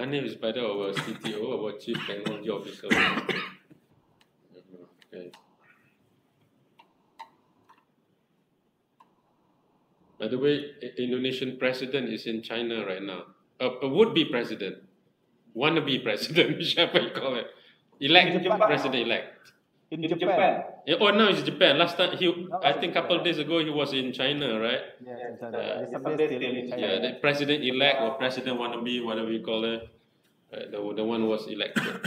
Her name is by the our CTO, our Chief Technology Officer. Okay. By the way, Indonesian president is in China right now. A would-be president, wannabe president, whichever you call it. President-elect. In Japan. Yeah, oh, now it's Japan. Last time, I think a couple of days ago, he was in China, right? Yes, in China. Still in China. Yeah, the president-elect or president wannabe, whatever you call it. The one who was elected.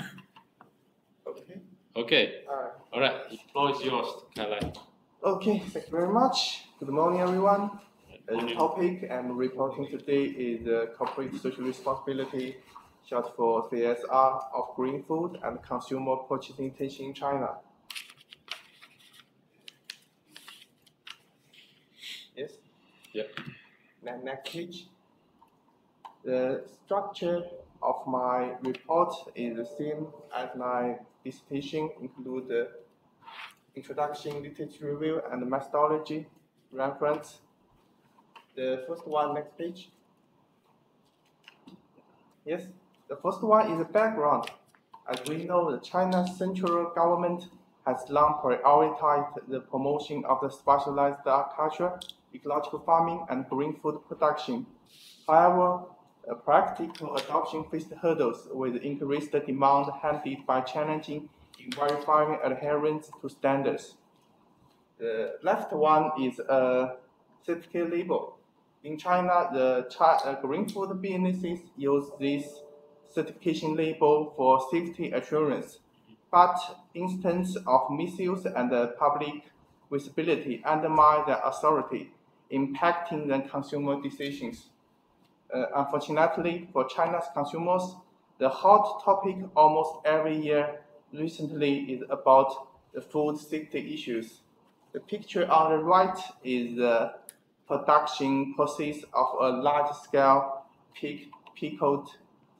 Okay. Okay. All right. The floor is yours, Kailai. Okay, thank you very much. Good morning, everyone. The topic I'm reporting today is corporate social responsibility, short for CSR, of green food and consumer purchasing intention in China. Yes? Yep. Next page. The structure of my report is the same as my dissertation, include the introduction, literature review, and methodology reference. The first one, next page. Yes, the first one is the background. As we know, the China's central government has long prioritized the promotion of the specialized agriculture, ecological farming, and green food production. However, practical adoption faced hurdles with increased demand hampered by challenging in verifying adherence to standards. The left one is a certificate label. In China, the green food businesses use this certification label for safety assurance, but instances of misuse and public visibility undermine their authority, impacting the consumer decisions. Unfortunately, for China's consumers, the hot topic almost every year recently is about the food safety issues. The picture on the right is the production process of a large-scale pickled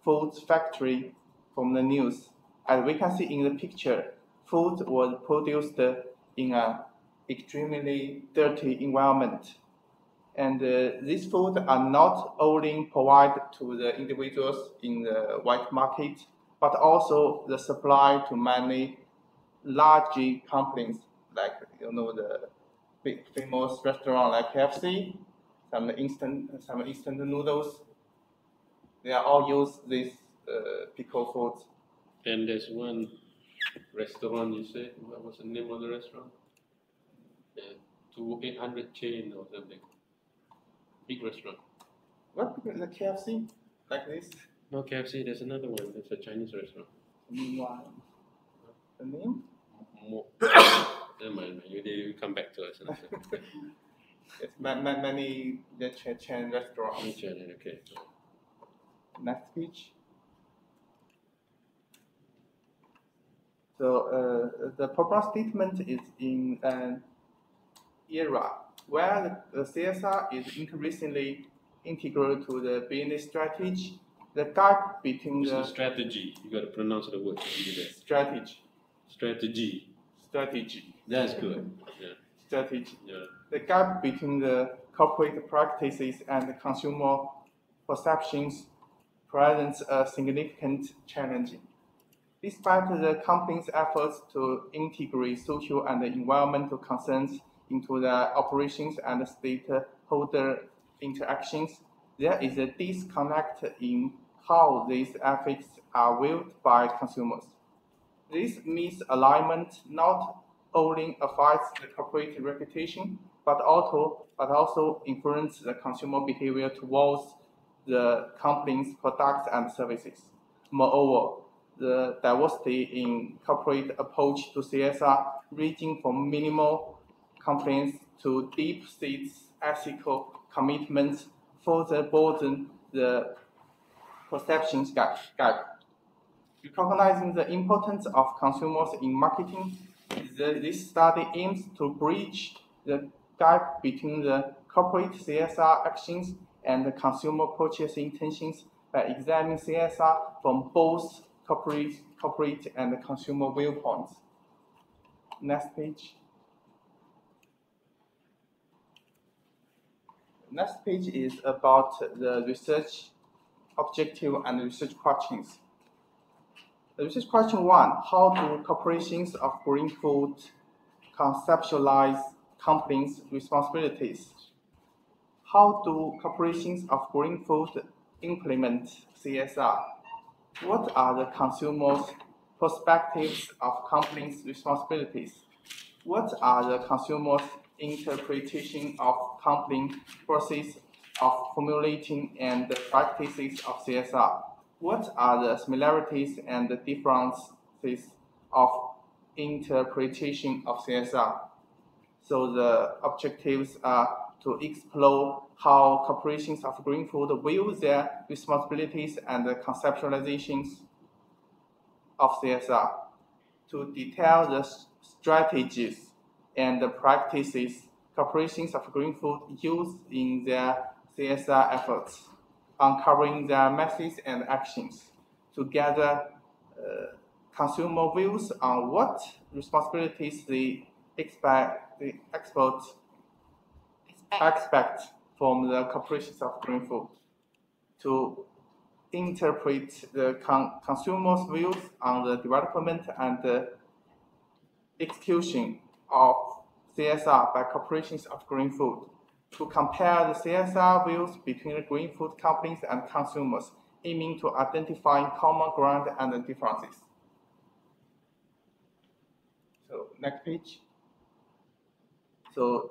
foods factory from the news. As we can see in the picture, food was produced in an extremely dirty environment. And these foods are not only provided to the individuals in the white market, but also the supply to many large companies, like the big famous restaurant like KFC, some instant noodles. They are all use this pickled foods. And there's one restaurant you said. What was the name of the restaurant? 800 chain or something. Big restaurant. What? The KFC? Like this? No, KFC, there's another one. It's a Chinese restaurant. The name? Never mind, you come back to us. It's many chain restaurants. Okay. Next page. So the proper statement is in an era where the CSR is increasingly integral to the business strategy. The gap between the strategy. You got to pronounce the word. Strategy. That's good. Yeah. Strategy. Yeah. The gap between the corporate practices and the consumer perceptions presents a significant challenge. Despite the company's efforts to integrate social and environmental concerns into their operations and stakeholder interactions, there is a disconnect in how these efforts are viewed by consumers. This misalignment not only affects the corporate reputation, but also influences the consumer behavior towards the company's products and services. Moreover, the diversity in corporate approach to CSR, ranging from minimal complaints to deep-seated ethical commitments, further broaden the perceptions gap. Recognizing the importance of consumers in marketing, this study aims to bridge the gap between the corporate CSR actions and the consumer purchase intentions by examining CSR from both corporate and consumer viewpoints. Next page. Next page is about the research objective and research questions. The research question 1, how do corporations of green food conceptualize companies' responsibilities? How do corporations of green food implement CSR? What are the consumers' perspectives of companies' responsibilities? What are the consumers' interpretation of company process of formulating and the practices of CSR? What are the similarities and the differences of interpretation of CSR? So the objectives are to explore how corporations of green food view their responsibilities and the conceptualizations of CSR, to detail the strategies and the practices corporations of green food use in their CSR efforts, uncovering their methods and actions, to gather consumer views on what responsibilities they expect from the corporations of green food, to interpret the consumers' views on the development and the execution of CSR by corporations of green food, to compare the CSR views between the green food companies and consumers, aiming to identify common ground and differences. So next page. So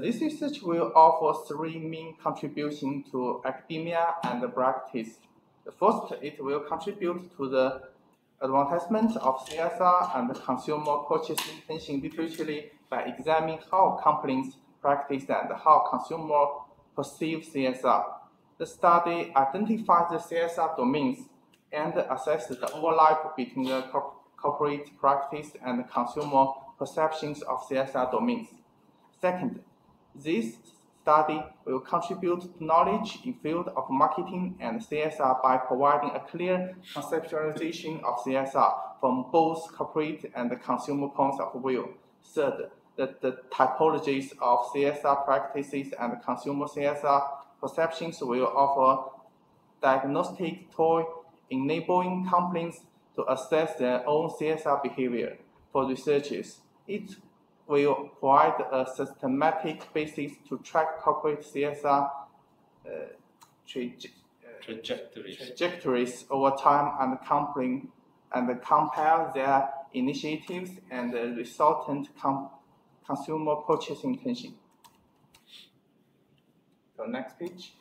this research will offer 3 main contributions to academia and practice. The first, it will contribute to the advancement of CSR and consumer purchasing intention literature by examining how companies practice and how consumers perceive CSR. The study identifies the CSR domains and assesses the overlap between the corporate practice and consumer perceptions of CSR domains. Second, this study will contribute to knowledge in field of marketing and CSR by providing a clear conceptualization of CSR from both corporate and consumer points of view. Third, that the typologies of CSR practices and consumer CSR perceptions will offer diagnostic tool enabling companies to assess their own CSR behavior. For researchers, it will provide a systematic basis to track corporate CSR trajectories over time and compare their initiatives and the resultant consumer purchasing intention. So next page.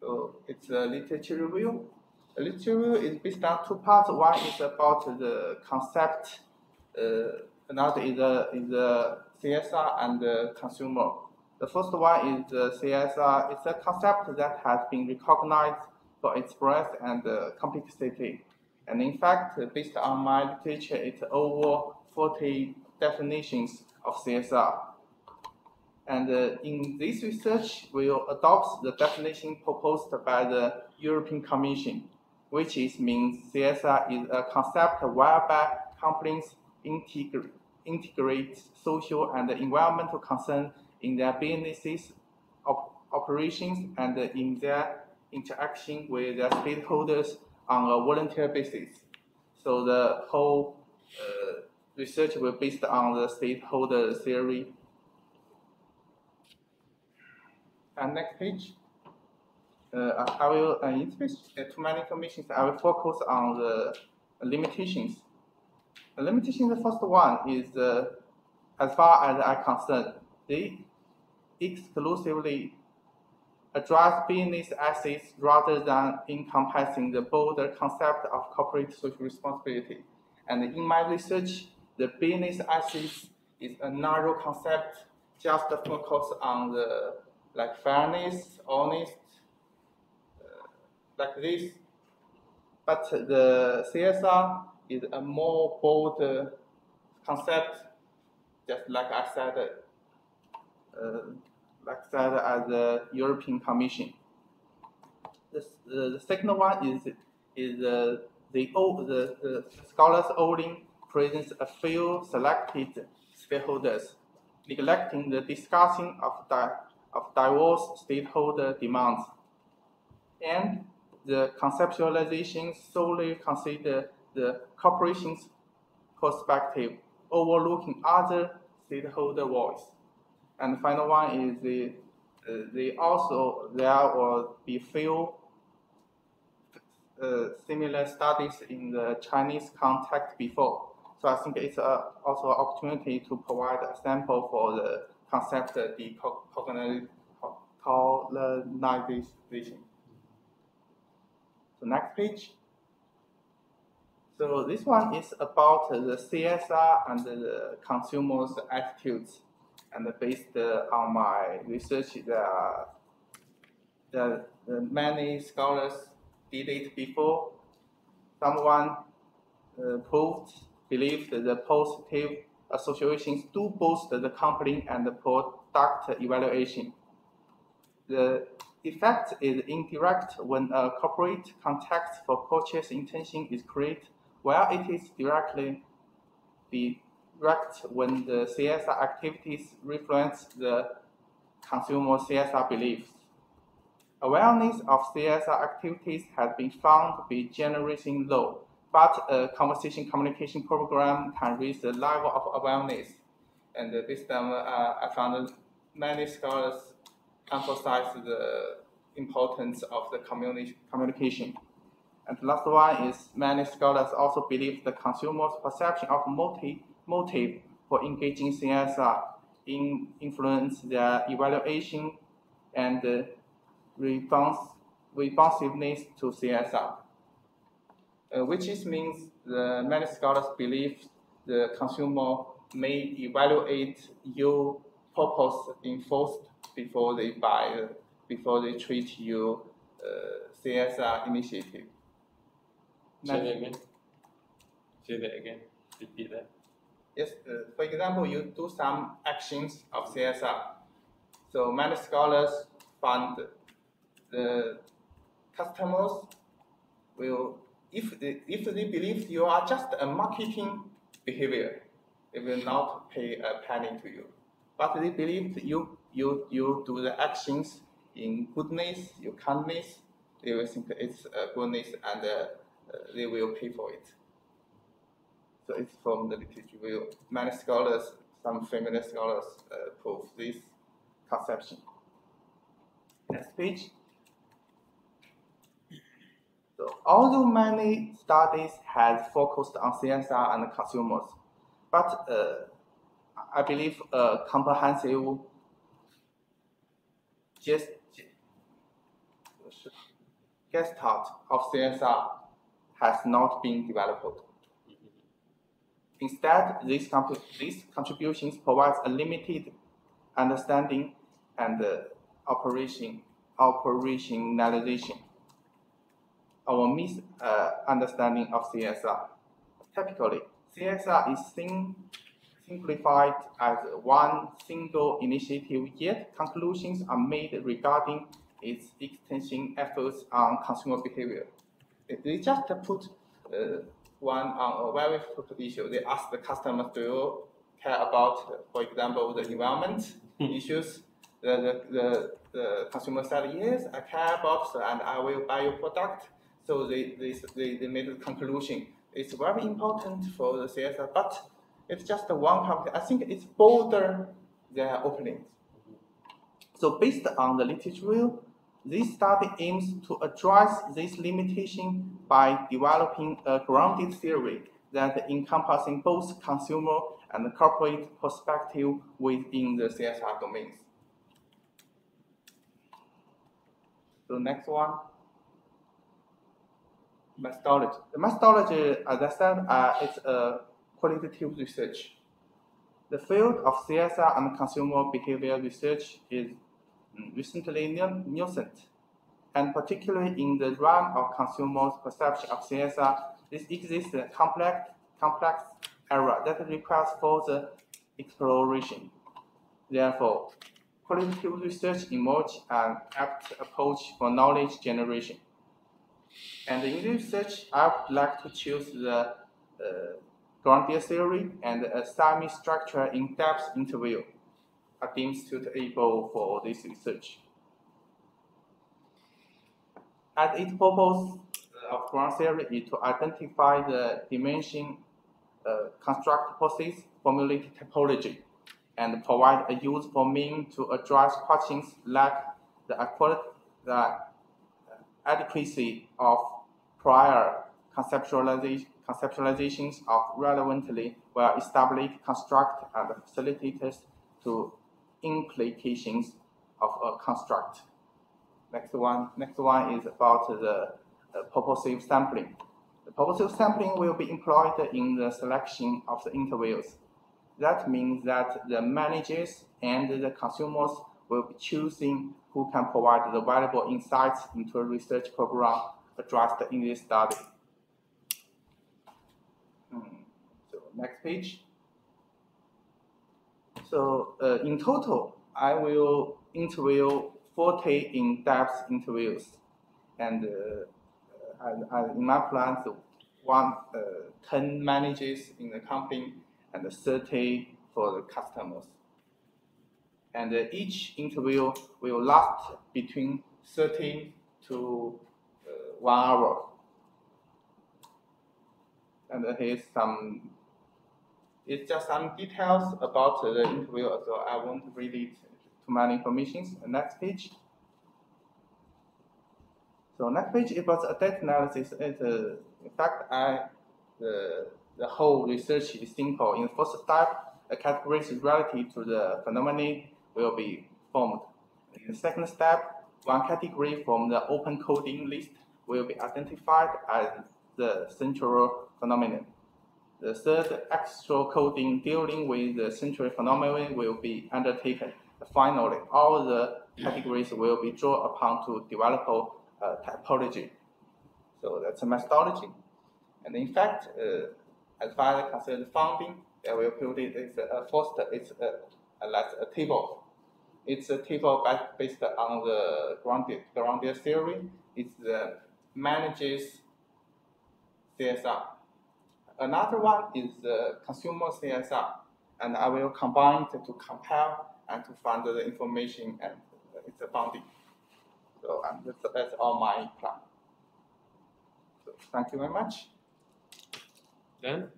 So it's a literature review. The literature review is based on 2 parts. One is about the concept, another is the CSR and the consumer. The first one is the CSR. It's a concept that has been recognized for its breadth and complexity. And in fact, based on my literature, it's over 40 definitions of CSR. And in this research, we will adopt the definition proposed by the European Commission, which means CSR is a concept whereby companies integrate social and environmental concerns in their businesses, operations, and in their interaction with their stakeholders on a volunteer basis. So the whole research will be based on the stakeholder theory. And next page. I will, in space, too many information, I will focus on the limitations. The limitation, the first one is, as far as I'm concerned, they exclusively address business assets rather than encompassing the broader concept of corporate social responsibility. And in my research, the business assets is a narrow concept, just focus on the fairness, honest, like this. But the CSR is a more broad concept, just like I said, as the European Commission. The second one is the scholars only presents a few selected stakeholders, neglecting the discussion of diverse stakeholder demands, and the conceptualization solely consider the corporation's perspective, overlooking other stakeholder voice. And the final one is there will be few similar studies in the Chinese context before. So I think it's also an opportunity to provide a sample for the concept of decolonization. So next page. So this one is about the CSR and the consumers' attitudes. And based on my research, many scholars did it before. Someone believed the positive associations do boost the company and the product evaluation. The effect is indirect when a corporate context for purchase intention is created, while it is directly direct when the CSR activities reflect the consumer CSR beliefs. Awareness of CSR activities has been found to be generating low, but a conversation communication program can raise the level of awareness. And based on I found many scholars emphasize the importance of the communication. And the last one is many scholars also believe the consumer's perception of motive for engaging CSR influence their evaluation and responsiveness to CSR, which means many scholars believe the consumer may evaluate your purpose enforced before they buy, before they treat your CSR initiative. Say that again. Say that again. Repeat that. Yes, for example, you do some actions of CSR. So many scholars found the customers will, if they believe you are just a marketing behavior, they will not pay a penny to you. But they believe you do the actions in goodness, your kindness, they will think it's goodness and they will pay for it. So it's from the literature. Many scholars, some feminist scholars prove this conception. Next page. So although many studies have focused on CSR and consumers, but I believe a comprehensive gestalt of CSR has not been developed. Instead, these contributions provide a limited understanding and operationalization. Our misunderstanding of CSR. Typically, CSR is simplified as one single initiative, yet conclusions are made regarding its extension efforts on consumer behavior. They just put one on a very simple issue. They ask the customers, do you care about, for example, the environment issues? The consumer said, yes, I care about, and I will buy your product. So they made the conclusion. It's very important for the CSR, but it's just one company. I think it's bolder their openings. So based on the literature, this study aims to address this limitation by developing a grounded theory that encompassing both consumer and corporate perspective within the CSR domains. So next one, methodology. The methodology, as I said, is a qualitative research. The field of CSR and consumer behavior research is recently nascent, and particularly in the realm of consumers' perception of CSR, this exists a complex area that requires further exploration. Therefore, qualitative research emerged an apt approach for knowledge generation. And in this research, I would like to choose the grounded theory and a semi-structured in-depth interview. are deemed suitable for this research. And its purpose of ground theory is to identify the dimension, construct process, formulate topology, and provide a useful means to address questions like the adequacy of prior conceptualizations of relevantly well-established construct and facilitators to implications of a construct. Next one is about the purposive sampling. The purposive sampling will be employed in the selection of the interviews. That means that the managers and the consumers will be choosing who can provide the valuable insights into a research program addressed in this study. So next page. So in total, I will interview 40 in-depth interviews, and in my plans, 10 managers in the company and 30 for the customers. And each interview will last between 30 to 1 hour. And here's it's just some details about the interview, so I won't read it too many information. The next page. So next page is about a data analysis. In fact, the whole research is simple. In the first step, a category relative to the phenomenon will be formed. In the second step, one category from the open coding list will be identified as the central phenomenon. The third extra coding dealing with the central phenomenon will be undertaken. Finally, all the categories will be drawn upon to develop a typology. So that's a methodology. And in fact, as far as concerned funding, I will put it as it's a table. It's a table based on the grounded theory. It's the managers CSR. Another one is the consumer CSR, and I will combine it to compare and to find the information and it's a funding. So that's all my plan. So thank you very much. Done?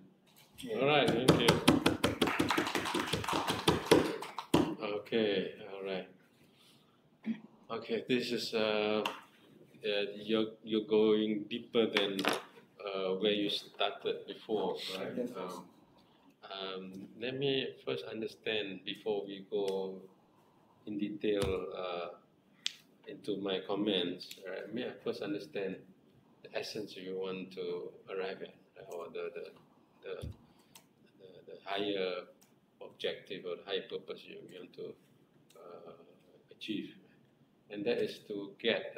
Yeah. All right, thank you. Okay, all right. Okay, this is you're going deeper than where you started before, right? Yes. Let me first understand before we go in detail into my comments. Right? May I first understand the essence you want to arrive at, or the higher objective or the higher purpose you want to achieve, and that is to get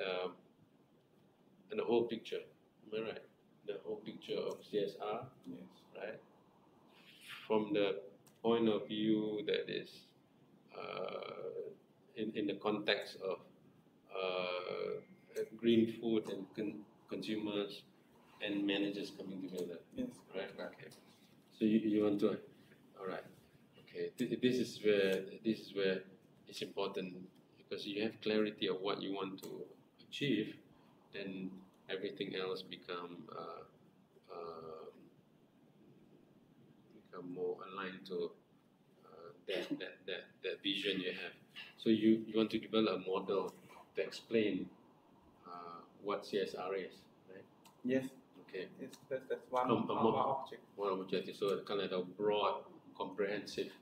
the whole picture. Am I right? The whole picture of CSR, Yes. right? From the point of view that is in the context of green food and consumers and managers coming together. Yes. Right. Okay. So you want to, all right. Okay. This is where it's important, because you have clarity of what you want to achieve, then everything else become more aligned to that vision you have. So you want to develop a model to explain what CSR is, right? Yes. Okay. That's one of our objects. One objective. So kind of a broad, comprehensive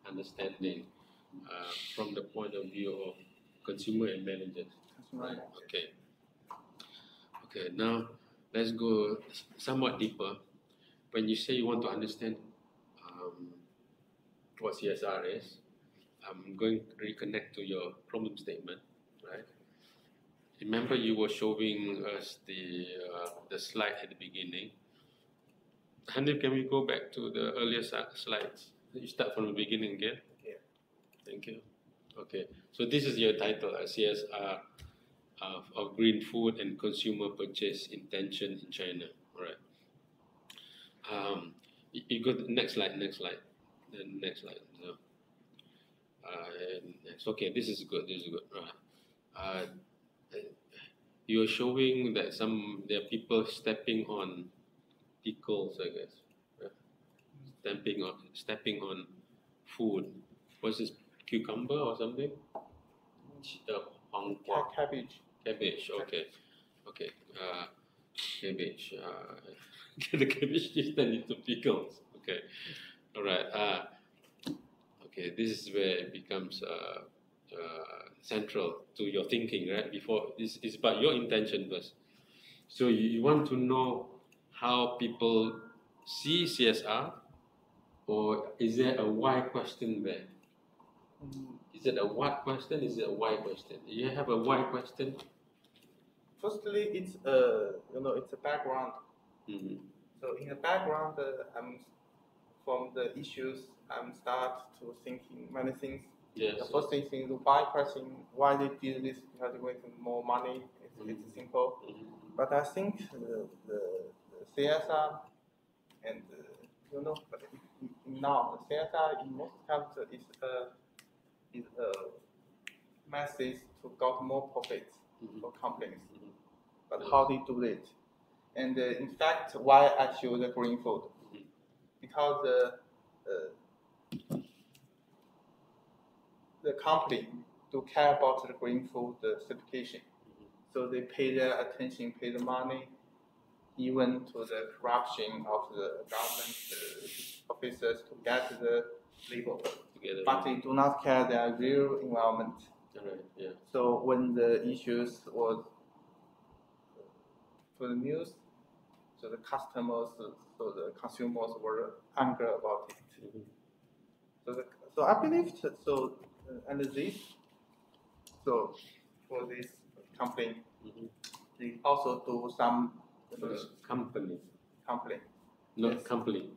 understanding from the point of view of consumer and managers. Right. Okay. Okay. Now let's go somewhat deeper. When you say you want to understand what CSR is, I'm going to reconnect to your problem statement, right? Remember, you were showing us the slide at the beginning. Hanif, can we go back to the earlier slides? You start from the beginning again. Yeah. Thank you. Okay. So this is your title, CSR of green food and consumer purchase intention in China. All right. You go to the next slide. The next slide. So, It's okay. This is good. This is good. You're showing that there are people stepping on pickles, I guess. Stepping on food. What's this? Cucumber or something? Cabbage. Cabbage. Okay. Okay. Cabbage. The cabbage is turned into pickles. Okay. All right. Okay. This is where it becomes central to your thinking, right? Before this is about your intention first. So you want to know how people see CSR, or is there a why question there? Is it a what question? Is it a why question? Do you have a why question? Firstly, it's it's a background. Mm-hmm. So in the background, from the issues, I'm start to thinking many things. Yes. The first thing is why question, why they did this, because they want more money. It's simple. Mm-hmm. But I think the CSR and but now the CSR in most countries is a message to got more profits for companies. Mm-hmm. But how they do it? And in fact, why I choose the green food? Because the company do care about the green food certification. So they pay their attention, pay the money, even to the corruption of the government officers to get the label. But they do not care their real environment. Right, yeah. So when the issues was to the news, so the customers, so the consumers were angry about it. Mm-hmm. So I believe and this, so for this company, they also do some company. Not yes. company.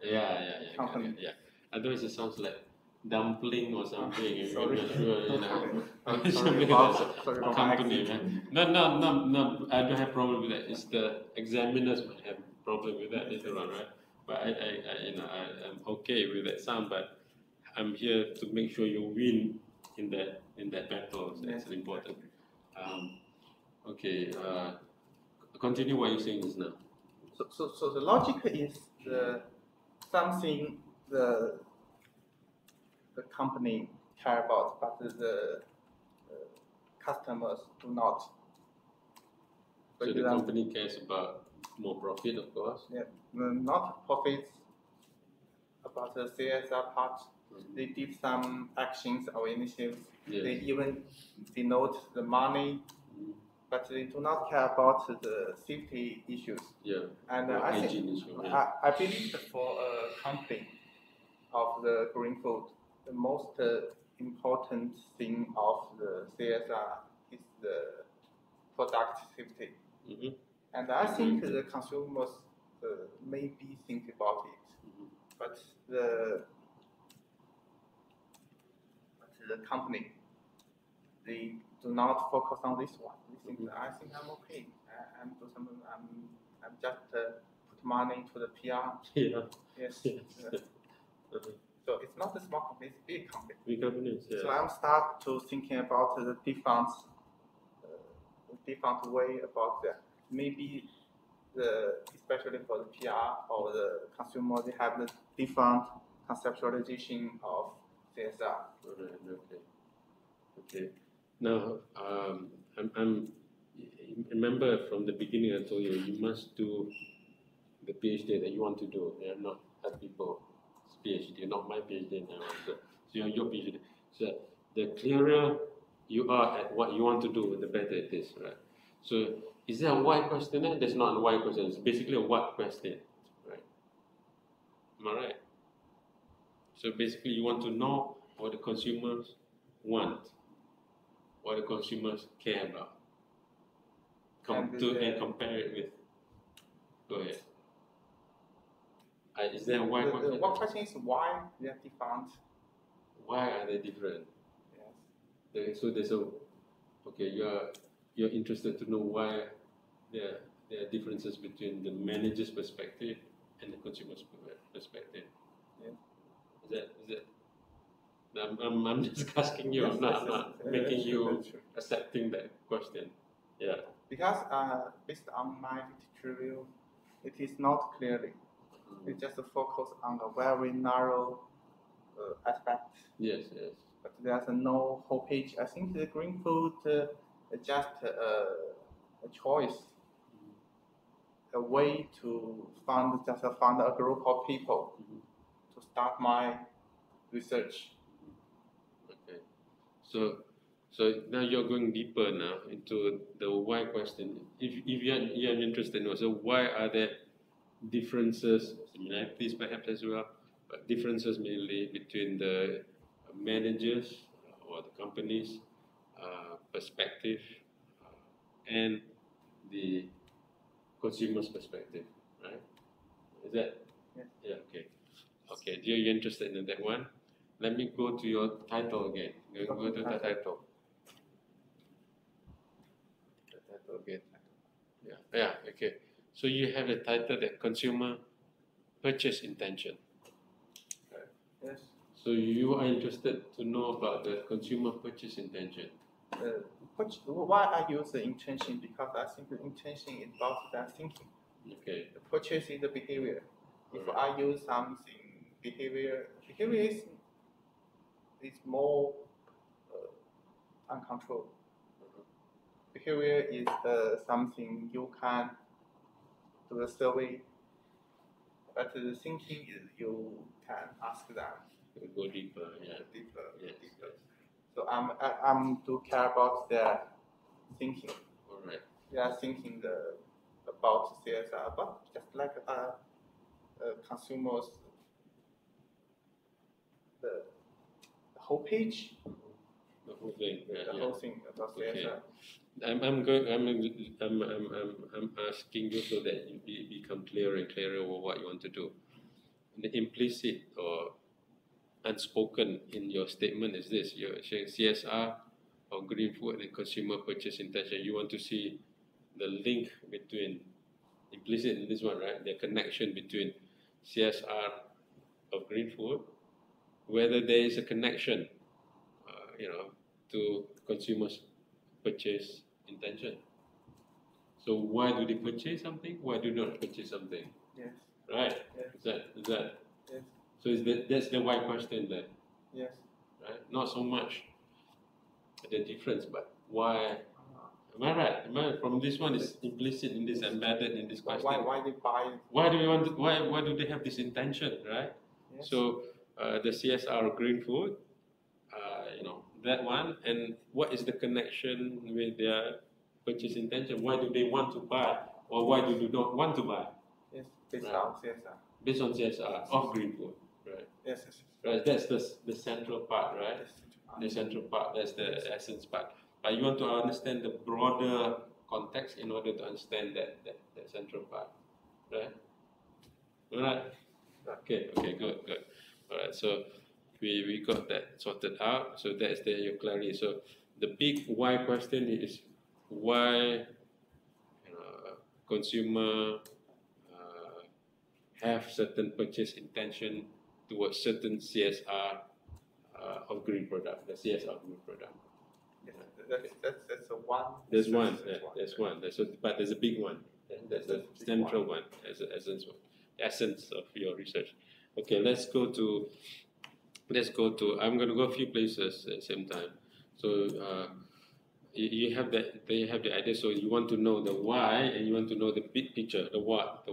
Yeah. Company. Yeah. Otherwise, it sounds like dumpling or something. Sorry. Something like company. No. I don't have problem with that. It's the examiners might have problem with that later on, right? But I'm okay with that sound. But I'm here to make sure you win in that battle. So that's important. Okay. Continue what you're saying just now. So the logic is something the company care about, but the customers do not. So the company cares about more profit, of course. Yeah, not profits. About the CSR part, they did some actions or initiatives. Yes. They even denote the money. But they do not care about the safety issues. Yeah. And I think I believe that for a company of the green food, the most important thing of the CSR is the product safety. Mm-hmm. And I think the consumers maybe think about it, but the company, they do not focus on this one. I think I'm okay. I'm just put money into the PR. Yeah. Yes. So it's not a small company; it's a big company. Big companies. Yeah. So I'm start to thinking about the different way about that. Maybe especially for the PR or the consumer, they have the different conceptualization of CSR. Okay. Now, remember from the beginning I told you must do the PhD that you want to do. You not have people's PhD, not my PhD now. So your PhD. So the clearer you are at what you want to do, the better it is, right? So is there a why question there? There's not a why question. It's basically a what question, right? Am I right? So basically, you want to know what the consumers want, what the consumers care about. And compare it with. Go ahead. Is there a why question? One question is why they are different. Why are they different? Yes. So there's you're interested to know why there are differences between the manager's perspective and the consumer's perspective. Yeah. Is that I'm just asking you. I'm not making you accepting that question. Yeah. Because based on my literature review, it is not clearly. It just focus on a very narrow aspect. Yes. But there's no whole page. I think the green food is just a choice, a way to find a group of people to start my research. Okay. So now you're going deeper now into the why question. If you're interested also, why are there differences, similarities perhaps as well, but differences mainly between the managers or the company's perspective and the consumer's perspective, right? Is that? Yeah. Okay. Okay. You're interested in that one? Let me go to your title again. Go to the title. The title again. Yeah. Okay. So you have the title that consumer purchase intention. Yes. So you are interested to know about the consumer purchase intention. Why I use the intention? Because I think the intention is about their thinking. Okay. The purchase is the behavior. If I use something behavior is more uncontrolled. Behavior is something you can do a survey, but the thinking is you can ask them. Go deeper, yeah. Deeper. Yes. So I'm to care about their thinking. All right. They are thinking about CSR, but just like consumers, the whole page, The whole thing. the whole thing about CSR. I'm asking you so that you become clearer and clearer over what you want to do. The implicit or unspoken in your statement is this: you're saying CSR or green food and consumer purchase intention. You want to see the link between, implicit in this one, right? The connection between CSR of green food, whether there is a connection, to consumers' purchase intention. So why do they purchase something? Why do they not purchase something? Yes. Right? Yes. Is that? Yes. So that's the why question there. Yes. Right? Not so much the difference, but why? Am I right? From this one is implicit in this, embedded in this question. Why they buy? Why do we want? Why do they have this intention, right? Yes. So the CSR green food, that one, and what is the connection with their purchase intention? Why do they want to buy, or why do they not want to buy? Yes, based on CSR. Based on CSR of green food, right? Yes. Right. That's the central part, right? Yes. The central part. That's the essence part. But you want to understand the broader context in order to understand that central part, right? All right. Okay. Good. All right. So we got that sorted out. So that's your clarity. So the big why question is why consumer have certain purchase intention towards certain CSR of green product, the CSR of green product. That's a one. There's one. But there's a big one. That's the central one, as the essence of your research. Okay, let's go to. I'm going to go a few places at the same time. So you have that. They have the idea. So you want to know the why, and you want to know the big picture, the what.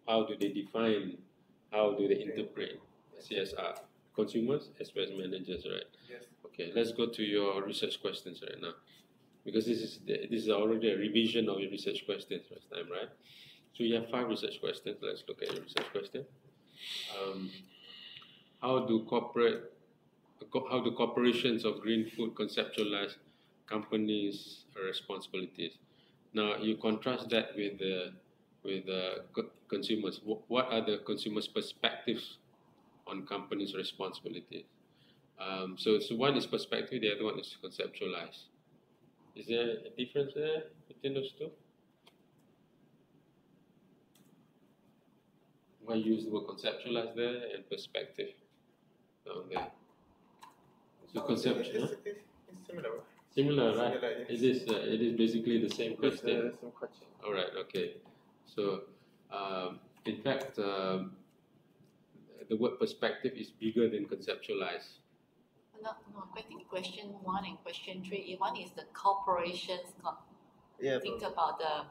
How do they define? How do they interpret CSR? Consumers as well as managers, right? Yes. Okay, let's go to your research questions right now, because this is already a revision of your research questions last time, right? So you have 5 research questions. Let's look at your research question. How do corporations of green food conceptualize companies' responsibilities? Now you contrast that with consumers. What are the consumers' perspectives on companies' responsibilities? So one is perspective, the other one is conceptualize. Is there a difference there between those two? Why use the word conceptualize there and perspective down there? So conception. It's similar. Similar, right? Similar, yes. It is basically the same question. It's the same question. All right. Okay. So, in fact, the word perspective is bigger than conceptualize. No, I think question 1 and question 3. One is the corporations think about the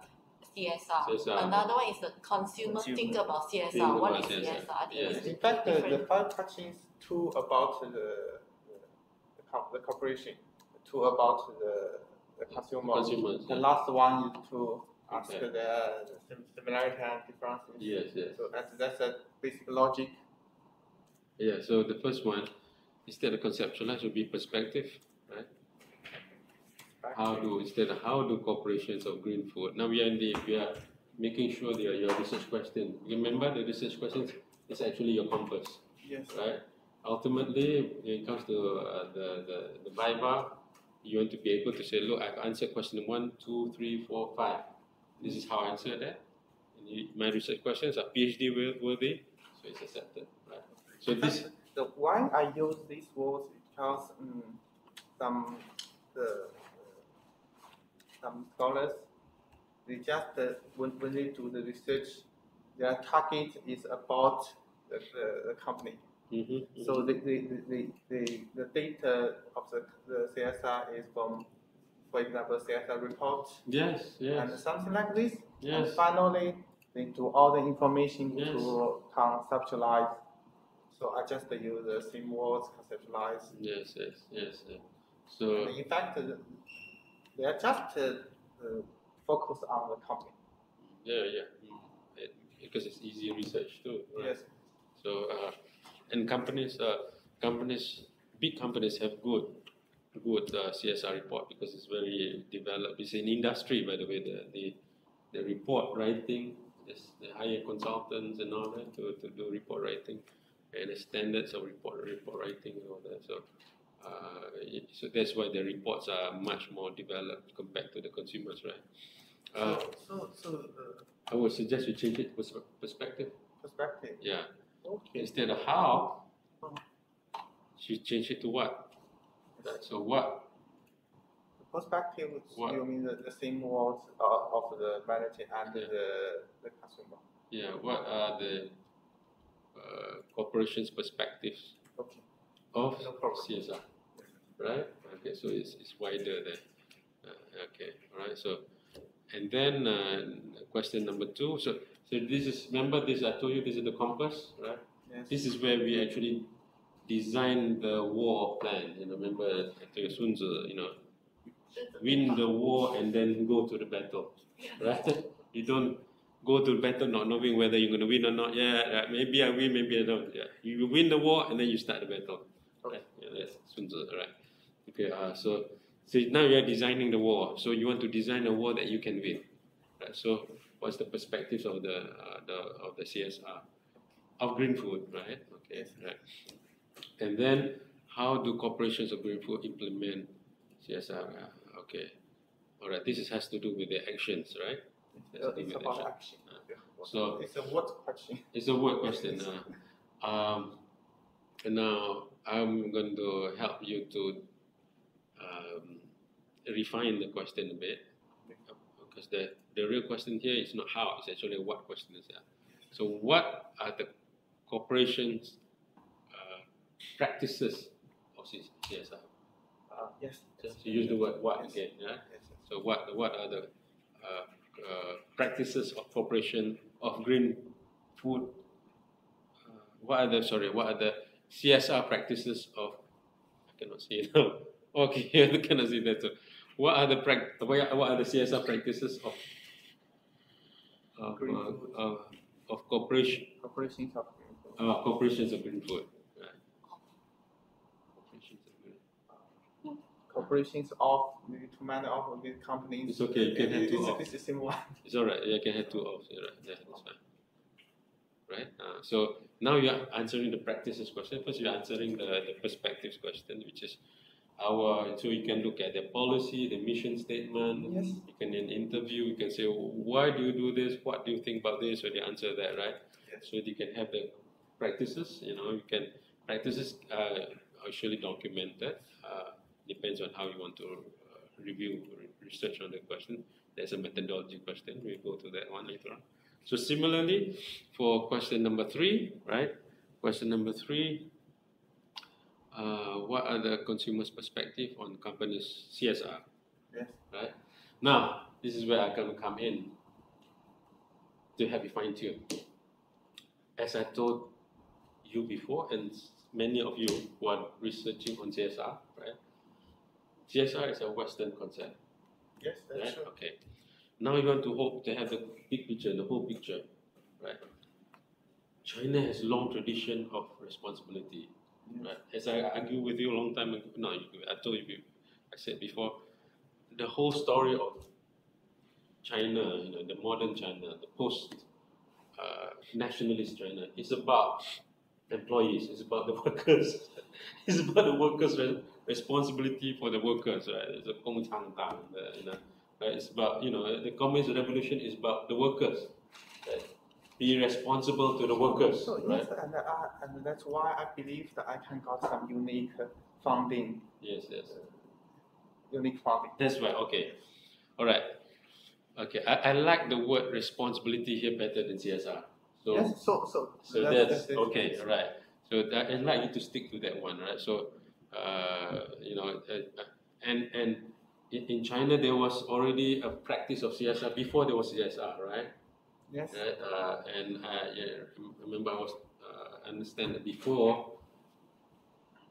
CSR. Another one is the consumer think about CSR. What is CSR? I think Yes. it's In fact, the different. 5 questions, 2 about the corporation, 2 about the consumer. Consumers, The yeah. last one is to ask Okay. the similarity and differences. Yes, yes. So that's a basic logic. Yeah. So the first one, instead of conceptualize, would be perspective, right? How do corporations of green food? Now we are making sure they are your research question. Remember, the research questions is actually your compass, Yes. right? Ultimately, when it comes to the Viva, you want to be able to say, look, I've answered question 1, 2, 3, 4, 5. This is how I answered that. And my research questions are PhD worthy, so it's accepted, right? So this. The why I use these words because some scholars they just when they do the research, their target is about the company. Mm-hmm. So the data of the CSR is from, for example, CSR report Yes, yes. and something like this. Yes. And finally, they do all the information Yes. to conceptualize. So I just use the same words, conceptualize. Yes, yes, yes. So And in fact, they are just focused on the company. yeah. Because it's easy research too. Right? Yes. So and big companies have good CSR report because it's very developed. It's an industry, by the way. The report writing, they hire consultants and all that to do report writing, and the standards of report writing and all that. So that's why the reports are much more developed compared to the consumers, right? I would suggest you change it to perspective. Perspective. Yeah. Okay. Instead of how, you change it to what. Right. So what? Perspective, What? you mean the same words of the manager and Yeah. the consumer. Yeah. What are the corporation's perspectives Okay. of No problem. CSR? Right. Okay. So it's wider there. Okay. All right. So, and then question number 2. So this is, remember this, I told you this is the compass, right? Yes. This is where we actually design the war plan. Remember, I told you Sun Tzu, win the war and then go to the battle, right? You don't go to the battle not knowing whether you're going to win or not. Yeah, maybe I win, maybe I don't. Yeah, you win the war and then you start the battle. Right? Yeah, that's Sun Tzu, right? Okay. So now you are designing the war. So you want to design a war that you can win. Right? So what's the perspectives of the CSR of green food, right? Okay, right. And then how do corporations of green food implement CSR? Okay, all right. This has to do with the actions, right? It's about action. So it's a what question? It's a word question. And now I'm going to help you to refine the question a bit, because the real question here is not how, it's actually what question is that. So what are the corporations' practices of CSR? Yes. Just to use the word what again. Yeah? Yes. So what are the practices of corporation of green food? What are the CSR practices of? I cannot see it now. Okay, I cannot see that. So what are the CSR practices of corporations of green food? Corporations of green food. Right. Corporations of maybe too many of these companies. It's okay. You can have 2 of. It's the same one. It's all right. You can have 2 of. Right. Yeah, that's fine. Right. So now you are answering the practices question. First, you are answering the perspectives question, which is so you can look at the policy, the mission statement. Yes. You can then interview. You can say, why do you do this? What do you think about this? So they answer that, right? Yes. So you can have the practices. You can practices actually documented. Depends on how you want to review research on the question. There's a methodology question. We'll go to that one later on. So similarly, for question number 3, right? Question number 3. What are the consumers' perspective on companies' CSR? Yes. Right. Now, this is where I can come in to help you fine tune. As I told you before, and many of you who are researching on CSR, right? CSR is a Western concept. Yes, that's right? true. Okay. Now you want to have the big picture, the whole picture, right? China has long tradition of responsibility, right? As I argued with you a long time ago, no, I told you, I said before, the whole story of China, the modern China, the post-nationalist China, is about employees, it's about the workers, it's about the workers' responsibility for the workers, right? It's a 工厂党, right? It's about, the communist revolution is about the workers, right? Be responsible to the workers. So right? yes, and that's why I believe that I can got some unique funding. Yes. Unique funding. That's right. Okay. All right. Okay. I like the word responsibility here better than CSR. So yes. So that's okay. All right. So I'd like you to stick to that one, right? So and in China there was already a practice of CSR before there was CSR, right? Yes. Right? Remember I was understand that before.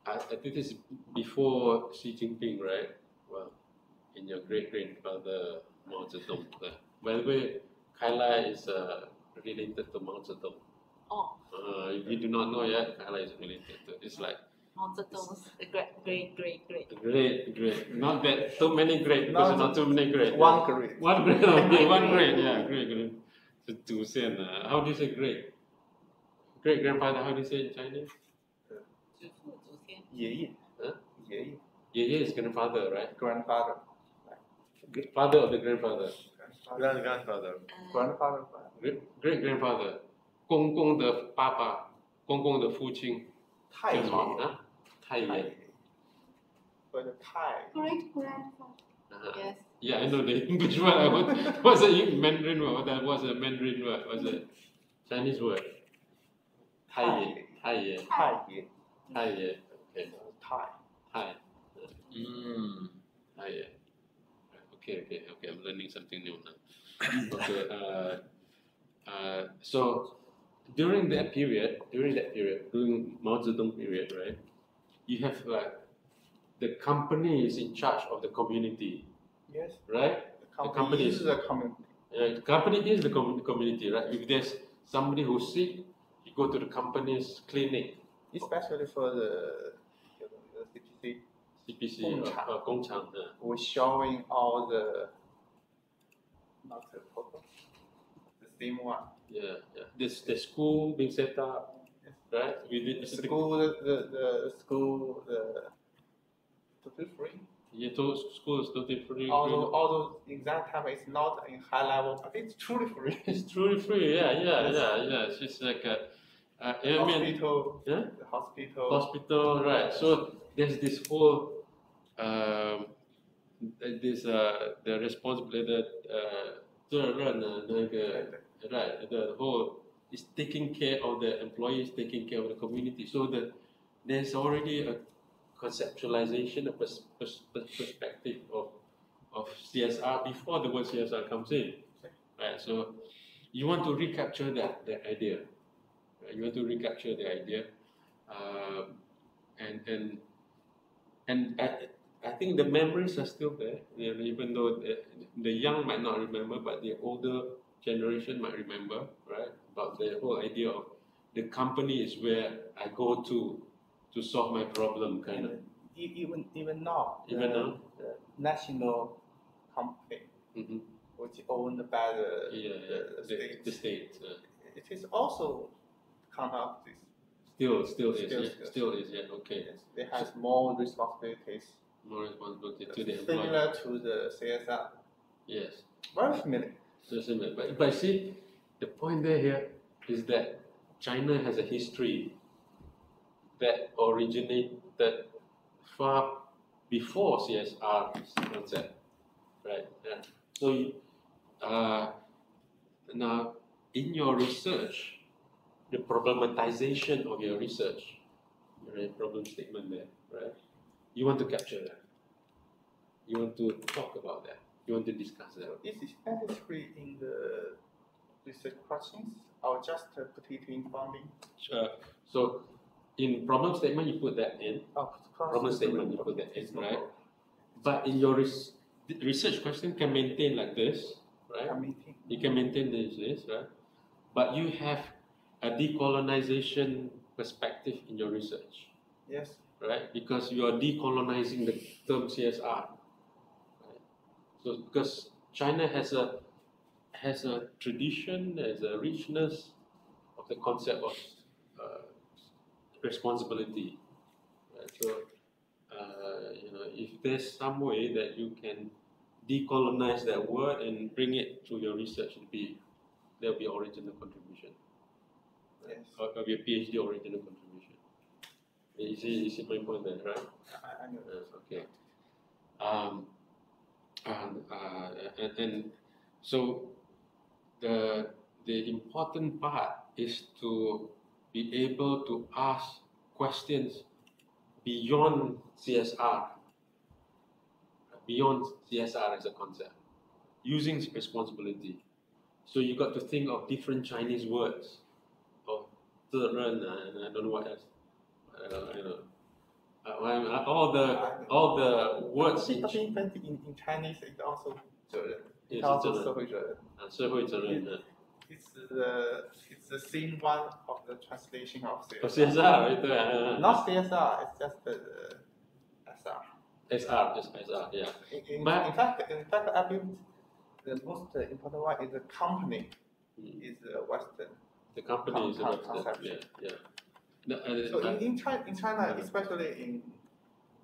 I think this is before Xi Jinping, right? Well, in your great-grandfather Mao Zedong. By the way, Kailai is related to Mao Zedong. Oh. If you do not know yet, Kailai is related to. It's like Mao Zedong's great. Great. Not that too many great, because not too many great. One great. One great. Okay, one great. Yeah, great. How do you say great? Great grandfather. How do you say in Chinese? 爷爷. Huh? 爷爷. Ye is grandfather, right? Grandfather. Father of the grandfather. Grandfather. Grandfather. Great grandfather. 公公的爸爸，公公的父亲。太爷。太爷。或者太。Great grandfather. Yes. Yeah, I know the English word. What's the Mandarin word? That was a Mandarin word. What's a Chinese word? 太爷。太爷. Okay. 太。Okay. I'm learning something new now. Okay. So during that period, during Mao Zedong period, right? You have the company is in charge of the community. Yes. Right. The company is the community. The company is the community, right? If there's somebody who's sick, you go to the company's clinic. Especially for the CPC. 工厂. We're showing all the not the photo, the same one. Yeah. The school being set up, right? We did the school totally free. Yeah, school is totally free. Although exam time is not in high level, but it's truly free. It's truly free. Yeah. It's just like hospital. Yeah. The hospital. Hospital, right? So there's this whole the responsibility right, the whole is taking care of the employees, taking care of the community. So that there's already a conceptualization, a perspective of CSR before the word CSR comes in, right? So you want to recapture that idea. Right? You want to recapture the idea, and I think the memories are still there. Even though the young might not remember, but the older generation might remember, right? About the whole idea of the company is where I go to solve my problem, kind of. Even now. Even now. The national company, which is owned by the state. It is also kind of this. Still is. Yeah. Okay. Yes, it has more responsibilities. More responsibility to the employee. Similar to the CSR. Yes. Very familiar. So similar. But see, the point here is that China has a history that originated started far before CSR concept, right? Yeah. So now in your research, the problematization of your research, right, problem statement there, right? You want to capture that. You want to talk about that. You want to discuss that. Is it necessary in the research questions, or just put it in funding? So in problem statement, you put that in. Oh, problem statement, you put that in, right? But in your research question can maintain like this, right? You can maintain this, right? But you have a decolonization perspective in your research. Yes. Right? Because you are decolonizing the term CSR. Right? So because China has a tradition, has a richness of the concept of responsibility. Right? So if there's some way that you can decolonize that word and bring it to your research, there'll be original contribution. Right? Yes. Or be a PhD original contribution. You see my point there, right? I know. Okay. And so the important part is to be able to ask questions beyond CSR as a concept, using responsibility. So you got to think of different Chinese words, or 自认 and I don't know what else. All the words in Chinese is also 责任. It's also 社会责任. 社会责任. It's the same one of the translation of CSR. CSR, right? Not CSR, it's just the SR. SR, just SR, yeah. In fact, I believe the most important one is the company is Western. The company is a Western, yeah. So in China, especially in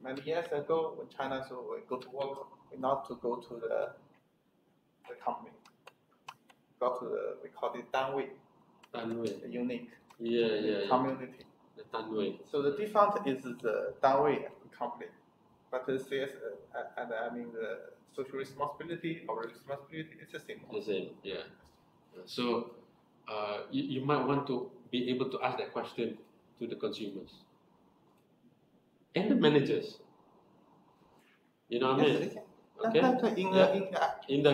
many years ago, when China go to work, not to go to the company, go to we call it 单位, the unique, community. The 单位. So the default is the 单位 company, but the CS and I mean the social responsibility or responsibility is the same. The same, yeah. So you might want to be able to ask that question to the consumers and the managers. You know what I mean? Okay. In the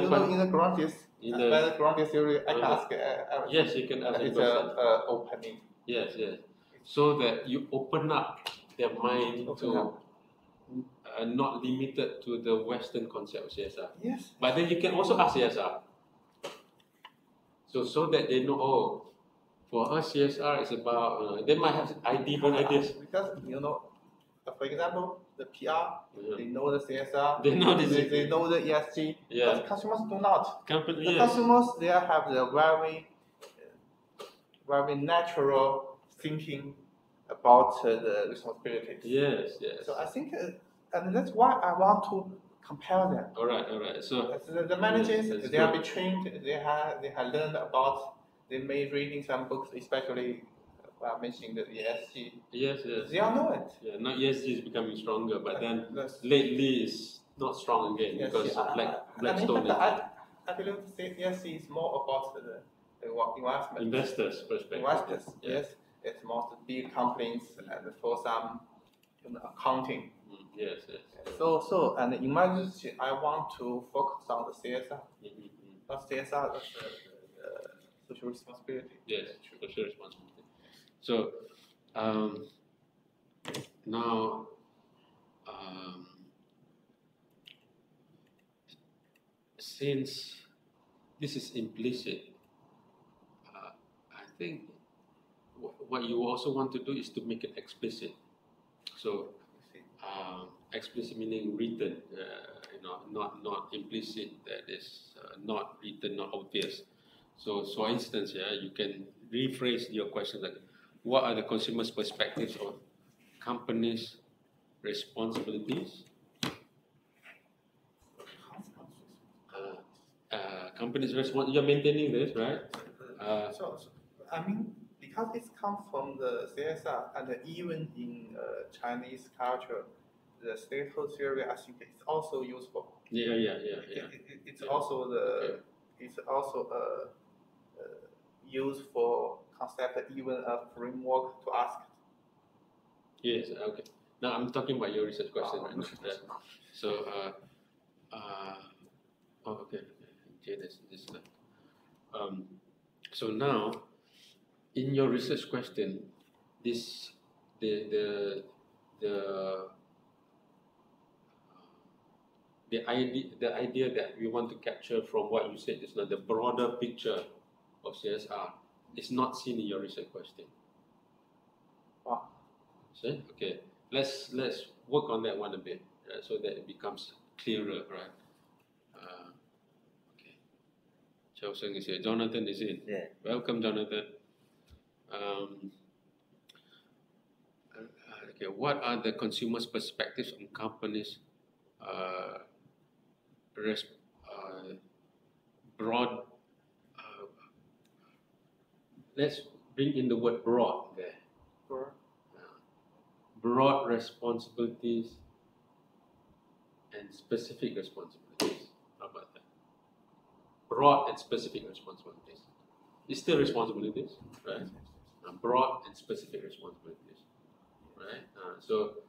grant theory, I can ask. Yes, you can ask. It's opening. Yes. So that you open up their mind to not limited to the Western concept of CSR. Yes. But then you can also ask CSR. So that they know, for us CSR is about, they might have different ideas. Because, for example, the PR, they know the CSR, they know the ESG, but consumers do not. Consumers, they have the very natural thinking about the responsibilities. Yes. So I think, and that's why I want to compare them. All right. So the managers, they have been trained. They have learned about. They may reading some books, especially mentioning the ESG. Yes. They all know it. Yeah, now ESG is becoming stronger, but then lately it's not strong again because of Blackstone. I believe ESG is more about the investment. Investors' perspective. Investors, yes. It's more the big companies and for some accounting. Yes. So and in my research, I want to focus on the CSR. Not CSR, that's social responsibility. Yes, social responsibility. So now since this is implicit, I think what you also want to do is to make it explicit. So explicit meaning written, not implicit, that is not written, not obvious. So for instance, you can rephrase your question like, what are the consumers' perspectives of companies' responsibilities? Companies' responsibility. You're maintaining this, right? So I mean, because it comes from the CSR, and even in Chinese culture, the stakeholder theory, I think it's also useful. It's also used for concept, even a framework to ask. Yes. Okay. Now I'm talking about your research question, right? So, okay. So now, in your research question, the idea that we want to capture from what you said is not the broader picture of CSR is not seen in your research question. Wow. See? Okay. Let's work on that one a bit, so that it becomes clearer, right? Okay. Chao Seng is here. Jonathan is in. Yeah. Welcome, Jonathan. Okay. What are the consumers' perspectives on companies' broad? Let's bring in the word broad there. Broad responsibilities and specific responsibilities. How about that? Broad and specific responsibilities. It's still responsibilities, right? Broad and specific responsibilities, right? So,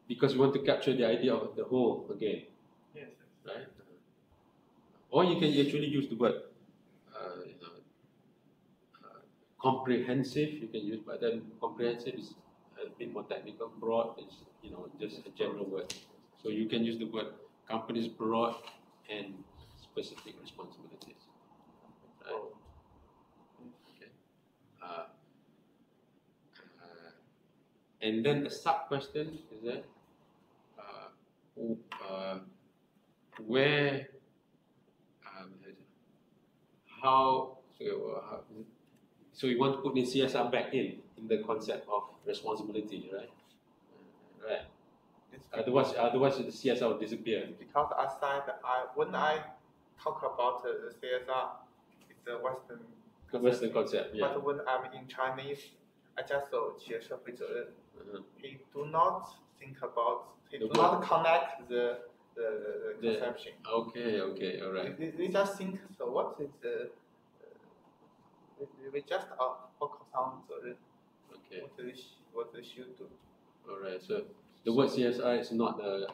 because we want to capture the idea of the whole again, yes. Right? Or you can actually use the word, comprehensive. You can use, but then comprehensive is a bit more technical. Broad is, just a general word. So you can use the word companies' broad and specific responsibilities. Right? Okay. And then the sub question is that where, so you want to put in CSR back in the concept of responsibility, right? Right. Otherwise the CSR will disappear. Because I said when I talk about the CSR, it's a Western concept. Yeah. But when I'm in Chinese, I just say 企业社会责任. He do not connect the conception. Okay, all right. We just think, so what is the, we just focus on 责任. Okay. What they should do. All right. So the word CSR is not a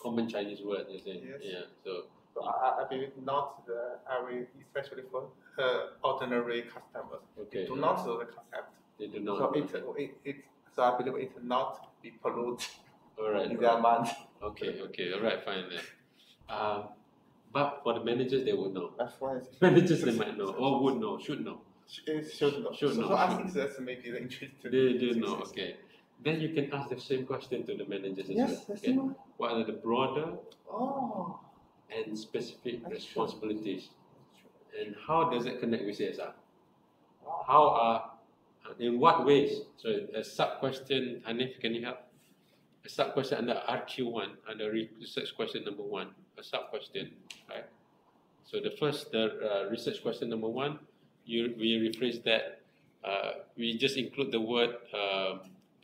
common Chinese word, you say? Yes. Yeah. So I believe not especially for ordinary customers. Okay. They do not know the concept. They do not. So I believe it not be polluted. All right. In their mind. Okay. All right. Fine then. But for the managers, they would know. That's why managers they might know or would know, should know. Should know. So I think that's maybe the interest. They do know. Okay. Then you can ask the same question to the managers as well. Okay? What are the broader and specific responsibilities? And how does it connect with CSR? In what ways? So a sub-question, Hanif, can you help? A sub-question under RQ1, under research question number 1, a sub-question, right? So the research question number 1, we rephrase that, we just include the word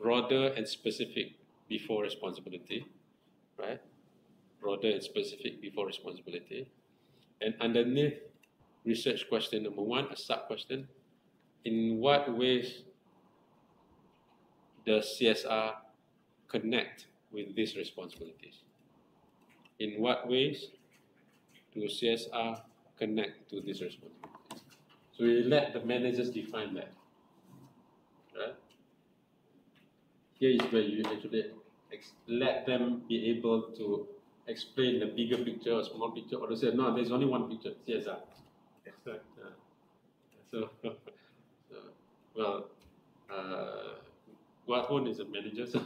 broader and specific before responsibility, right? Broader and specific before responsibility. And underneath research question number 1, a sub-question, in what ways does CSR connect with these responsibilities? In what ways do CSR connect to these responsibilities? So we let the managers define that, right? Here is where you actually let them be able to explain the bigger picture or small picture, or to say, no, there's only one picture, CSR. Guahun is a manager, so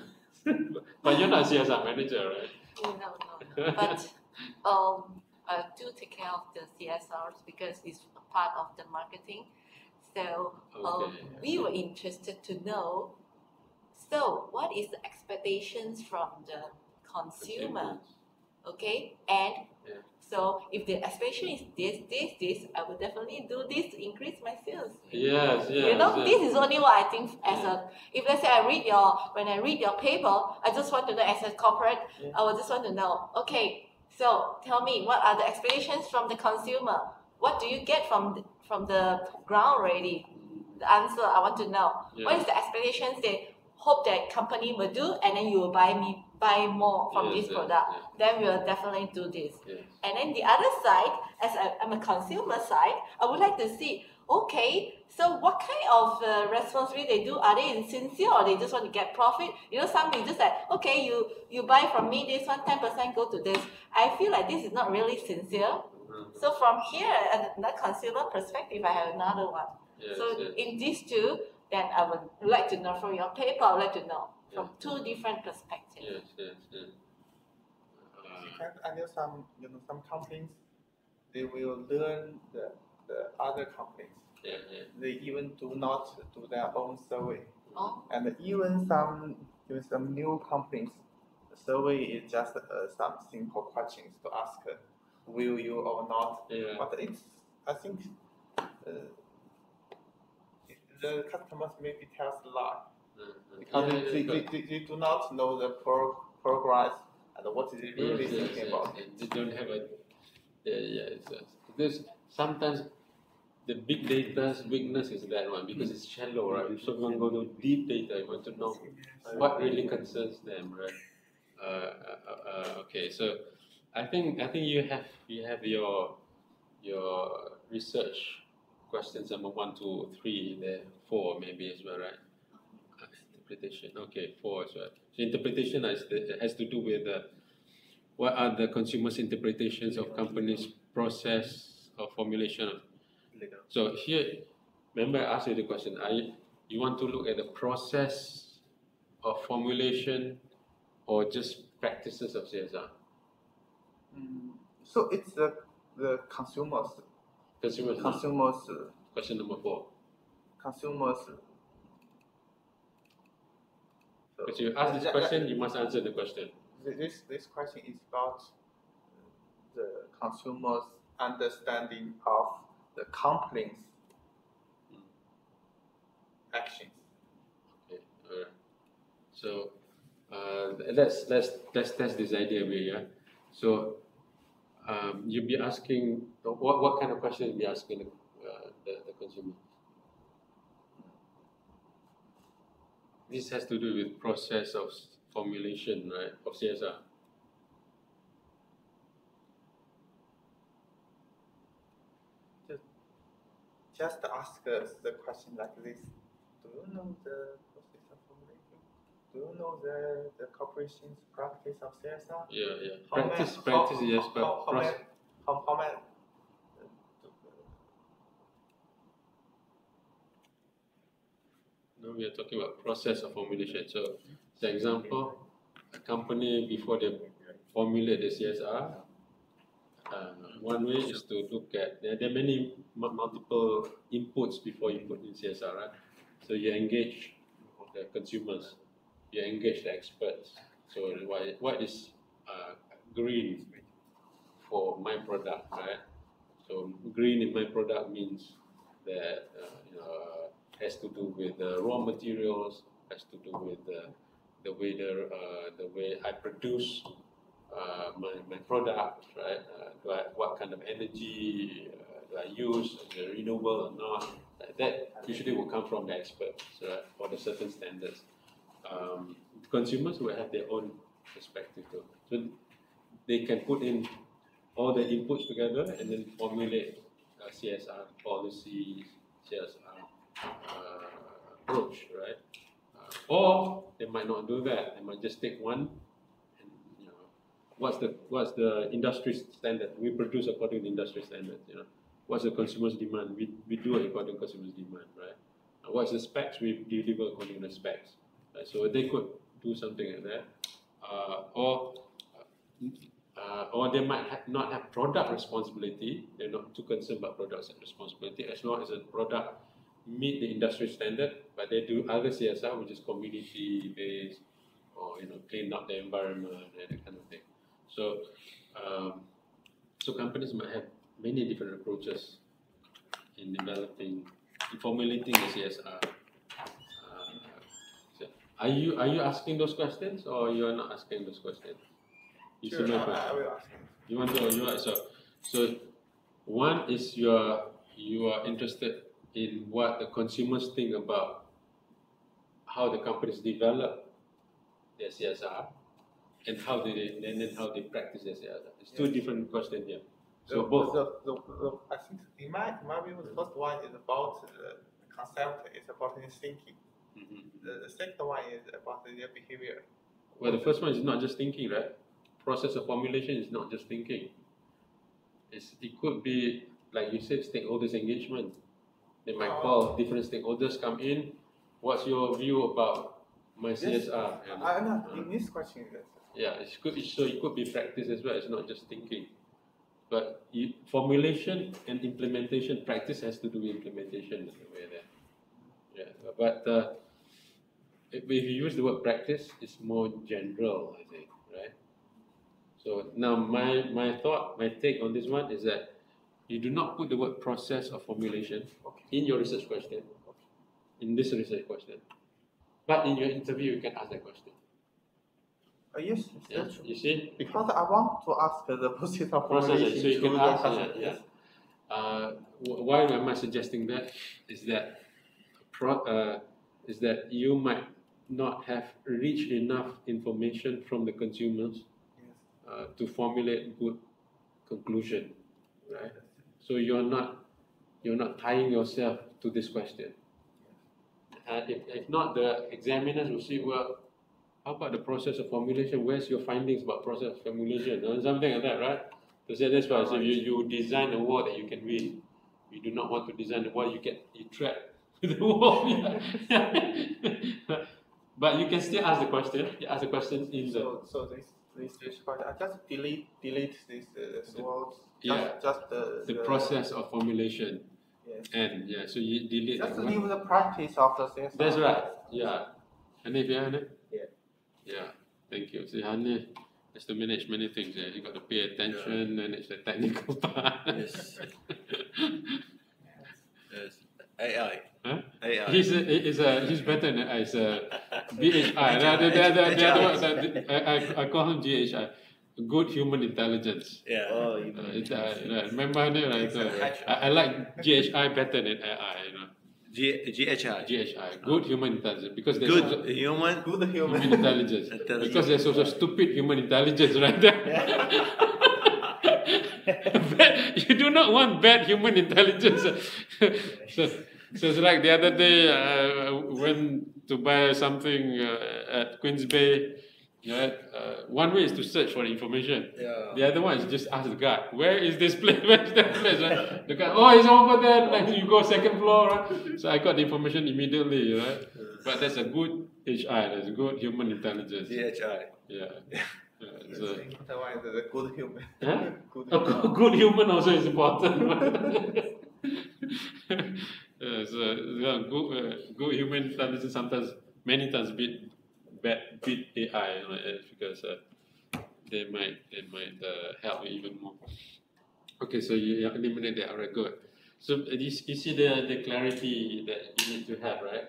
but you're not a CSR manager, right? No. But I do take care of the CSRs because it's a part of the marketing. So we were interested to know, so what is the expectations from the consumer? Okay, and So if the expectation is this, I would definitely do this to increase my sales. Yes, You know, this is only what I think as a, if let's say when I read your paper, I just want to know as a corporate, I would just want to know, okay, so tell me, what are the expectations from the consumer? What do you get from the ground already? The answer I want to know. What is the expectations they hope that company will do, and then you will buy more from this product. Then we will definitely do this. And then the other side, as I'm a consumer side, I would like to see, okay, so what kind of responsibility they do? Are they insincere, or they just want to get profit? You know, some they just like, okay, you buy from me this one, 10% go to this. I feel like this is not really sincere. So from here, at the consumer perspective, I have another one. In these two, then I would like to know from your paper, I would like to know from two different perspectives. I know some companies, they will learn the other companies. They even do not do their own survey. And even some new companies, the survey is just some simple questions to ask, will you or not? But I think the customers maybe tells a lot because they do not know the progress and what is it really thinking about. They don't have a because sometimes the big data's weakness is that one, because it's shallow, right? So you want to go to deep data, you want to know what really concerns them, right? Okay, so I think you have your research questions number 1, 2, 3, there 4 maybe as well, right? Interpretation, okay, 4 as well. So interpretation has to do with what are the consumers' interpretations of companies' process of formulation. So here, remember I asked you the question, you want to look at the process of formulation or just practices of CSR? So it's the consumers. Question number 4. Consumers. But you ask this question, you must answer the question. This question is about the consumers' understanding of the company's actions. Okay, all right. So let's test this idea here. Yeah? So you'll be asking what kind of question you'll be asking the consumer. This has to do with process of formulation, right, of CSR. Just ask us the question like this. Do you know the process of formulation? Do you know the corporation's practice of CSR? Yeah. Practice, yes, but process. How many? No, we are talking about process of formulation. So, for example, a company before they formulate the CSR, one way is to look at, there are many multiple inputs before you put in CSR, right? So you engage the consumers, you engage the experts. So what is green for my product, right? So green in my product means that has to do with the raw materials, has to do with the way I produce my product, right? What kind of energy do I use? Is it renewable or not? That usually will come from the experts, right? For the certain standards. Consumers will have their own perspective too. So they can put in all the inputs together and then formulate CSR policies, CSR approach, right? Or they might not do that. They might just take one. And, what's the industry standard? We produce according to industry standards. What's the consumer's demand? We do it according to consumer's demand, right? What's the specs? We deliver according to the specs. Right? So they could do something like that, or they might not have product responsibility. They're not too concerned about product responsibility as long as the product meet the industry standard, but they do other CSR, which is community based, or clean up the environment and that kind of thing. So So companies might have many different approaches in developing, in formulating the CSR. So are you asking those questions, or you are not asking those questions? You Sure, see my I question? will ask. You want to so one is you are interested in what the consumers think about how the companies develop their CSR and how they practice their CSR. It's two different questions here. So both. I think in my view, the first one is about the concept. It's about his thinking. The second one is about their behavior. Well, the first one is not just thinking, right? Process of formulation is not just thinking. It could be, like you said, stakeholders engagement. They might call different stakeholders, come in. What's your view about my CSR? I know. In this question, yeah, so it could be practice as well. It's not just thinking. But formulation and implementation, practice has to do with implementation in a way there. Yeah, but if you use the word practice, it's more general, I think, right? So now my take on this one is that you do not put the word process of formulation in your research question, in this research question, but in your interview you can ask that question. Yes, that's true. You see? Because I want to ask the process of formulation. So you can ask, why am I suggesting that? Is that you might not have rich enough information from the consumers to formulate good conclusion, right? So you're not tying yourself to this question. If not, the examiners will see, well, how about the process of formulation? Where's your findings about process of formulation? Or something like that, right? To say that's why. So you design a word that you can read. You do not want to design a word you trap the word. But you can still ask the question. You ask the question in the. So this part, I just delete this words. Yeah. Just the process of formulation. Yes. And so you delete. Just leave the practice of the CSR. That's right. Yeah. Hanif, Hanif? Yeah. Yeah. Thank you. See, Hanif has to manage many things. Yeah. You got to pay attention, manage the technical part. Yes. Yes. AI. Huh? AI. He's better than I. He's a BHI. I call him GHI. Good human intelligence. Yeah. Oh, remember Hanif? I like GHI better than AI. GHI. GHI. Good human intelligence, because there's Good human intelligence. Because there's also stupid human intelligence right there. You do not want bad human intelligence. So it's like the other day I went to buy something at Queens Bay. One way is to search for information. Yeah. The other one is just ask the guard, where is this place? Where is that place? Right? The guard, it's over there. Like you go second floor, right? So I got the information immediately, right? But that's a good HI. That's a good human intelligence. GHI. Yeah. So the good human. Huh? Good human also is important. Good human intelligence sometimes, many times beat AI, because they might help you even more. Okay, so you eliminate that. Alright, good. So you see the clarity that you need to have, right?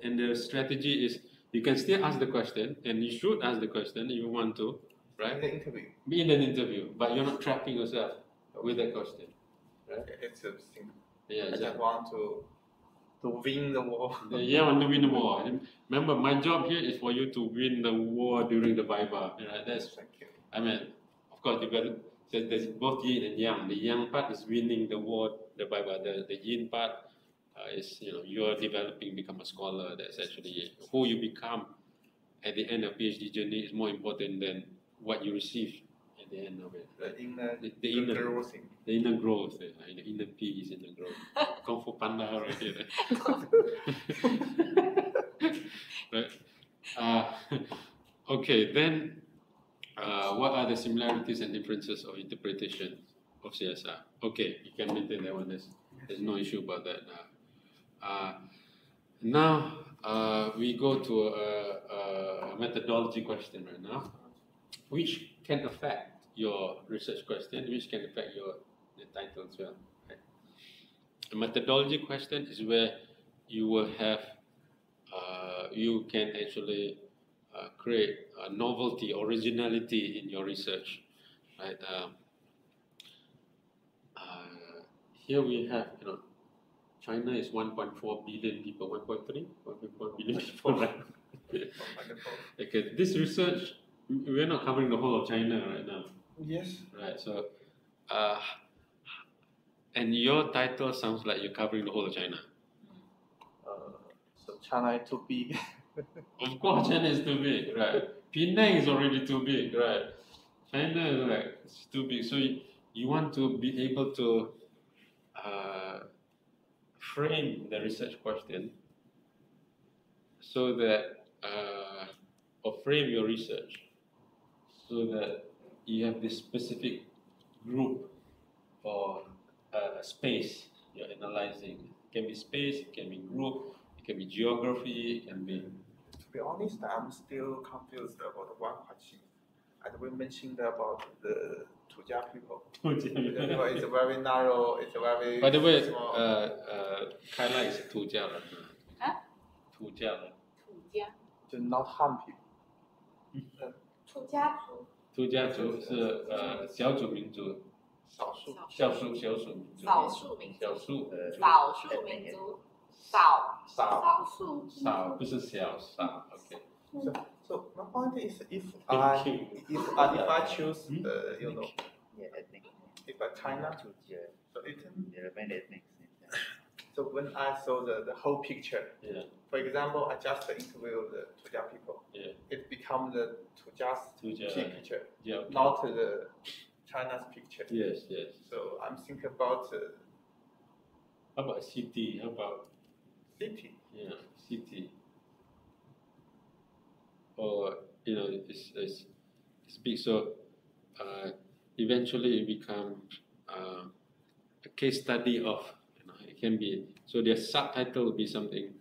And the strategy is you can still ask the question, and you should ask the question if you want to, right? In the interview. Be in an interview, but you're not trapping yourself with that question, right? It's a thing. Yeah, I just want to win the war. Yeah, want to win the war. Remember, my job here is for you to win the war during the Viva. Right? Thank you. I mean, of course, there's both yin and yang. The yang part is winning the war, the Viva. The yin part is, you're developing, become a scholar. That's actually who you become at the end of PhD journey is more important than what you receive at the end of it. Right? The inner growth. The inner growth. The inner peace, inner growth. Kung Fu Panda right here. Right. Okay, then what are the similarities and differences of interpretation of CSR? Okay, you can maintain that one. There's no issue about that. Now we go to a methodology question right now, which can affect your research question, which can affect your the title as well. Right? A methodology question is where you will have, you can actually create a novelty, originality in your research. Right? Here we have, China is 1.4 billion people, 1.4 billion people, right? Okay, this research, we're not covering the whole of China right now. Yes. Right, so, and your title sounds like you're covering the whole of China. So China is too big. Of course, China is too big, right? Penang is already too big, right? China is like, it's too big. So you want to be able to frame the research question so that, or frame your research so that you have this specific group or space you're analyzing. It can be space, it can be group, it can be geography, it can be... To be honest, I'm still confused about one question. As we mentioned about the Tujia people. It's very narrow, it's very By the way, small. Kailai is Tujia. Huh? Tujia. 土家， Do not harm people. 土家族，土家族是小族民族，少数。少数民族，少数民族，少数少数民族，少数，少不是小少 ，OK。 So my point is, if I choose, if I China, so so when I saw the whole picture, Yeah. for example, I just interviewed the Tujia people. Yeah. It becomes the Tujia's picture, Yeah. not the China's picture. Yes. So I'm thinking about How about city? How about city. yeah, city? Or it's big. So eventually it becomes a case study of. It can be so. Their subtitle will be something.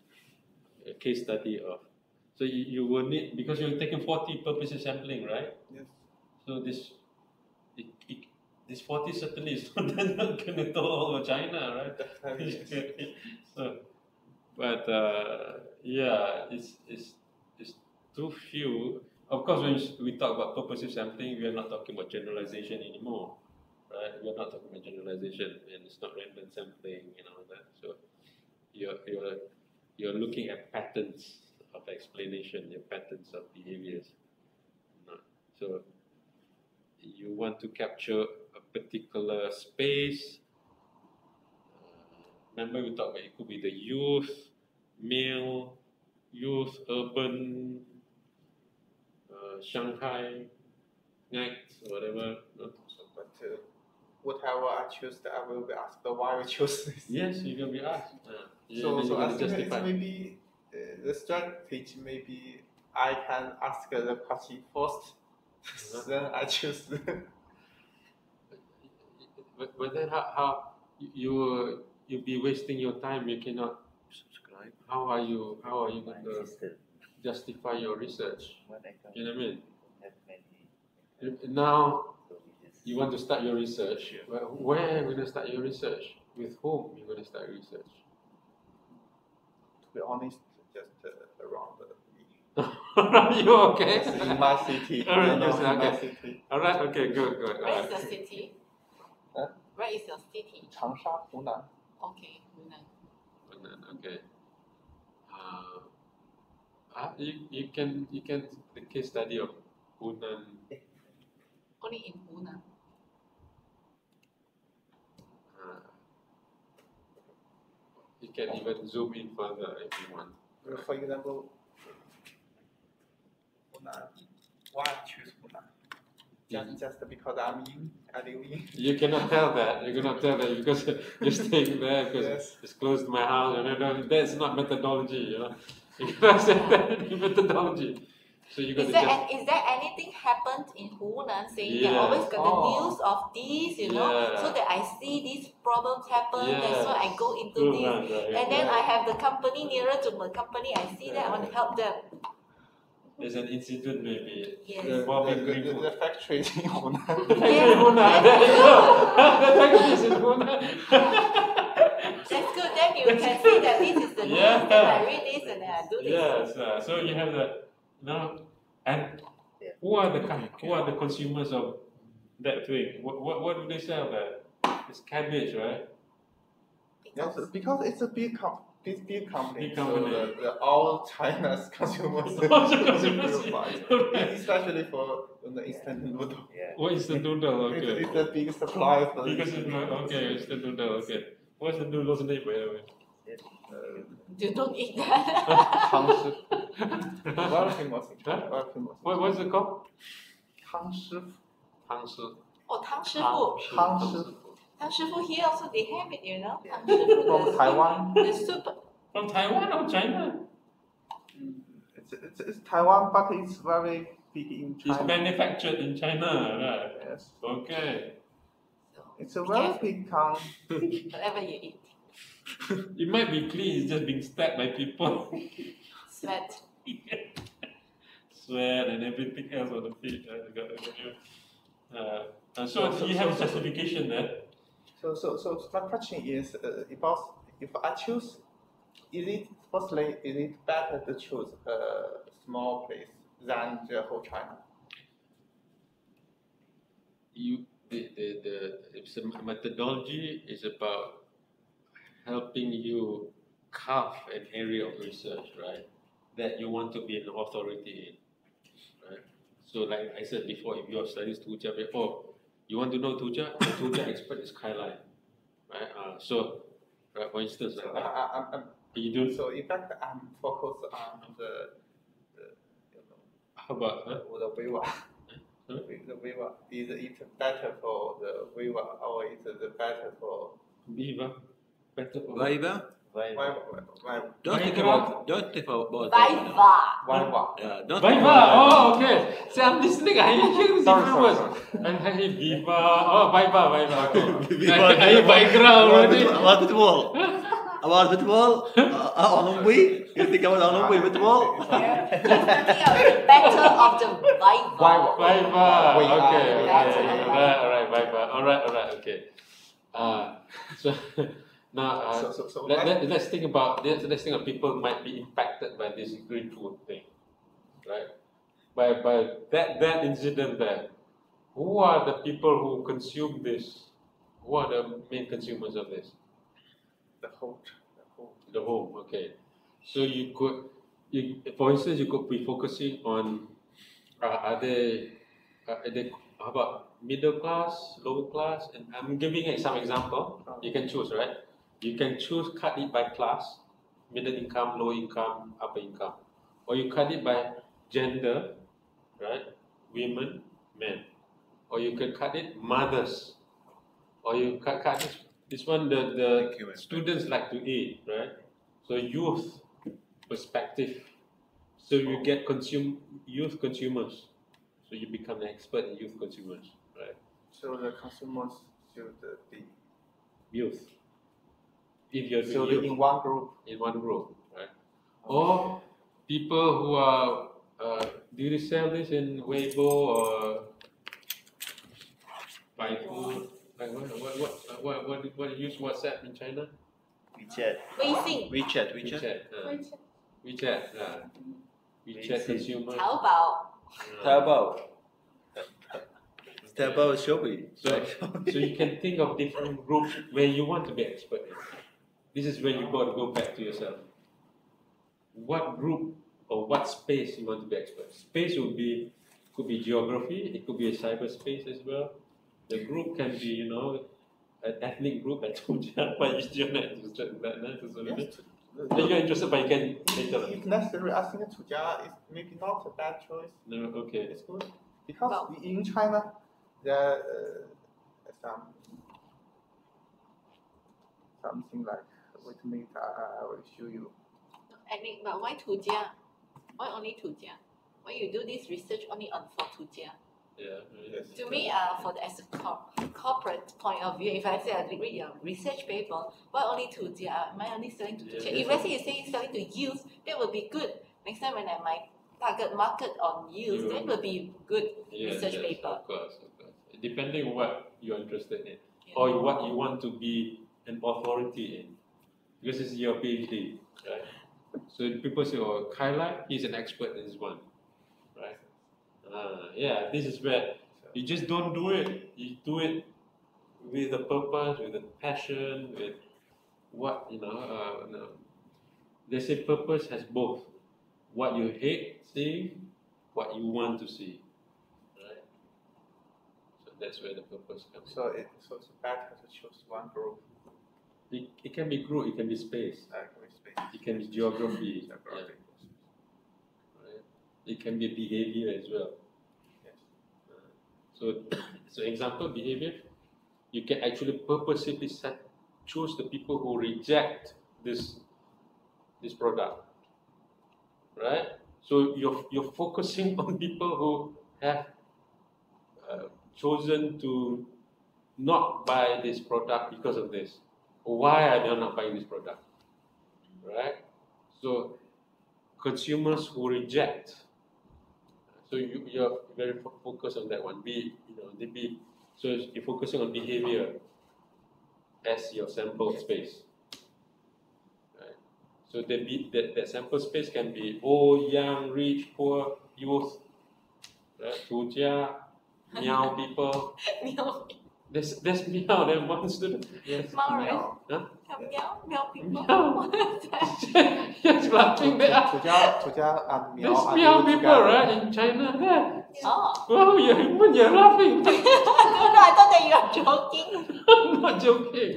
A case study of. So you will need, because you're taking 40 purposes sampling, right? Yes. So this 40 certainly is not going to tell all of China, right? Definitely. So, but yeah, it's too few. Of course, when we talk about purposive sampling, we are not talking about generalization anymore, right? We are not talking about generalization, and it's not random sampling and all that. So you're looking at patterns of explanation, your patterns of behaviors. So you want to capture a particular space. Remember we talked about it could be the youth, male, youth, urban, Shanghai, next, whatever. No? But whatever I choose, I will be asked why we chose this. Yes, you can be asked. So I think it's maybe the strategy. Maybe I can ask the question first, then I choose. But then how you be wasting your time? You cannot subscribe. How are you going to justify your research? You know what I mean? Now you want to start your research. Where are you going to start your research? With whom you're going to start research? To be honest, just around me. You okay? In my city. All right, in okay. my city. All right, okay, good. Where is your city? Huh? Where is your city? Changsha, Hunan. Okay, Hunan. Okay. You can the case study of Hunan. Only in Hunan. You can even zoom in further if you want. For example, Hunan. Why choose Hunan? Just because I live in. You cannot tell that. You cannot tell that because you're staying there because Yes. it's close to my house. That's not methodology. You cannot say that in methodology. So you got Is there anything happened in Hunan saying they always got the news of this, so that I see these problems happen, that's why I go into this. And then I have the company nearer to my company, I see that, I want to help them. there's an incident maybe Yes. involving green food. The factory in Hunan. The factory in Hunan. There you go. The factory is in Hunan. That's good. Then you can see that this is the news. Yeah. Then I read this and then I do this. Yes. So you have the and who are the consumers of that thing? What do they sell there? It's cabbage, right? Yes, because it's a big company. Big company. Big company. So all China's consumers Consumers. will buy it. Okay. Especially for the instant noodle. What is the noodle? Okay. It's a big supply of the Because okay, it's the noodle. Okay. What's the noodle's name, by the way? You don't eat that. Tang Very famous in China. Very famous. What's it called? Tang Shifu. Tang Shi. Oh, Tang Shifu. Tang Shifu. Tang Shifu here also they have it, you know. Tang Shifu. From Taiwan. The super. From Taiwan or China? It's Taiwan, but it's very big in China. It's manufactured in China, right? Yes. Okay. It's a very big company. Whatever you eat. It might be clean, it's just being stabbed by people. Sweat. Sweat and everything else on the feet. So you have a justification there. So my question is about if I choose, is it better to choose a small place than the whole China? The methodology is about helping you carve an area of research, right? That you want to be an authority in, right? So like I said before, if you're studying Tuja, you want to know Tuja? The Tuja expert is Kailai, right? For instance, So like you do. So in fact, I'm focused on the How about the Viva. The Viva. Is it better for the Viva or is it better for Viva? Better for Viva? Viva? Don't think about Viva. Viva. Yeah, don't Viva. think about Oh, okay. See, I'm listening. I hear the different words. I hear Viva. Oh, Viva. Okay. Viva. I hear Viagra already. About football. About football. Olympic. You think about Olympic football? He's thinking of the better of the Viva. Viva. Okay. That's All right. Viva. All right. Okay. So now let's think about people might be impacted by this green food thing, right? By that incident there. Who are the people who consume this? Who are the main consumers of this? The whole. The home. Okay. So for instance, you could be focusing on how about middle class, lower class, and I'm giving some example. You can choose, right? You can choose cut it by class, middle income, low income, upper income, or you cut it by gender, right? Women, men, or you can cut it mothers, or you cut this one the students like to eat, right? So youth perspective. So you get youth consumers. So you become an expert in youth consumers, right? So the consumers should be Youth. If you're so youth, in one group. right? Or people who are do you sell this in Weibo or buy food? Like what do you use WhatsApp in China? WeChat. WeChat. WeChat consumer. Taobao. Taobao is shopping. So you can think of different groups where you want to be expert in. This is where you got to go back to yourself. What group or what space you want to be expert? Space could be geography. It could be a cyberspace as well. The group can be, an ethnic group. I told you, but you're not interested in that. Yes. You're interested, but you can later. If necessary, I think Tuja is maybe not a bad choice. No, okay. It's good because in China there something like wait a minute, I will show you. But why Tujia? Why only Tujia? Why you do this research only for Tujia? Yeah. Yes. To me, as a corporate point of view, if I say I read your research paper, why only Tujia? Am I only selling to Tujia? If let's say you say you're selling to youth, that would be good. Next time when my target market on youth, that will be good research paper. Of course. Depending on what you're interested in, or what you want to be an authority in, because it's your PhD, right? So people say, "Oh, Kailai, he's an expert in this one," right? This is where you just don't do it. You do it with a purpose, with a passion, with what no. They say purpose has both what you hate seeing, what you want to see, right? So that's where the purpose comes. So it's better to choose one group. It can be group, it can be space, it can be geography, right? It can be behavior as well. Yes. So example behavior, you can actually purposely choose the people who reject this product, right? So you're focusing on people who have chosen to not buy this product because of this. Why are they not buying this product, right? So consumers who reject. So you're very focused on that one. So you're focusing on behavior as your sample space. So that sample space can be old, young, rich, poor, youth, right? Tujia, meow people. There's meow. Then one student. Yes. Meow. Huh? Meow people. Yes, laughing there. Tujia and meow. There's meow people, right, in China. There. Oh. Wow, you're laughing. No, I thought that you are joking. I'm not joking.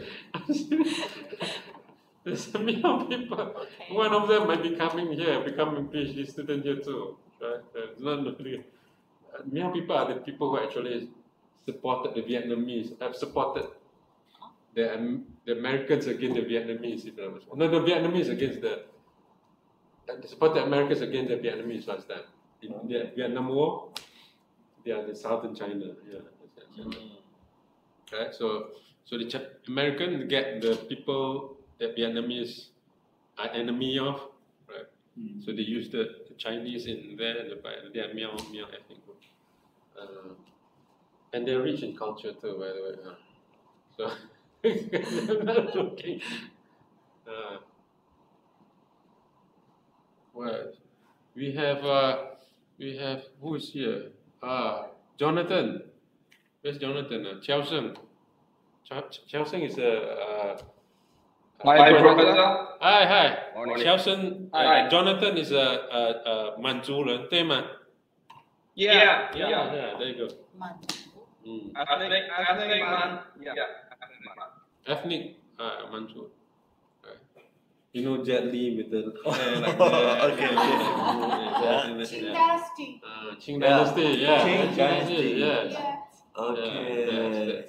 There's meow people. Okay. One of them might be coming here, becoming PhD student here too. Right? Meow people are the people who actually supported the Vietnamese, have supported the Americans against the Vietnamese. No, the Vietnamese against they supported Americans against the Vietnamese last time. In the Vietnam War, they are the southern China. Right? So the Americans get the people that Vietnamese are enemy of, right? So they use the Chinese in there, they are meow ethnic group. And they're rich in culture too, by the way. So I'm not joking. Well, we have who is here? Jonathan. Where's Jonathan? Chiao Sheng. Chiao Sheng is a Hi, Professor. Hi. Morning. Chiao Sheng. Jonathan is a Manchu, 对吗? Yeah. There you go. Ethnic man. Ethnic Manchu. You know Jet Li with the Okay. Qing Dynasty. Qing Dynasty, yeah. Qing Dynasty. Yeah. Okay.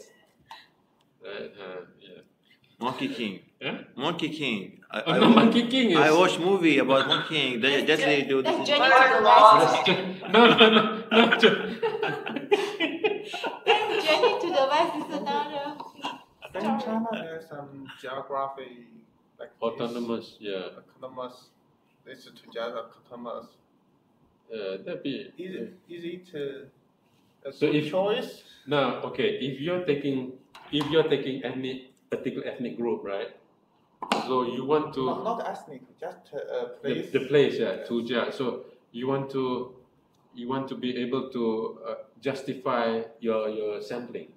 Right, Monkey King. Yeah? Monkey King. Monkey King is... I watched movie about Monkey King. They do this. That's Journey to the West. No. Journey to the West is another. In China, there's some geography like autonomous, autonomous. This is together autonomous. That'd be... Is it a So good if- choice? No, okay. If you're taking particular ethnic group, right? So you want to Not ethnic, just place. the place, Tujia. So you want to be able to justify your sampling,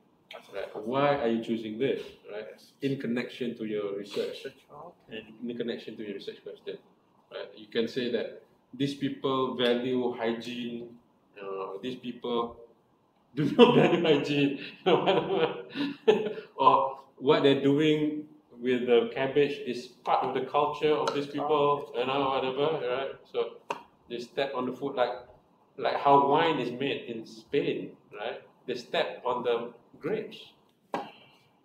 right? Why are you choosing this, right? In connection to your research, in connection to your research question, right? You can say that these people value hygiene. These people do not value hygiene, or what they're doing with the cabbage is part of the culture of these people, whatever, right? So they step on the food like how wine is made in Spain, right? They step on the grapes,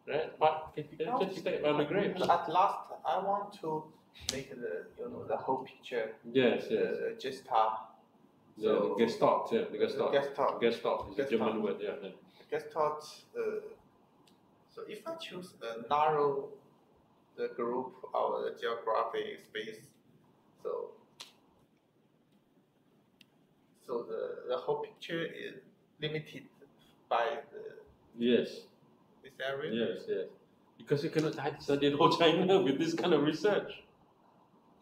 right? But they just step on the grapes. At last, I want to make the whole picture. Yes. The gesta. The Gestalt, the Gestalt. Gestalt. Is a German word, yeah. Gestalt. So if I choose a narrow the group or the geographic space, so So the whole picture is limited by Yes. this area? Yes, yes. Because you cannot study the whole China with this kind of research.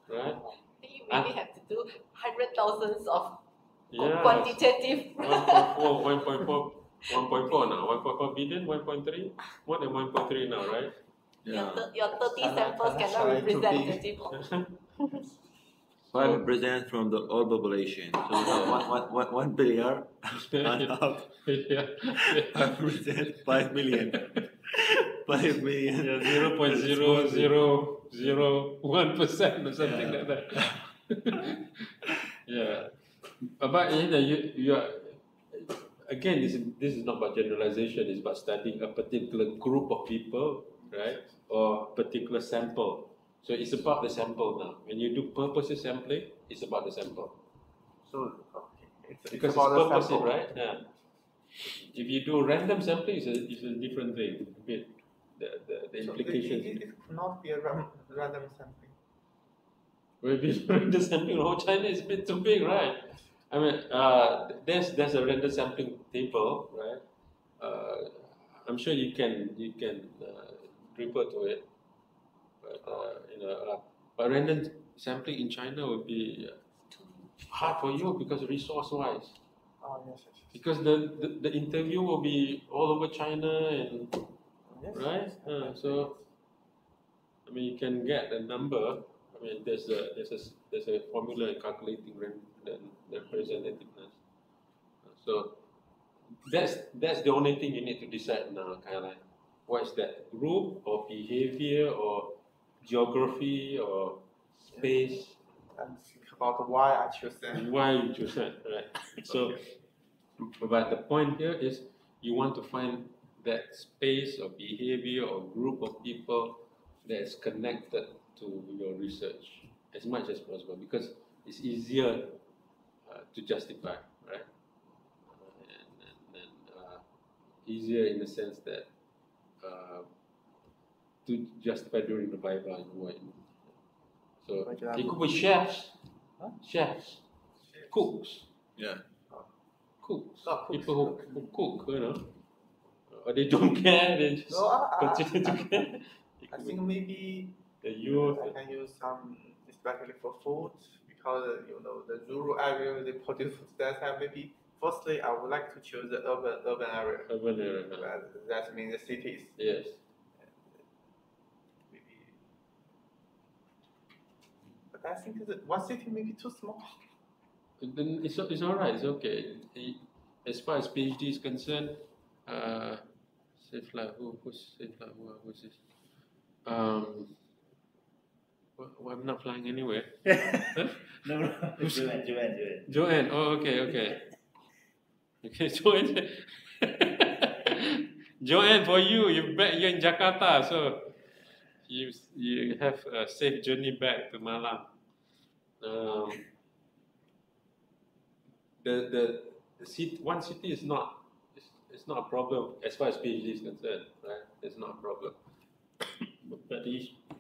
Right? You really have to do 100,000s of Yeah. quantitative. 1.4 now, 1.4 billion, 1.3, more than 1.3 now, right? Yeah. Your 30 samples cannot representative of. So represent from the all population. So we have 1 billion and half Yeah. represent 5 million. 5 million. Yeah, 0.0001% or something like that. Yeah. But you are, again, this is not about generalization, it's about studying a particular group of people, right? Or particular sample. So it's about the sample now. When you do purposive sampling, it's about the sample. So, Because it's about the purposive, sample. right? Yeah. If you do random sampling, it's a different thing. The implications. It cannot be a random sampling. Maybe random sampling in whole China is a bit too big, right? I mean, there's a random sampling table, right? I'm sure you can refer to it, but but random sampling in China would be hard for you because resource-wise. Oh, yes. Because the interview will be all over China and Yes. right. So I mean, you can get a number. I mean, there's a formula in calculating the representativeness. So that's the only thing you need to decide now, Kailai. What is that, group or behavior or geography or space? And think about why I choose that. Why you choose that, right? So, but the point here is you want to find that space or behavior or group of people that is connected to your research as much as possible because it's easier to justify, right? Easier in the sense that to justify during the Bible and what. So it could be chefs, chefs, cooks. Yeah. Cooks. Oh, cooks. People who cook, you know. Or they don't care, they just continue to care. I think maybe the youth. I can use some, especially for food, because the rural area they produce food that time. Maybe firstly, I would like to choose the urban area. Urban area. That means the cities. Yes. Maybe, but I think that one city may be too small. Then it's all right. It's okay. As far as PhD is concerned, who's this? Well, I'm not flying anywhere. No. Joanne. Oh, okay. Okay, Joanne. Joanne, for you're in Jakarta, so you have a safe journey back to Malang. One city is not a problem as far as PhD is concerned, right? It's not a problem. But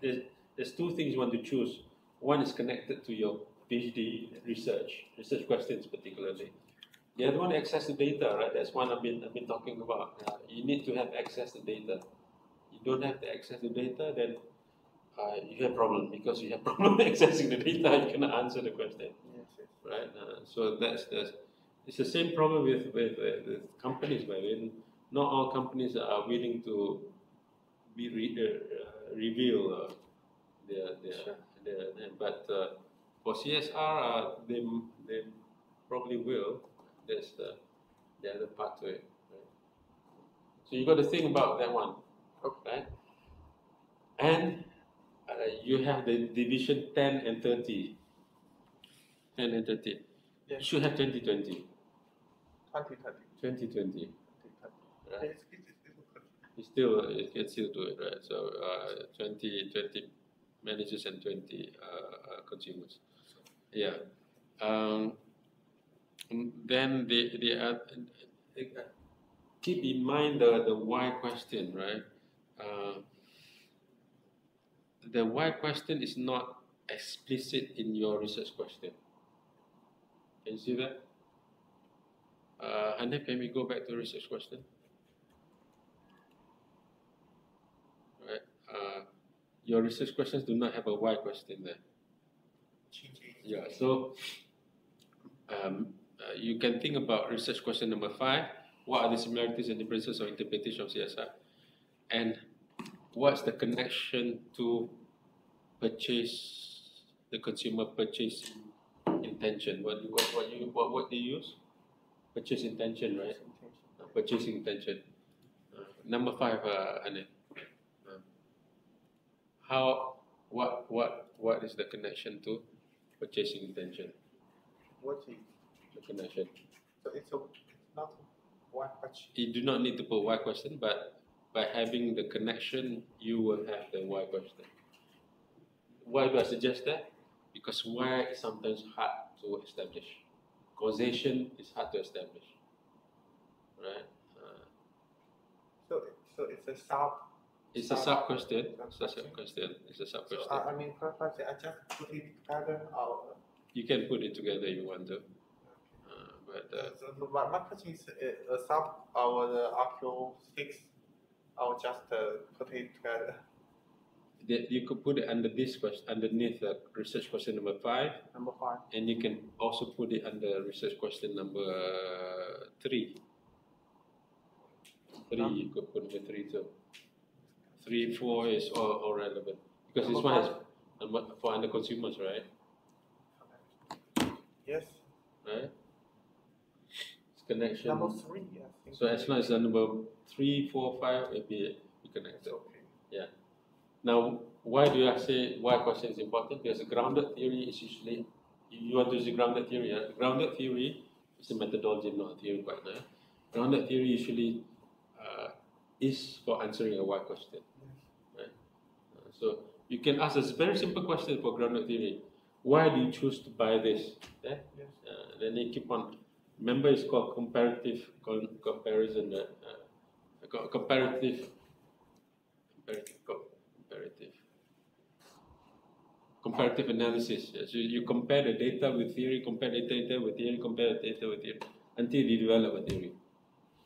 there's two things you want to choose. One is connected to your PhD research questions particularly. The other one, access to data, right? That's one I've been talking about. You need to have access to data. You don't have the access to data, then you have problem because you have problem accessing the data. You cannot answer the question, right? So it's the same problem with companies. But not all companies are willing to reveal their but for CSR, they probably will. That's the other part to it. Right? So you got to think about that one, right? And you have the division 10 and 30. 10 and 30. Yeah. You should have 2020. 2020. Right? You can still do it, right? So 20 managers and 20 consumers. Yeah. Then keep in mind the why question, right? The why question is not explicit in your research question. Can you see that? And then can we go back to research question? Right. Your research questions do not have a why question there. Yeah. So you can think about research question number 5. What are the similarities and differences of interpretation of CSR? And what's the connection to purchase, the consumer purchase intention? What do you use? Purchase intention, right? Purchasing intention. Number 5, Anil. What is the connection to purchasing intention? What is the connection? So it's not one question. You do not need to put why question, but by having the connection, you will have the why question. Why do I suggest that? Because why is sometimes hard to establish. Causation is hard to establish, right? So it's a sub. It's a sub question. It's a sub question. It's a sub question. So, I mean, perfectly. I just put it together. You can put it together if you want to. So my question is a sub or the RQ6. I'll just put it together. You could put it under this question, underneath research question number 5. Number 5. And you can also put it under research question number 3. 3, you could put number 3 too. 3, 4 is all relevant. Because this one is for under consumers, right? Yes. Right? It's connection. Number 3, I think. So as long as number 3, 4, 5 will be connected. Okay. Yeah. Now, why do I say why question is important? Because grounded theory is usually, you want to use the grounded theory. The grounded theory is a methodology, not a theory quite now. Grounded theory usually is for answering a why question. Right? So you can ask a very simple question for grounded theory. Why do you choose to buy this? Yeah? Yes. Then you keep on. Remember, it's called comparative comparison. Comparative analysis. So you compare the data with theory, compare the data with theory, compare the data with theory, until you develop a theory.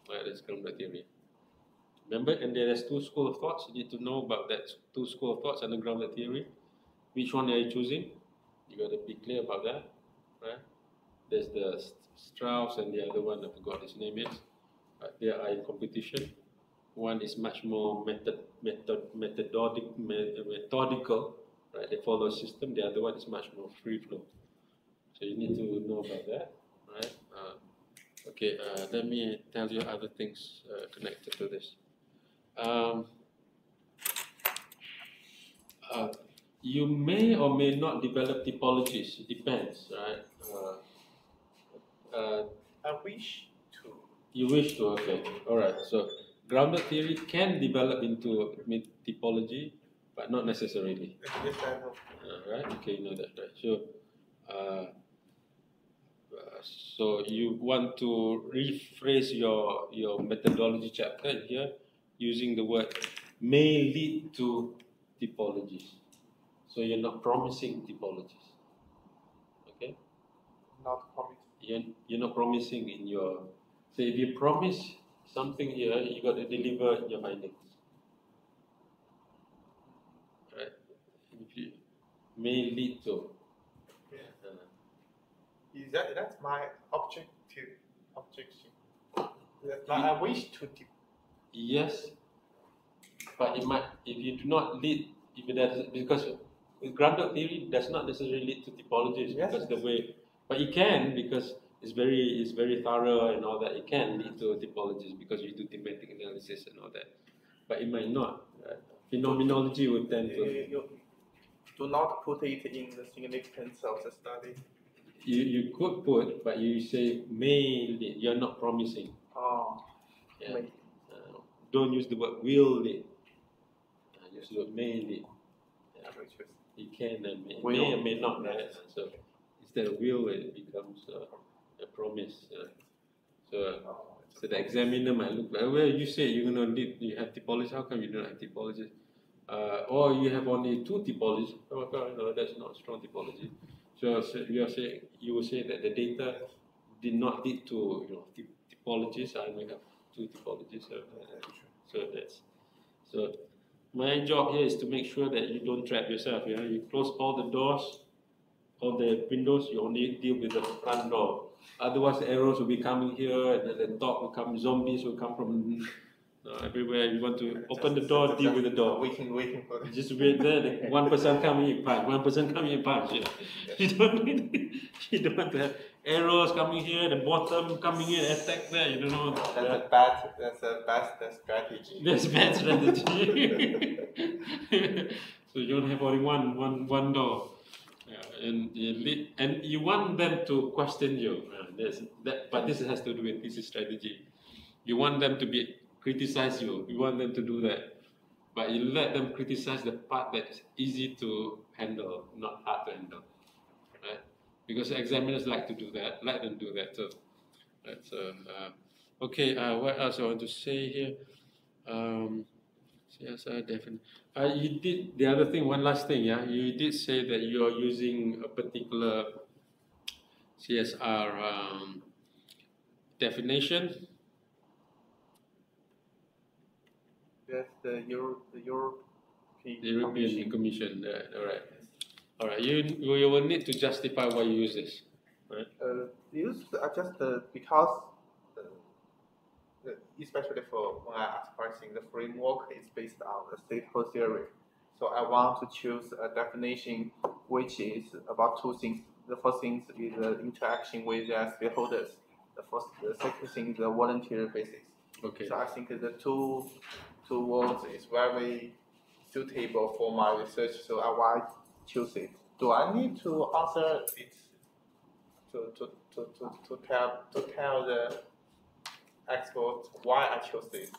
Right, that's grounded theory. Remember, and there's 2 schools of thoughts. You need to know about that 2 schools of thoughts and the grounded theory. Which one are you choosing? You got to be clear about that, right? There's the Strauss and the other one, I forgot his name is. They are in competition. One is much more methodical, right? They follow a system. The other one is much more free flow. So you need to know about that, right? Okay, let me tell you other things connected to this. You may or may not develop typologies. It depends, right? I wish to. You wish to, okay. All right. So grounded theory can develop into typology, but not necessarily. Yes, I know. Right? Okay, you know that, right? So you want to rephrase your methodology chapter here using the word may lead to typologies. So you're not promising typologies. Okay? Not promising. You're not promising in your. So if you promise something here, you got to deliver your findings. Right? If you may lead to. That's my objection. I wish to. Yes, but it might, if you do not lead, if it does, because grounded theory does not necessarily lead to typologies, Yes, because yes. the way, but it can, because it's very thorough and all that. It can lead to typologies because you do thematic analysis and all that, but it might not. Right? Phenomenology would tend to. You do not put it in the significance of the study. You could put, but you say may lead. You're not promising. Oh, Yeah. may. Don't use the word will lead. Use the word may lead. Yeah. You can and may or may not, right? So instead of will, it becomes a promise. So the examiner might look like, well, you say you're going to lead, you have typology. How come you don't have typology? Or you have only 2 typologies. Oh, no, that's not strong typology. So you will say that the data did not lead to typologies. I only have 2 typologies. So my job here is to make sure that you don't trap yourself. Yeah, you close all the doors, all the windows. You only deal with the front door. Otherwise, the arrows will be coming here, and then the top will come. Zombies will come from everywhere. You want to open the door, deal with the door. Waiting for it. Just wait there. One person coming in, punch. One person coming in, punch. Yeah. You don't want to have arrows coming here, the bottom coming in, attack there. You don't know. That's a bad strategy. That's bad strategy. So you don't have only one door. Yeah, and you want them to question you. But this has to do with this strategy. You want them to criticize you. You want them to do that. But you let them criticize the part that's easy to handle, not hard to handle, right? Because examiners like to do that. Let them do that too. Right? So, okay. What else I want to say here? CSR definitely. You did the other thing. One last thing. Yeah, you did say that you are using a particular CSR definition. That's the European Commission. All right. You will need to justify why you use this, right? Because especially for when I expressing the framework is based on the stakeholder theory. So I want to choose a definition which is about 2 things. The first thing is the interaction with the stakeholders. The second thing is the volunteer basis. Okay. So I think the two words is very suitable for my research. So I will choose it. Do I need to answer it to tell the expert why I chose this?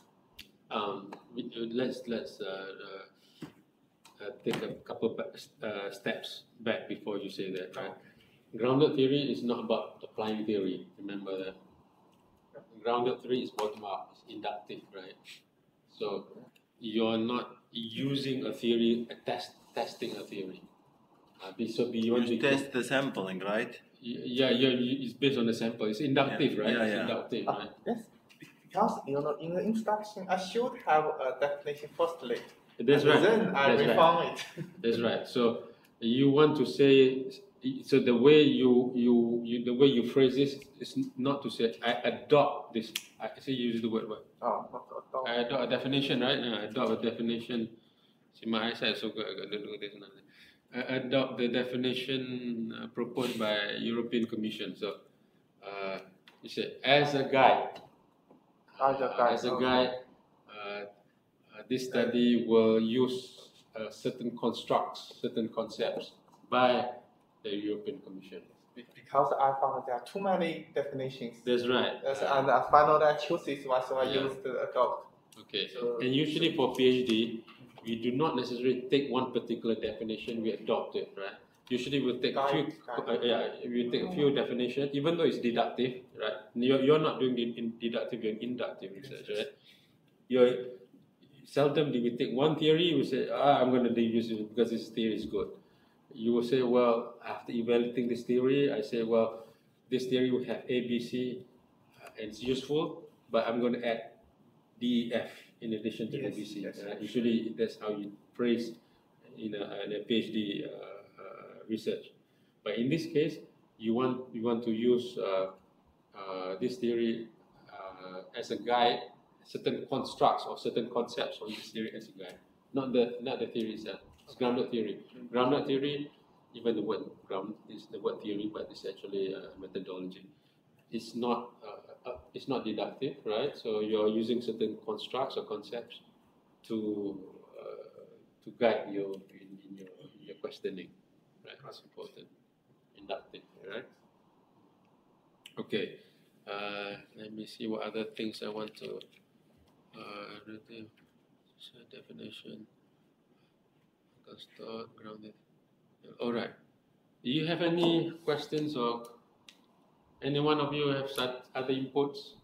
Let's take a couple steps back before you say that, right? Grounded theory is not about applying theory. Remember that. Grounded theory is bottom up, it's inductive, right? So you're not using a theory, testing a theory. You test the sampling, right? Yeah, it's based on the sample. It's inductive, right? It's inductive, right? Yes, because in the introduction I should have a definition firstly. That's right. Then I refine it. That's right. So you want to say, so the way you phrase this is not to say I adopt this. I say you use the word what? Not adopt. I adopt a definition, right? I adopt a definition. See, my eyesight so good. I got to do this now. I adopt the definition proposed by European Commission. So you say as a guide. This study will use certain constructs, certain concepts by the European Commission. Because I found there are too many definitions. That's right. And I finally I choose this one, so I used the adopt. Okay. And usually for PhD, we do not necessarily take one particular definition, we adopt it, right? Usually we'll take a few definitions, even though it's deductive, right? You're not doing deductive, you're inductive research, right? Seldom do we take one theory, we say, I'm going to use it because this theory is good. You will say, well, after evaluating this theory, I say, well, this theory will have A, B, C, and it's useful, but I'm going to add D, E, F in addition to A, B, C. Usually that's how you phrase in a PhD research. But in this case, you want to use this theory as a guide, certain constructs or certain concepts from this theory as a guide, not the theory itself. It's grounded theory. Grounded theory, even the word ground is the word theory, but it's actually a methodology. It's not deductive, right? So you're using certain constructs or concepts to guide you in your questioning, right? That's important. Inductive, right? Okay. Let me see what other things I want to. Definition. Start grounded. All right. Do you have any questions or any one of you have such other inputs?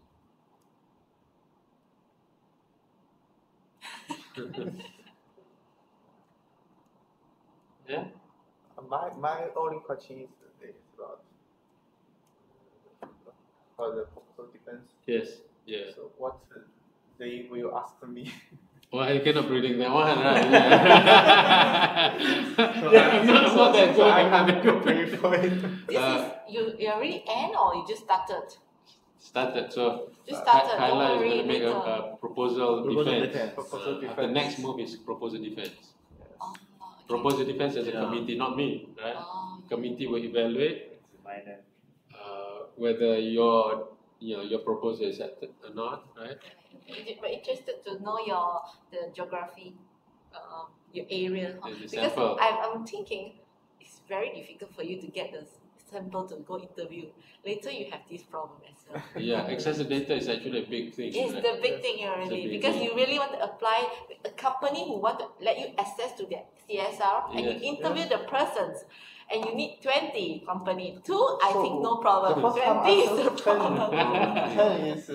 Yeah. My only question is about for the proposal defense. Yes. Yeah. So what they will ask me. Well, I cannot predict that one, right? Yeah. I'm not that good. I can't prepare for it. This is you already end or you just started? Started. So Just started. Don't Kailai is worry going to make later. a proposal defense. Proposal defense. The next move is proposal defense. Oh, okay. Proposal defense as a committee, not me, right? Oh, Committee will evaluate whether your proposal is accepted or not, right? But interested to know the geography, your area. The Because sample. I'm thinking it's very difficult for you to get the sample to go interview. Later you have this problem as well. Yeah, access to data is actually a big thing. It's right? the big thing already, big because thing. you really want to apply a company who want to let you access to their CSR and you Yes. interview the persons. And you need 20 company. 2, I So, think no problem. the first time 20 is the I problem. 10 is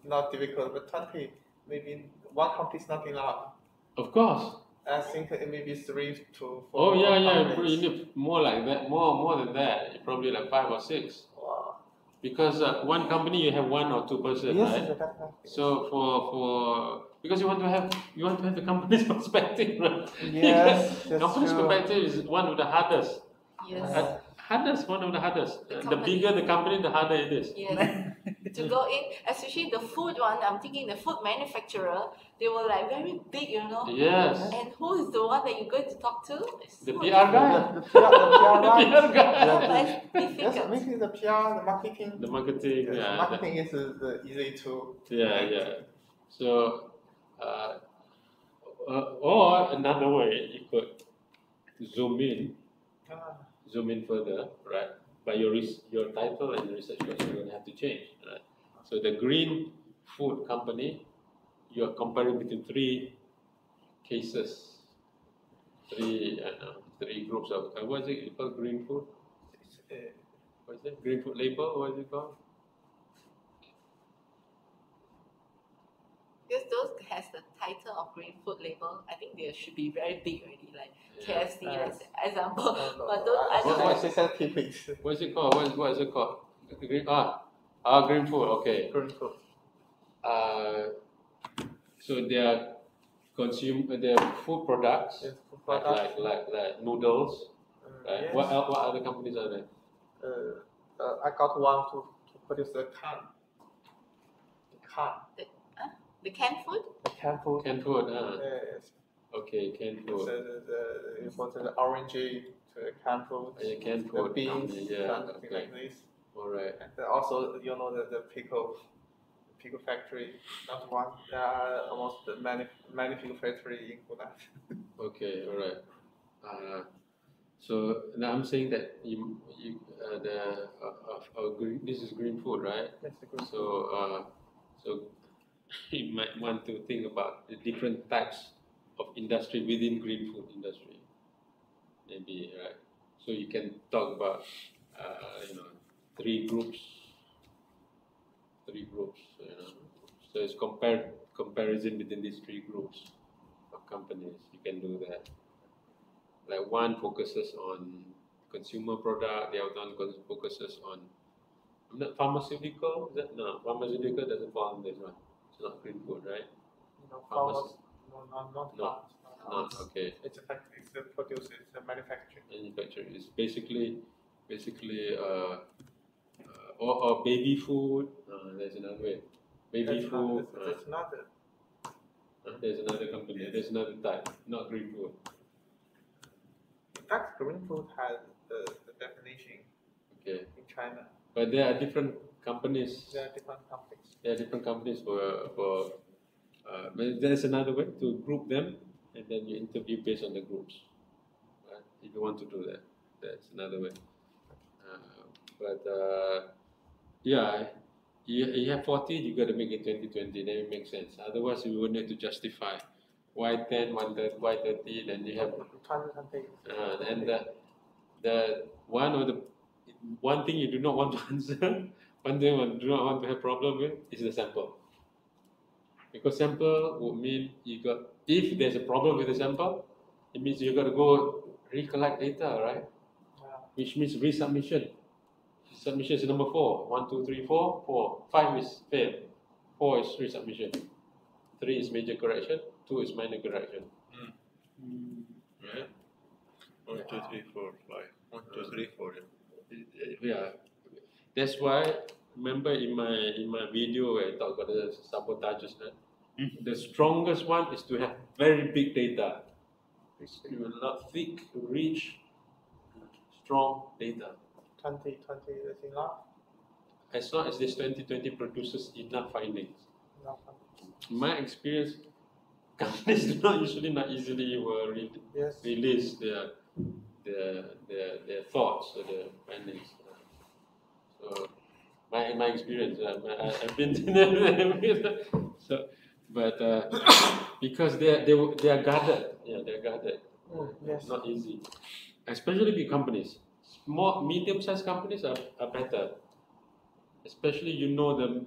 not difficult, but 20, maybe one company is not enough. Of course. I think it may be 3 to 4. Oh yeah, yeah. companies. You need more like that, more than that. Probably like 5 or 6. Wow. Because one company you have 1 or 2 person, Yes, right? definitely. So for because you want to have the company's perspective, right? Yes, that's Company's true. perspective is one of the hardest. Yes. Hardest, one of the hardest. The The company. bigger the company, the harder it is. Yes. To go in, especially the food one, I'm thinking the food manufacturer, they were like very big, you know. Yes. And who is the one that you're going to talk to? It's The so PR guy. The PR, The right? PR guy. Yeah, but it's Yes, difficult. maybe the PR, the marketing. The marketing. Yes, Yeah. marketing is the easy to. Yeah. So, or another way, you could zoom in further, right? But your title and research question will have to change, right? So the green food company, you are comparing between 3 cases, 3 groups of what is it called? Green food? What is it? Green food label? What is it called? Because those has the title of green food label, I think they should be very big already, like KFC as example. But those, I don't know. What sensitive is What is it called? What is it called? Green green food. Okay. green food. So they are their food products, Yes, food products. like noodles. Right? Yes. What other companies are there? I got one to produce a can. The canned food? Can food. Canned food. Yes. Okay, canned It's food. you put the orange to the canned food. Canned The food. beans, Yeah. something Okay. like this. All right. And also, the pickle factory. Not one. There are almost many pickle factory in Hunan. Okay. All right. So now I'm saying that this is green food, right? Yes, the green So you might want to think about the different types of industry within green food industry. Maybe, right? So you can talk about 3 groups. So it's comparison between these 3 groups of companies. You can do that. Like one focuses on consumer product, the other one focuses on pharmaceutical. Is that no? Pharmaceutical doesn't fall in this one. It's not green food, right? Farmers, not No. Not okay. It's a factory. It's a producer. It's a manufacturer. Manufacturing is basically or baby food. There's another way. Baby food. That's not it. There's another company. There's another type. Not green food. In fact, green food has the definition Okay. in China. But there are different companies. There are different companies. There are different companies for. But there's another way to group them, and then you interview based on the groups. Right? If you want to do that, that's another way. Yeah, you have 40, you got to make it 2020. Then it makes sense. Otherwise, you would need to justify why 10, why 30. Then you have. And the one thing you do not want to answer, one thing you do not want to have problem with is the sample. Because sample would mean if there's a problem with the sample, it means you got to go recollect data, right? Yeah. Which means resubmission. Submission is number 4. 1, 2, 3, 4. 4. 5 is fail. 4 is resubmission. 3 is major correction. 2 is minor correction. Right? 1, 2, 3, 4, 5. 1, 2, 3, 4. Yeah. That's why, remember in my video where I talk about the sabotages, the strongest one is to have very big data. You will not thick, rich, strong data. 2020 is enough. As long as this 2020 produces enough findings. Enough. My experience, companies do not usually not easily will release their thoughts or their findings. So my experience, I've been so, but because they are guarded, they're guarded. Not easy, especially big companies. Small, medium-sized companies are better. Especially you know the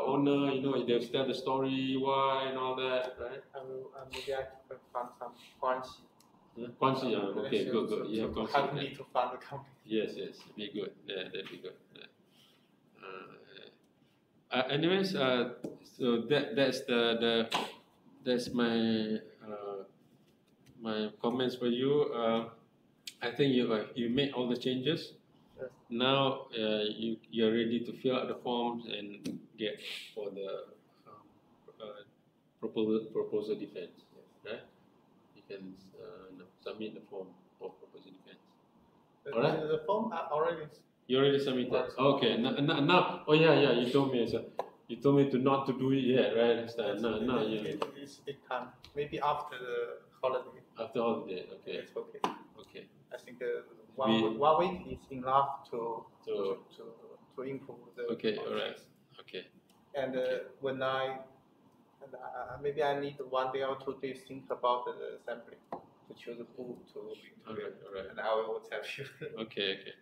owner, they'll tell the story, why and all that, right? Maybe I can find some Guanxi. Guanxi, okay, good. You have Guanxi. Help me to find the company. Yes, be good. Yeah, that'd be good. Anyways, so that's my comments for you. I think you made all the changes. Yes. Now you're ready to fill out the forms and get for the proposal defense. Right? You can submit the form for proposal defense. All right. The form already. You already submitted. Okay. Now. Oh yeah. You told me. So you told me not to do it yet, right? It's time. Maybe after the holiday. After holiday. Okay. It's okay. Okay. I think 1 week is enough to improve the. Okay. All right. Okay. And when maybe I need 1 day or 2 days think about the sampling to choose who to. All right. And I will tell you. Okay.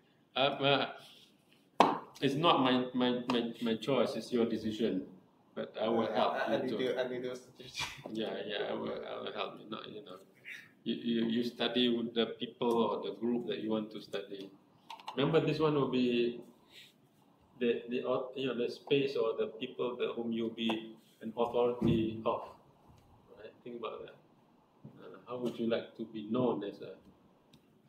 It's not my choice. It's your decision. But I will help you too. I need those suggestions. Yeah. I will help you. Not You study with the people or the group that you want to study. Remember, this one will be the space or the people whom you'll be an authority of. Right? Think about that. How would you like to be known as a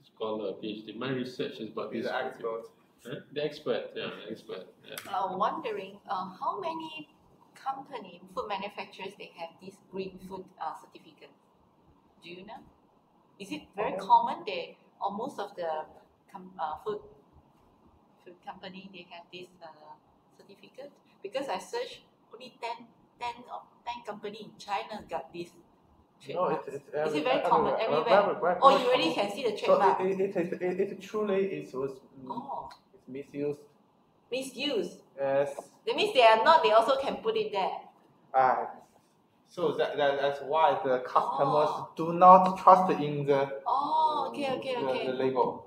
scholar, PhD? My research is about be the expert. Huh? The expert, yeah, the expert. Yeah. Wondering how many food manufacturers they have this green food certificate? Do you know? Is it very common? Most of the food company they have this certificate? Because I searched, only 10 company in China got this trademark. No, is it very common everywhere? Oh, you already can see the trademark. So it truly was it's misused. Misuse. Yes. That means they are not. They also can put it there. So that's why the customers do not trust in the the label.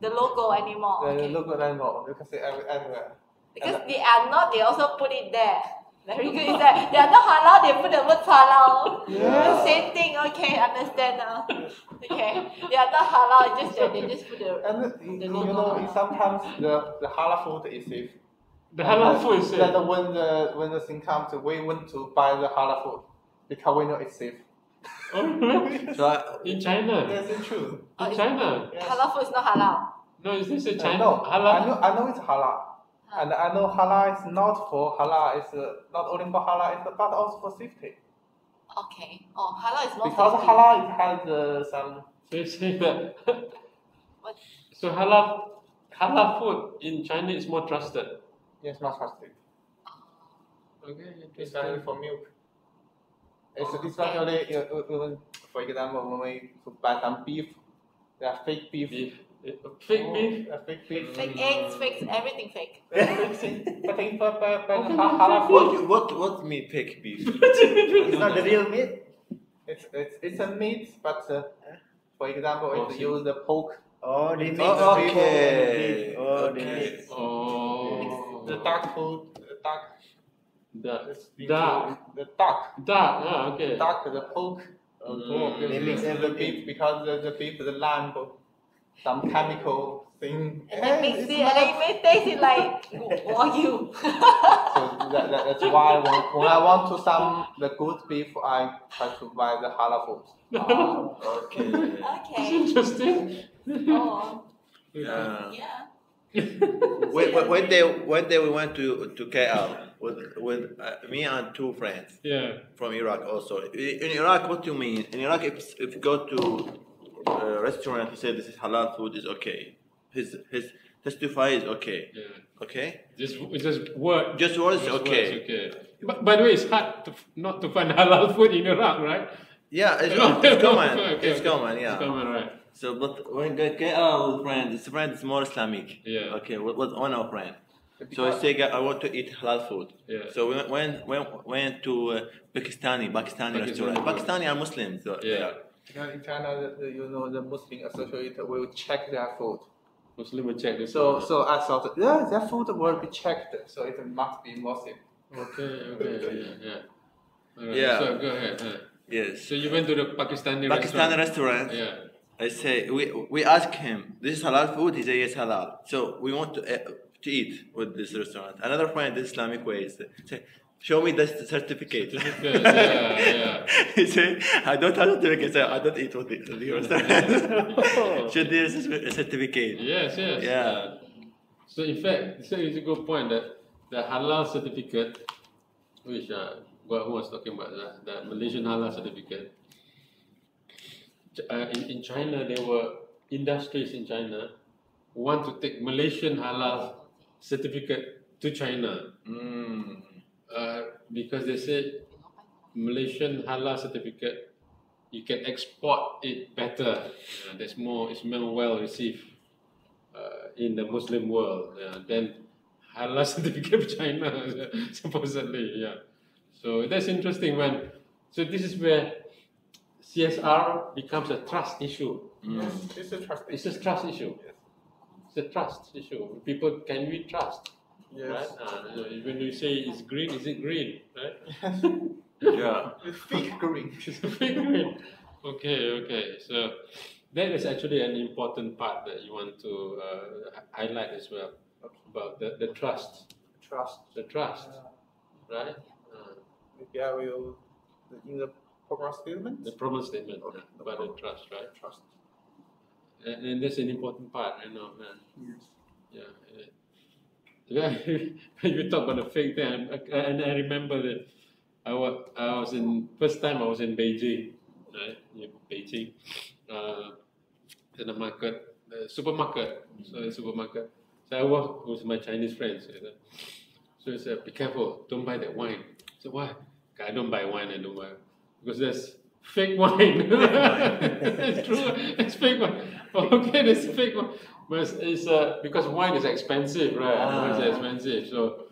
The logo anymore. The logo anymore. You can see everywhere. Because they are not, they also put it there. Very good. Is that they are not halal, they put the word halal. Yeah. Same thing. Okay, understand now. Okay, they are not halal. They just put the logo. Sometimes the halal food is safe. The halal food is safe. Then when the thing comes, we want to buy the halal food because we know it's safe. So in China. That's true. In China. Yes. Halal food is not halal. No, is this a China? No, halal? I know it's halal. And I know halal is not for halal. It's not only for halal, but also for safety. Okay. Oh, halal is more because safety. Halal it has some. So you say that. What? So halal food in China is more trusted. Yes, not trusted. Okay, Especially for milk. Especially even, for example, when we buy some beef, they are fake beef. Fake beef? Fake beef. Fake eggs, fake everything fake. But halal food. What meat fake beef? It's not the real meat. It's a meat, but for example, if you use the pork. Oh, they mix mix okay. Okay. Oh. The duck food, Duck. The duck. Okay. Duck, the pork. They mix the beef because the beef, the lamb. some chemical thing. And then mix it, and then it may taste it like wagyu. So that's why when I want to some the good beef, I try to buy the halal food. Okay. Okay. Interesting. Oh, Yeah. yeah. One day we went to KL with me and two friends Yeah. from Iraq also. In Iraq, what do you mean? In Iraq, if you go to a restaurant, he said this is halal food is okay. His testify is okay. Yeah. Okay. Just word. Just words Just okay. words, okay. But by the way, it's hard not to find halal food in Iraq, right? Yeah, it's Okay, common. okay, It's common. Yeah. It's common, right? So, but when KL with friend, this friend is more Islamic. Yeah. Okay, with one of friend. So I say, I want to eat halal food. Yeah. So we went to Pakistani restaurant. Pakistani are Muslims. So, Yeah. In China, the Muslim associate will check their food. Muslim will check this. So I thought, yeah, their food will be checked, so it must be Muslim. Okay. Yeah. All right. Yeah. So go ahead. Yes. So you went to the Pakistani restaurant. Yeah. I say we ask him, this is halal food. He said yes, halal. So we want to eat with this restaurant. Another friend, the Islamic way, say, show me the certificate. Yeah. He said, I don't have a certificate. So I don't eat with the restaurant. Should there is a certificate? Yes. Yeah. So in fact, it's a good point that the halal certificate, which who was talking about the Malaysian halal certificate. In China, there were industries in China who want to take Malaysian halal certificate to China because they say Malaysian halal certificate you can export it better. It's more well received in the Muslim world than halal certificate of China supposedly. Yeah. So that's interesting so this is where CSR becomes a trust issue. Yes, it's a trust issue. It's a trust issue. Yes. It's a trust issue. People, can we trust? Yes. Right? When you say it's green, is it green? Right? Yeah. It's fake green. It's fake green. Okay. So that is actually an important part that you want to highlight as well about the trust. The trust, right? Maybe I will in the program statement. The problem statement about the trust, right? Trust. And that's an important part, man. Yes. Yeah. You talk about the fake thing, and I remember that I was first time I was in Beijing, right? In Beijing, in the supermarket. So I was with my Chinese friends. So he said, "Be careful, don't buy that wine." So why? I don't buy wine. Because there's fake wine. It's true. It's fake wine. Okay, there's fake wine. But it's because wine is expensive, right? Wine is expensive. So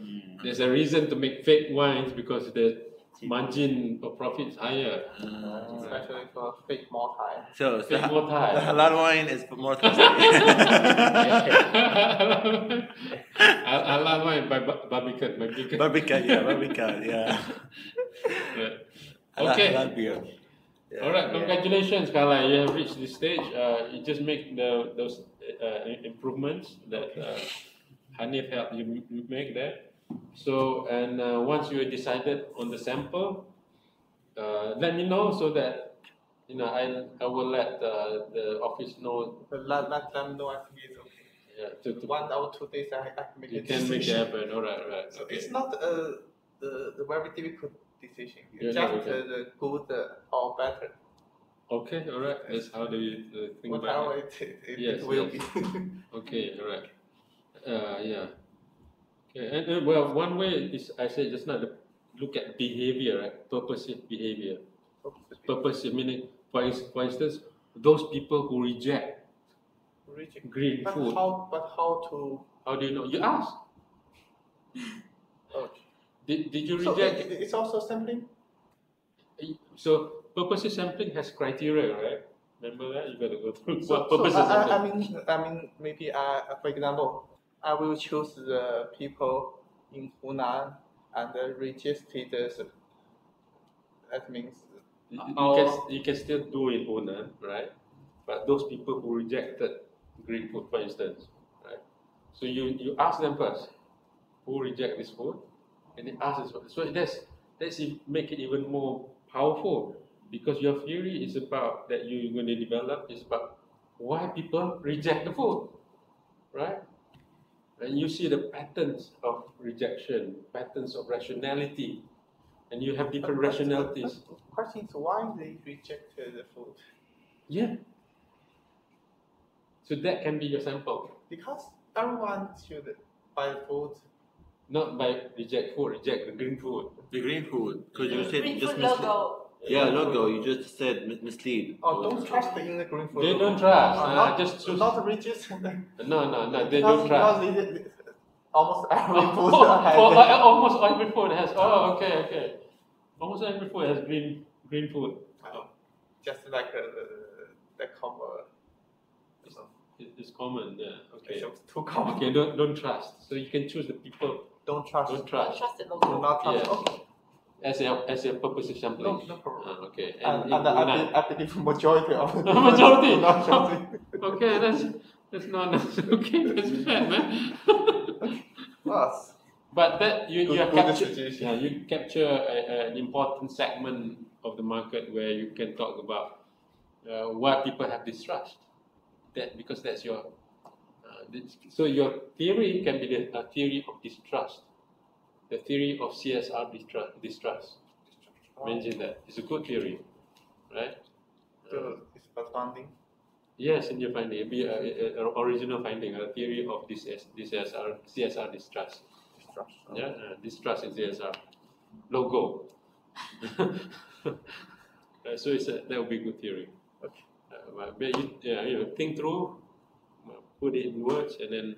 there's a reason to make fake wines because the margin of profit is higher. Especially for fake Maltai. So Fake the Maltai. halal wine is more tasty. Halal wine by Barbican. Barbican, yeah. Right. Okay. Halal beer. Yeah, All right. Congratulations, Kailai. You have reached this stage. You just make those improvements that Hanif helped you make there. So, and once you decided on the sample, let me know so that I will let the office know. Let them know. I think it's okay. Yeah, to 1 or 2 days I can make you a can make it decision. happen. All right. So Okay. it's not the very difficult decision. Yeah, It's just the good or better. Okay. All right. That's how do you think Whatever about it? it will be. Okay. All right. Yeah. Okay. And well, one way is I said just now to look at behavior, right? Purposive behavior. Purposive meaning, for instance, those people who reject green But food. how to? How do you know? You ask. Oh. Did you So reject? it's also sampling. So purposive sampling has criteria, right? Remember that? You got to go through So, what purposive sampling. I mean, maybe for example, I will choose the people in Hunan and registered. That means You can still do it, Hunan, right? But those people who rejected green food, for instance, right? So you ask them first, who reject this food, and then ask this. So that's make it even more powerful, because your theory is about that you're going to develop is about why people reject the food, right? And you see the patterns of rejection, patterns of rationality, and you have different rationalities. The question is why they reject the food. Yeah. So that can be your sample. Because everyone should buy food. Not by reject food, reject the green food. The green food, because you said Green just food logo. Yeah, logo. You just said mislead. Oh, don't trust in the green food. They don't trust. Not, just choose. not religious. No. They don't trust. Almost every food almost every food has. Oh, okay. Almost every food has green food. Just like the common. It's common. Yeah. Okay. It's too common. Okay. Don't trust. So you can choose the people. Don't trust. Don't trust. Trust the logo. Do not trust. Yes. Okay. As a purpose of sampling. No problem. Okay. And I believe majority of majority. do not trust it. Okay, that's not okay. That's fair, man. Plus. But that you Good capture an important segment of the market where you can talk about why people have distrust. Because that's your so your theory can be a theory of distrust, the theory of CSR distrust. Mention that it's a good theory, right? So it's about funding. Yes, in your finding, it'd be an original finding, a theory of this CSR distrust. Yeah, distrust in CSR logo. So that would be a good theory. Okay. But you think through, put it in words, and then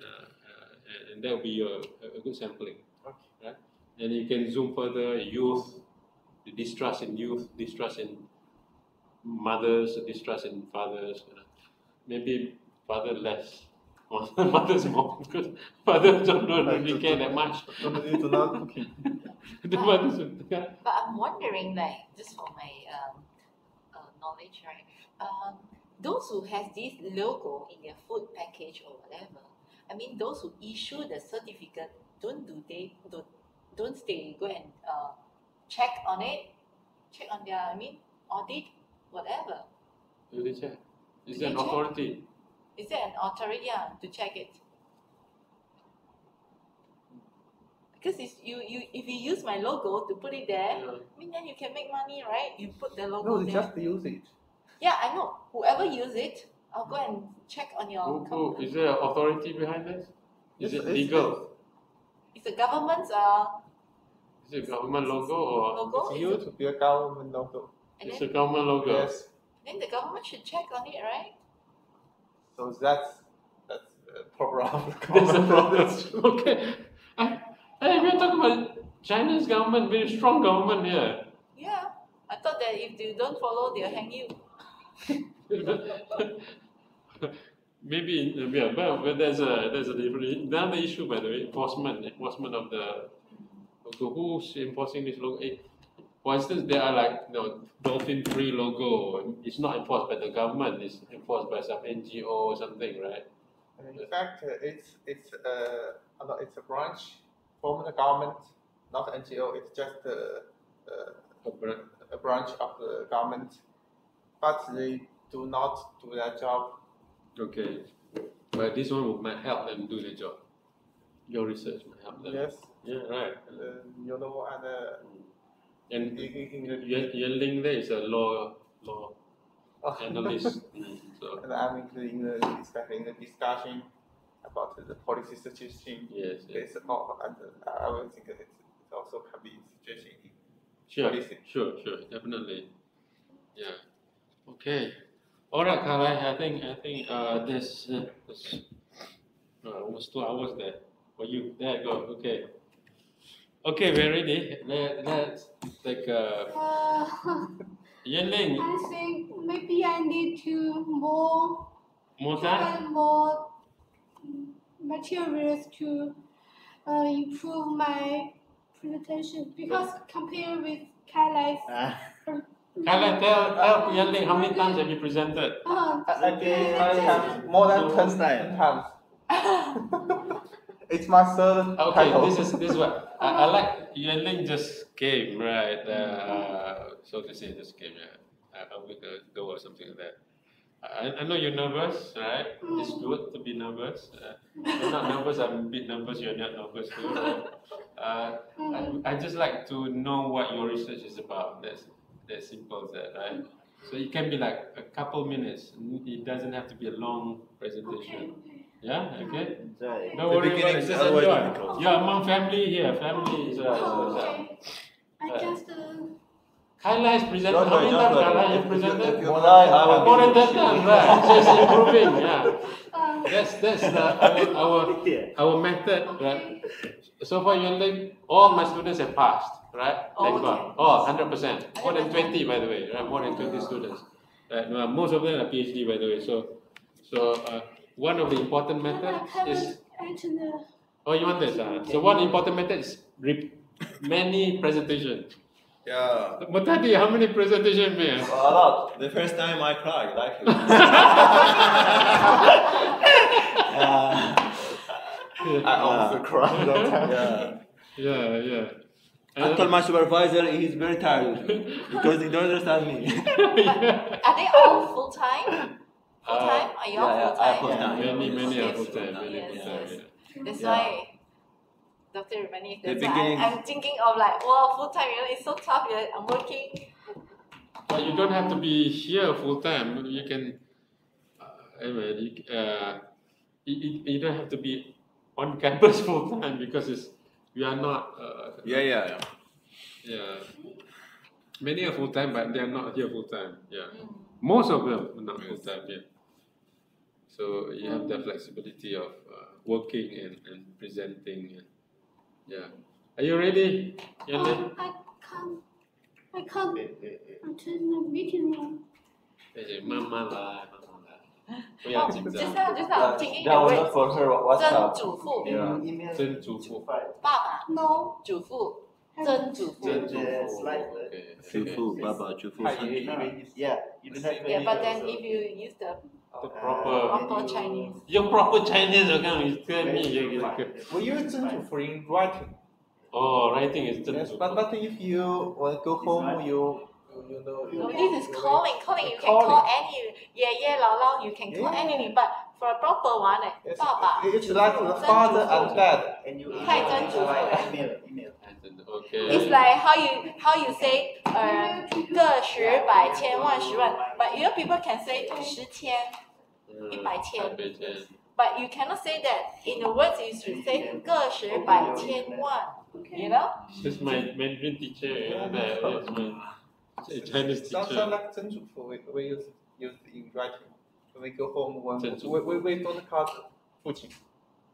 and that will be a good sampling. Okay. Right? And you can zoom further. Youth, the distrust in youth, distrust in mothers, distrust in fathers. Maybe father less, mothers more, because fathers don't really care that much. Do not cooking. The mothers, But I'm wondering, like, just for my knowledge, right? Those who has this logo in their food package or whatever, I mean, those who issue the certificate, don't they go and check on it, check on their, audit, whatever. do they check? Is Do there an they check? authority? Is there an authority to check it? Because if you use my logo to put it there, Yeah. then you can make money, right? You put the logo No, there. just use it. Yeah, I know. Whoever use it, I'll go and check on your Who, company. is there an authority behind this? Is it It's- legal? It's the government's Is it a government logo or logo. It's used to be a government logo. And it's a then, government logo? Yes. then the government should check on it, right? So that's the problem of the That's the government. problem. Okay. Hey, we're talking about China's government, very strong government here. Yeah. I thought that if you don't follow, they'll hang you. Maybe, yeah, but there's a different another issue, by the way, enforcement of the logo. Who's enforcing this logo? For instance, there are like dolphin-free logo. It's not enforced by the government. It's enforced by some NGO or something, right? And in fact, it's a branch from the government, not NGO. It's just a branch of the government, but they do not do their job. Okay, but this one might help them do the job. Your research might help them. Yes. Yeah, right. And And your link there is a law analyst. So and I'm including the discussion about the policy suggestion. yes. It's all, and I will think that it also can be suggestion in Sure, policy. sure, definitely. Yeah. Okay. All right, Kailai. I think this almost 2 hours there for you. There you go. Okay. Okay, we're ready. Let's take Yanling. I think maybe I need to more time. and more materials to improve my presentation because compared with Kailai's Kailai, tell Yan how many times have you presented? Again, more than 10 times. It's my third Okay, title. this is what I like. Yan just came, right? So to say, just came. A week ago or something like that. I know you're nervous, right? It's good to be nervous. You're not nervous. I'm a bit nervous. You're not nervous too. I just like to know what your research is about. That's simple as that, right? So it can be like a couple minutes. It doesn't have to be a long presentation. Yeah, okay. Don't worry about it. Just enjoy. You're among family here. Family is Okay. I just. Kailai is presented. How many times Kailai you presented? More than 10 times, right? So it's improving. Yeah. That's our method, right? So far, all my students have passed, right? Thank God. All 100%. More than 20, by the way. Right? More than 20 students. Right? Most of them are PhD, by the way. So one of the important methods is. Oh, you want this? So one important method is many presentations. Yeah. But Tadi, how many presentations made? A lot. The first time I cried, like it. I also cried that time. Yeah. I told my supervisor he's very tired because he don't understand me. Are they all full time? Full time? Are you all full time? Full-time. Many are full time. That's why. Dr. Reevany, that's why I'm thinking of like, wow, full time, it's so tough, I'm working. But you don't have to be here full time. You can, you don't have to be on campus full time because we are not. Yeah. Many are full time, but they are not here full time. Yeah, most of them are not full time here. So you have the flexibility of working and presenting. Yeah. Are you ready, Yan? I can't attend the meeting room. Mama lah. Just now I'm thinking That the was word not for her. What's up? 曾祖父 曾祖父爸爸 No. 祖父曾祖父 祖父、爸爸、祖父、三祖。 Yeah, but then if you use the proper Chinese. Yung proper Chinese, you tell me. We use 曾祖父 in writing. Oh, writing is 曾 Yes, 祖父 but if you want to go home, you know. No, this is calling. You can call any, lao, you can call anything, but for a proper one, Yes, 爸爸 it's like the father and dad. And you Hi, Zhang Zhu. email. Okay. It's like how you say 个十百千万十万 but you know people can say 十千100千 but you cannot say that in the words you should say 个十百千万 you know. This is my Mandarin teacher. That's my Chinese Sounds teacher. like 曾祖父 we use in writing. When we go home, we don't call 父亲.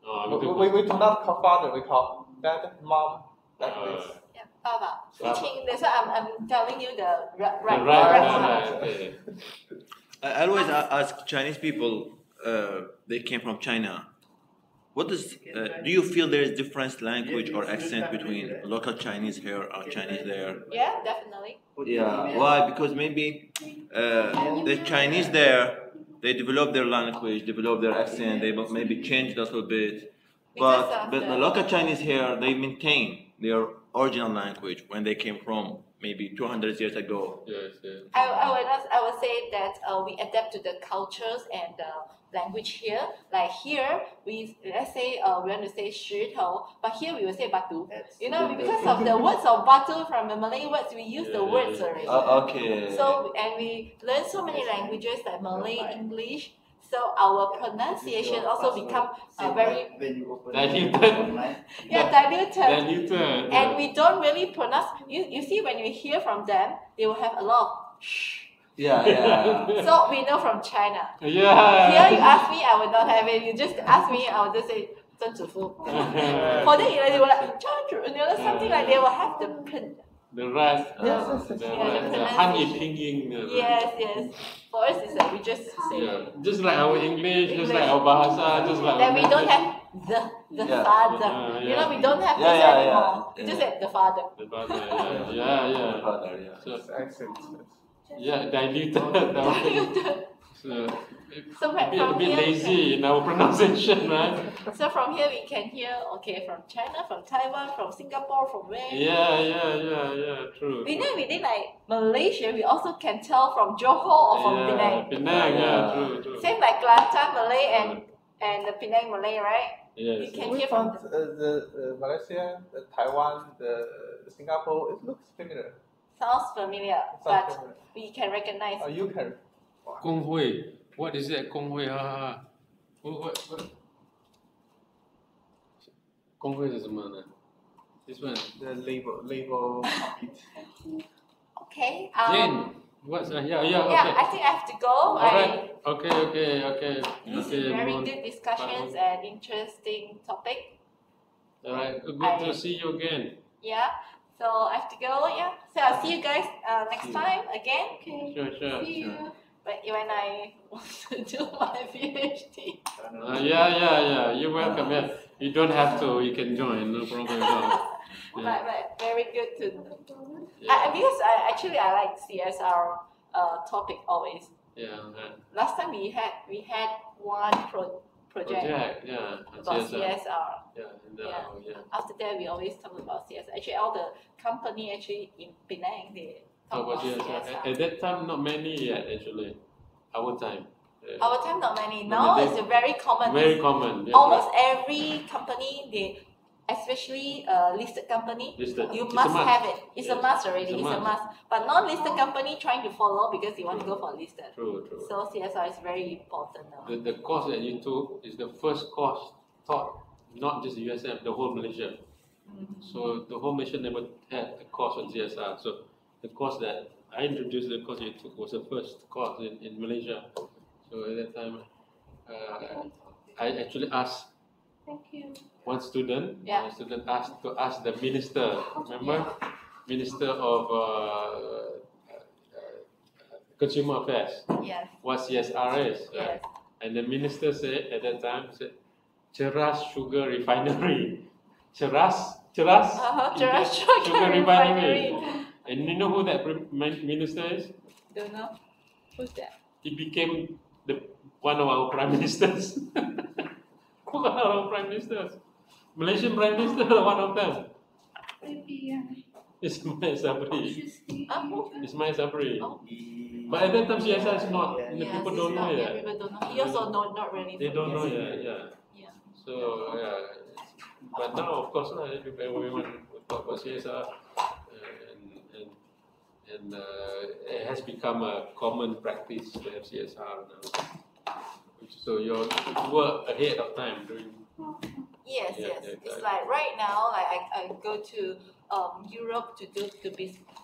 We do not call father. We call dad, mom, like this. Yeah, 爸爸父亲 that's why I'm telling you the right Right. I always ask Chinese people, they came from China. What is? Do you feel there is different language or accent between local Chinese here or Chinese there? Yeah, definitely. Yeah. Why? Because maybe the Chinese there, they develop their language, develop their accent, they maybe change a little bit. But the local Chinese here, they maintain their original language when they came from maybe 200 years ago. Yes. I would say that we adapt to the cultures and the language here. Like here, let's say we want to say 石头, but here we will say batu. You know, because of the words of batu from the Malay words, we use the words already. Okay. So, and we learn so many languages like Malay, English. So our pronunciation also become very diluted. And we don't really pronounce. You see, when we hear from them, they will have a lot of shh. Yeah. So we know from China. Yeah. Here you ask me, I will not have it. You just ask me, I will just say 曾祖父. For them, they will like 曾祖, something like they will have the right, the honey pinyin. Yes. For us, it's like we just say. Just like our English, just like our bahasa, just like. Then we don't have the father. You know, we don't have this anymore. We just have the father. The father, yeah. Father, yeah. So, Accent. Yeah, diluted. So A bit lazy in our pronunciation, right? So from here we can hear, okay, from China, from Taiwan, from Singapore, from where? Yeah, true. Within like Malaysia, we also can tell from Johor or from Penang. Penang, true. Same like Kelantan Malay and the Penang Malay, right? Yes. You can We hear found from the Malaysia, the Taiwan, the Singapore. It looks familiar. sounds familiar, but we can recognize. Oh, you can. Kong Hui. What is that? Kong Hui. What? Kong Hui is mana? This one. The label of it. Okay. Jane. What's okay. I think I have to go. Alright. Okay. This is very good discussions and interesting topic. Alright. Good to see you again. Yeah. So I have to go. Yeah. So I'll see you guys next time again. Okay. Sure. See you. But when I want to do my PhD. Yeah. You're welcome. Yeah. You don't have to. You can join. No problem at all. Yeah. But very good to. Because I like CSR topic always. Yeah. Last time we had one project about CSR. After that we always talk about CSR. Actually, all the company in Penang they talk about CSR. At that time, not many yet. Actually, our time. Our time not many. Now it's very common. Very common. Yes, almost every company especially listed company, you must have it. It's a must already. It's a must. But non-listed company trying to follow because they want to go for listed. True. So CSR is very important now. The course that you took is the first course taught, not just USM, the whole Malaysia. So the whole Malaysia never had a course on CSR. So the course that I introduced, the course you took was the first course in Malaysia. So at that time, I actually asked. Thank you. One student asked to ask the minister, remember? Minister of Consumer Affairs. Yes. What CSR is. Yes. And the minister said at that time, Ceras Sugar Refinery. Ceras Sugar Refinery. And you know who that minister is? Don't know. Who's that? He became one of our prime ministers. One of our prime ministers. Malaysian Prime Minister, one of them. Maybe Ismail Sabri. Oh. Ismail Sabri. But at that time, CSR is not. People don't know yet. People don't know. He also not really. They don't know yet. Yeah. So but now of course, everyone will talk about CSR, and it has become a common practice to have CSR now. So you were ahead of time doing. Yes. It's like right now, like I go to Europe to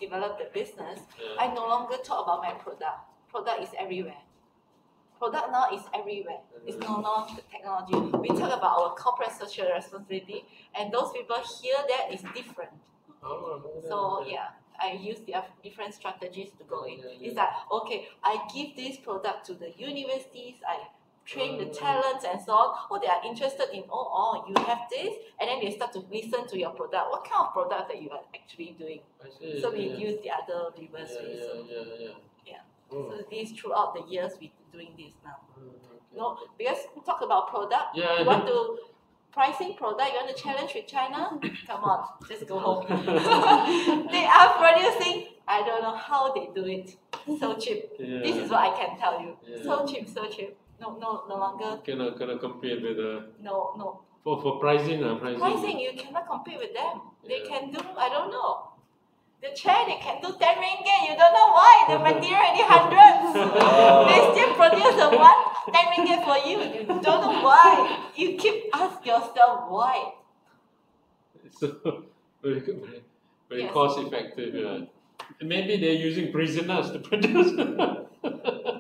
develop the business. I no longer talk about my product. Product is everywhere. Product now is everywhere. It's no longer technology. We talk about our corporate social responsibility, and those people hear that is different. So I use different strategies to go in. It's like, okay, I give this product to the universities, I train the talents and so on, or they are interested in, you have this, and then they start to listen to your product. What kind of product that you are actually doing? So we use the other reverse way. So this throughout the years we doing this now. No, because we talk about product, you want to pricing product, you want to challenge with China? Come on, just go home. They are producing, I don't know how they do it. So cheap. This is what I can tell you. So cheap. No longer. Cannot compete with No. For pricing, Pricing, you cannot compete with them. They can do, I don't know. The chair, they can do 10 ringgit. You don't know why. The material already hundreds. They still produce the 10 ringgit for you. You don't know why. You keep ask yourself why. So very cost effective. Maybe they're using prisoners to produce.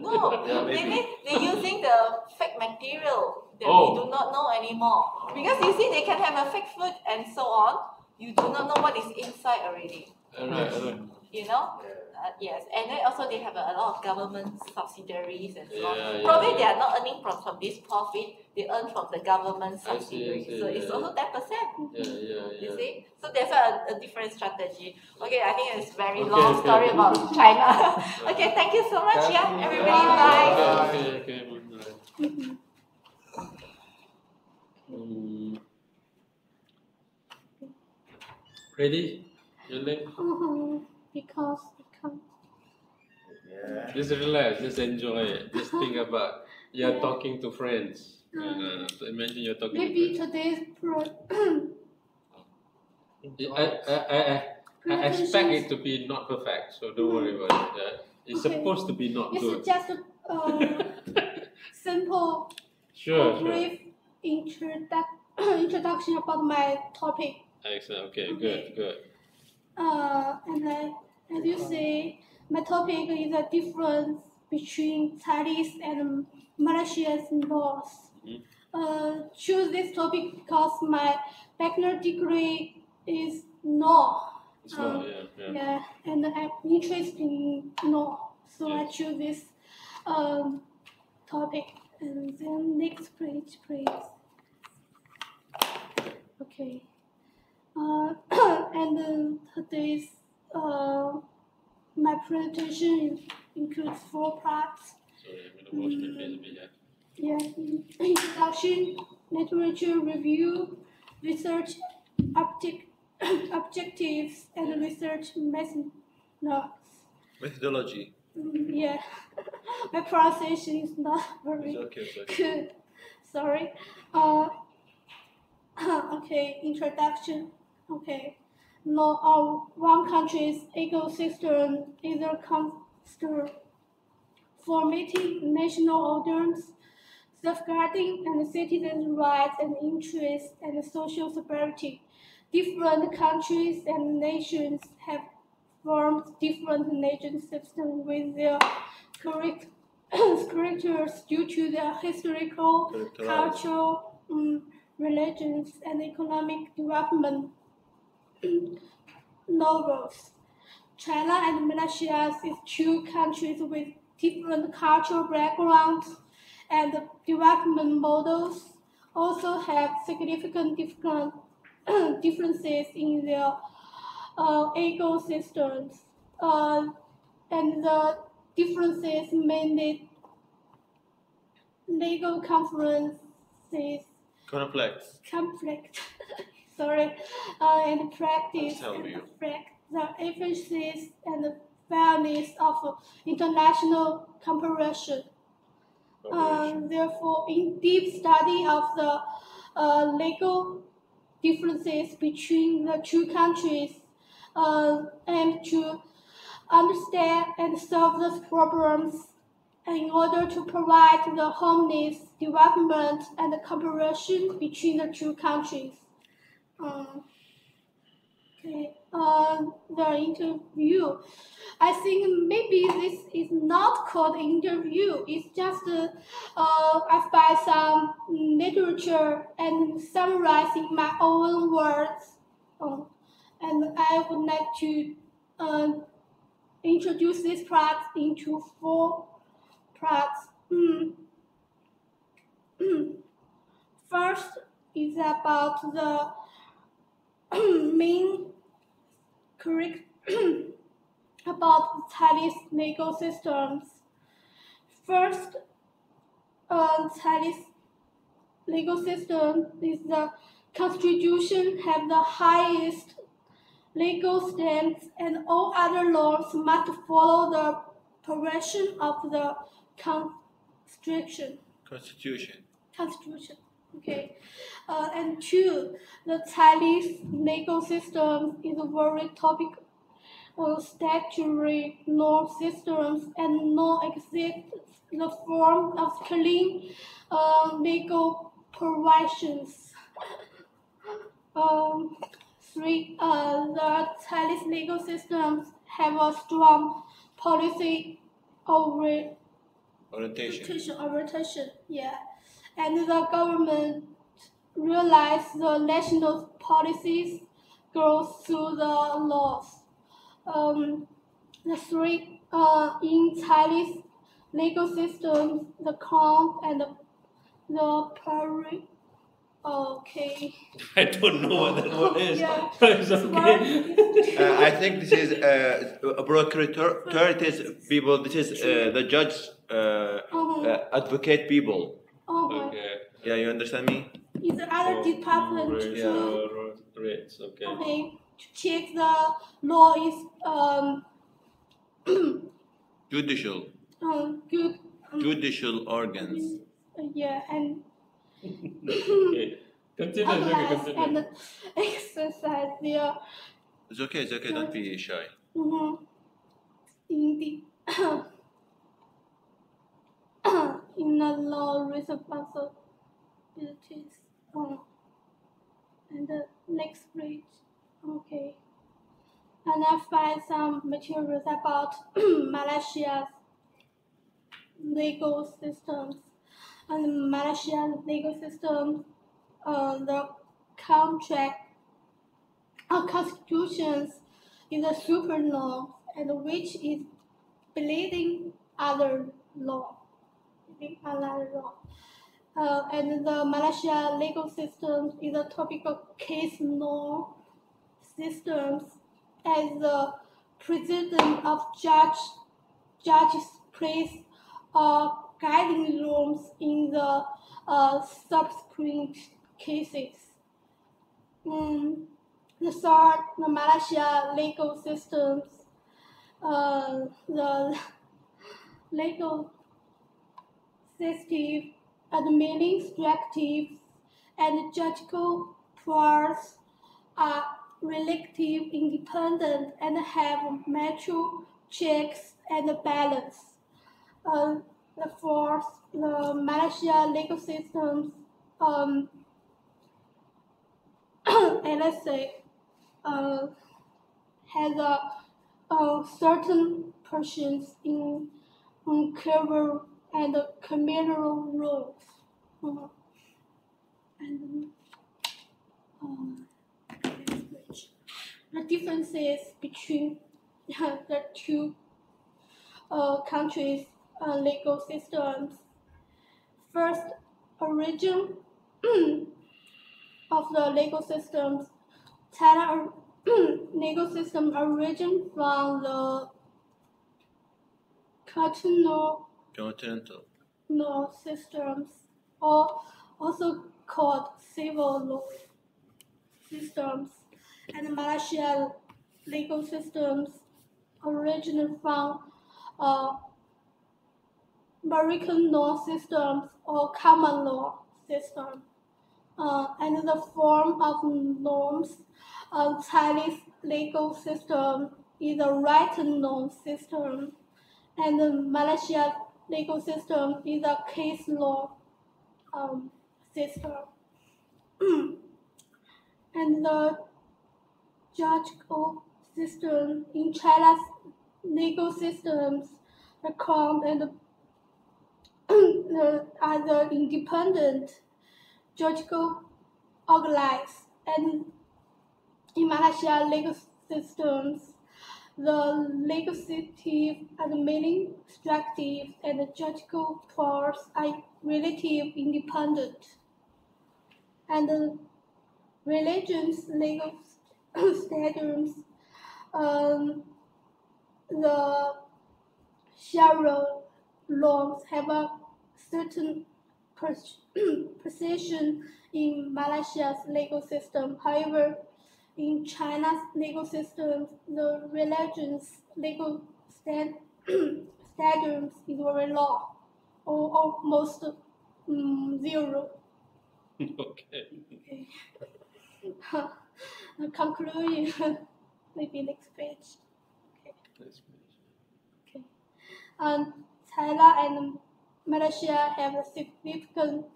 No, maybe they're using the fake material that we do not know anymore. Because you see, they can have a fake food and so on. You do not know what is inside already. Alright. You know? Yes, and then also they have a lot of government subsidiaries and so on. Yeah, Probably yeah. they are not earning from this profit, they earn from the government I see, subsidiaries. So it's yeah. also 10%. Yeah. You see? So there's a different strategy. Okay, I think it's very long story about China. Okay, thank you so much. Yeah, everybody, bye. Okay. Ready? Because I can't. Just relax, just enjoy it. Just think about you're talking to friends. So imagine you're talking Maybe to friends. today's I expect it to be not perfect, so don't worry about it. It's supposed to be not good. It's just simple, brief introduction about my topic. Excellent. Okay. Good. And then, as you say, my topic is a difference between Chinese and Malaysian laws. Choose this topic because my bachelor degree is law. It's law, Yeah, and I'm interested in law, so I choose this topic. And then next page, please. Okay. And today's my presentation includes 4 parts. Sorry, I'm gonna wash my face a bit. Yeah, introduction, literature review, research objectives, and research Methodology. Yeah, my pronunciation is not very good. Sorry. Okay, introduction. Okay. No, one country's ecosystem is a construct for meeting national orders, safeguarding and citizens' rights and interests and social security. Different countries and nations have formed different nation systems with their characters due to their historical, cultural, religions, and economic development. Novels. China and Malaysia is 2 countries with different cultural backgrounds and development models, also have significant differences in their ecosystems, and the differences mainly legal conflict, sorry, and practice reflect the efficiency and the fairness of international cooperation. Therefore, in-depth study of the legal differences between the 2 countries aim to understand and solve those problems in order to provide the harmonious development and the cooperation between the 2 countries. The interview. I think maybe this is not called interview. It's just I find some literature and summarizing my own words. And I would like to introduce this part into 4 parts. First is about the main about Chinese legal systems. First, Chinese legal system is the constitution have the highest legal stance, and all other laws must follow the provision of the Constitution. Okay. And 2, the Chinese legal system is a very topical statutory law systems and no exist the form of clean legal provisions. 3, the Chinese legal systems have a strong policy orientation. Yeah. And the government realize the national policies go through the laws. the three in Chinese legal systems, the crown and the peri. Okay. I don't know what that word is. Yeah. It's okay. I think this is procuratorities people. This is the judge, advocate people. Okay. Yeah, you understand me? It's the other department Rates, okay. Okay, to check the law is Judicial. Good. Judicial organs. Yeah, and Okay. Continue. and exercise their It's okay. Don't be shy. in the in the law responsibilities. And the next page. Okay. And I find some materials about Malaysia's legal systems. And Malaysian legal system, the constitutions is a super law, and which is bleeding other law. And the Malaysia legal system is a typical case law systems as the president of judges place guiding rooms in the subsequent cases. The third, the Malaysia legal systems, the legal system, administrative, and judicial powers are relative independent and have mutual checks and balance. The fourth, the Malaysia legal systems, LSA, has a certain portions in civil and criminal rules. The differences between the two countries' legal systems. First, origin of the legal systems. China legal system origin from the continental law systems, or also called civil law systems, and Malaysian legal systems originate from American law systems or common law system. And the form of norms of Chinese legal system is a written law system, and the Malaysian legal system is a case law system. And the judicial system in China's legal systems, the crown and the other independent judicial organized, and in Malaysia legal systems, the legislative, administrative, and the judicial powers are relative independent, and the religions legal statutes, the Sharia laws have a certain precision in Malaysia's legal system. However, in China's legal system, the religion's legal statutes is very low, or almost zero. Okay. The conclusion, maybe next page. Next page. Okay. China and Malaysia have significant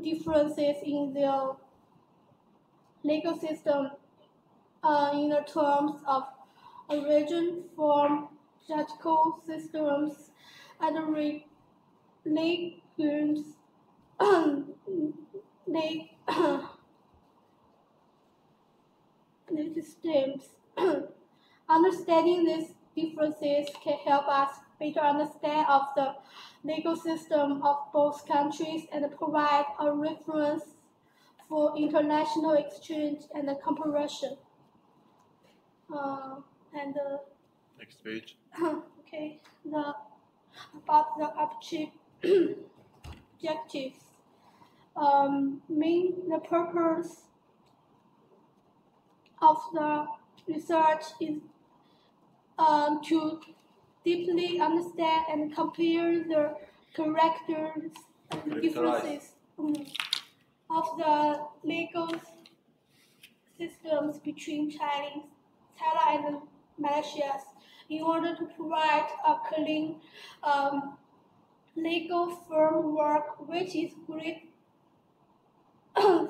differences in their legal system in the terms of origin, form, judicial systems, and religions. Systems. Understanding these differences can help us better understand of the legal system of both countries and provide a reference for international exchange and comparison. Next page. Okay, about the objectives. The purpose of the research is to deeply understand and compare the characters and differences of the legal systems between China and Malaysia in order to provide a clean legal framework which is great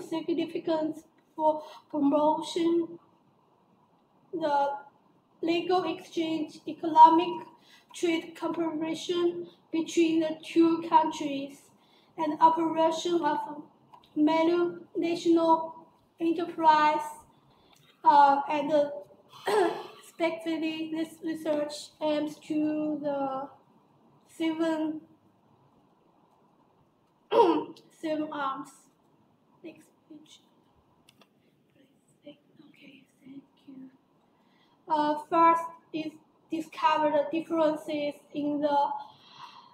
significance for promotion the legal exchange, economic trade comparison between the two countries, and operation of national enterprise. And especially this research aims to the seven arms. Next page. Okay, thank you. First is discover the differences in the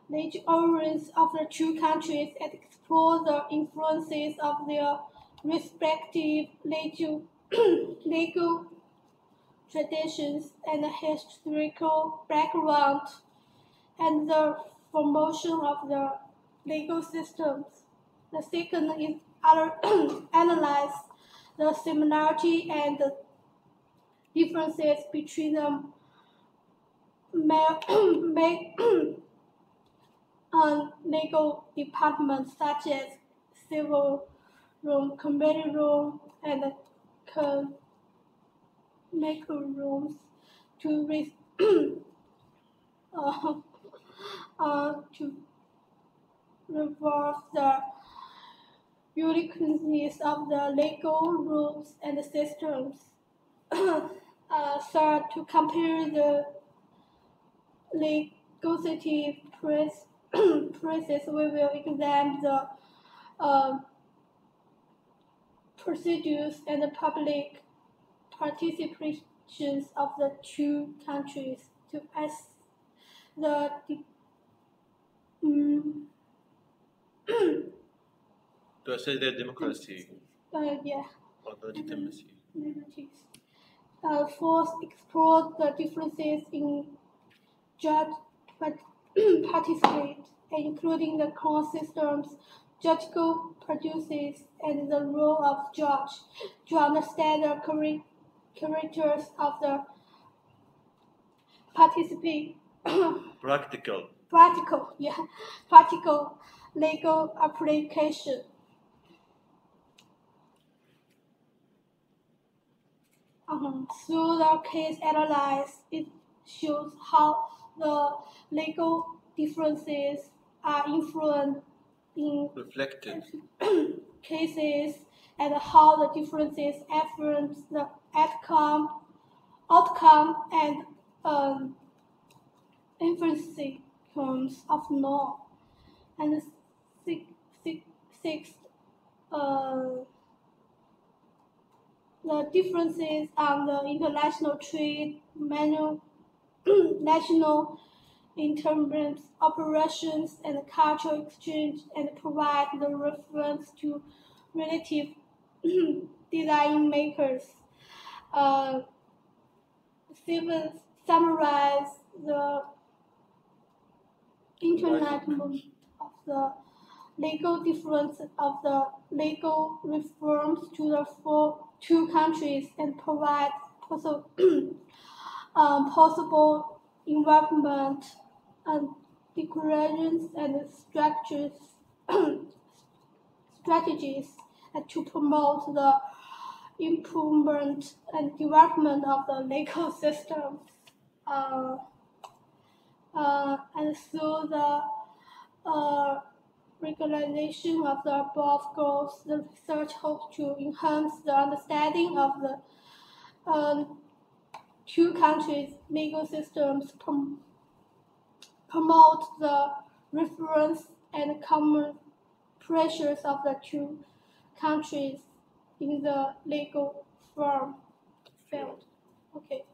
legal origins of the two countries and explore the influences of their respective legal traditions and historical background and the promotion of the legal systems. The second is analyze the similarity and the differences between the legal departments such as civil room, committee room, and maker rooms to revolve the uniqueness of the legal rules and systems. Third, to compare the legislative process, we will examine the procedures and the public participations of the two countries to assess the to assess their democracy yeah. or the legitimacy. Fourth, explore the differences in judge participate, including the court systems, judicial processes, and the role of judge to understand the characters of the participate. Practical legal application. Through the case analysis, it shows how the legal differences are influenced in reflected cases and how the differences influence the outcome and inferences of law. And sixth, the differences on the international trade, national interventions, operations, and cultural exchange, and provide the reference to relative design makers. Summarize the international of the legal difference of the legal reforms to the two countries and provide possible involvement and declarations and strategies to promote the improvement and development of the legal system. And through the realization of the above goals, the research hopes to enhance the understanding of the two countries' legal systems promote the reference and common pressures of the two countries in the legal field. Okay.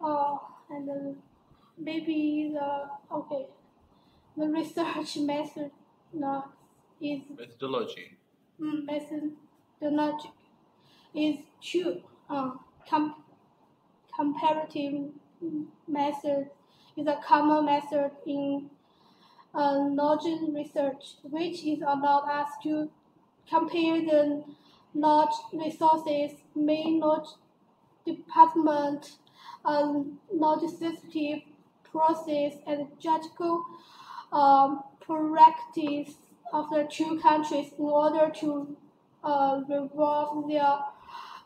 And then maybe the research method is Methodology. Methodology is two comparative method is a common method in knowledge research, which is allowed us to compare the knowledge resources, main knowledge department, legislative process, and judicial practice of the two countries in order to resolve their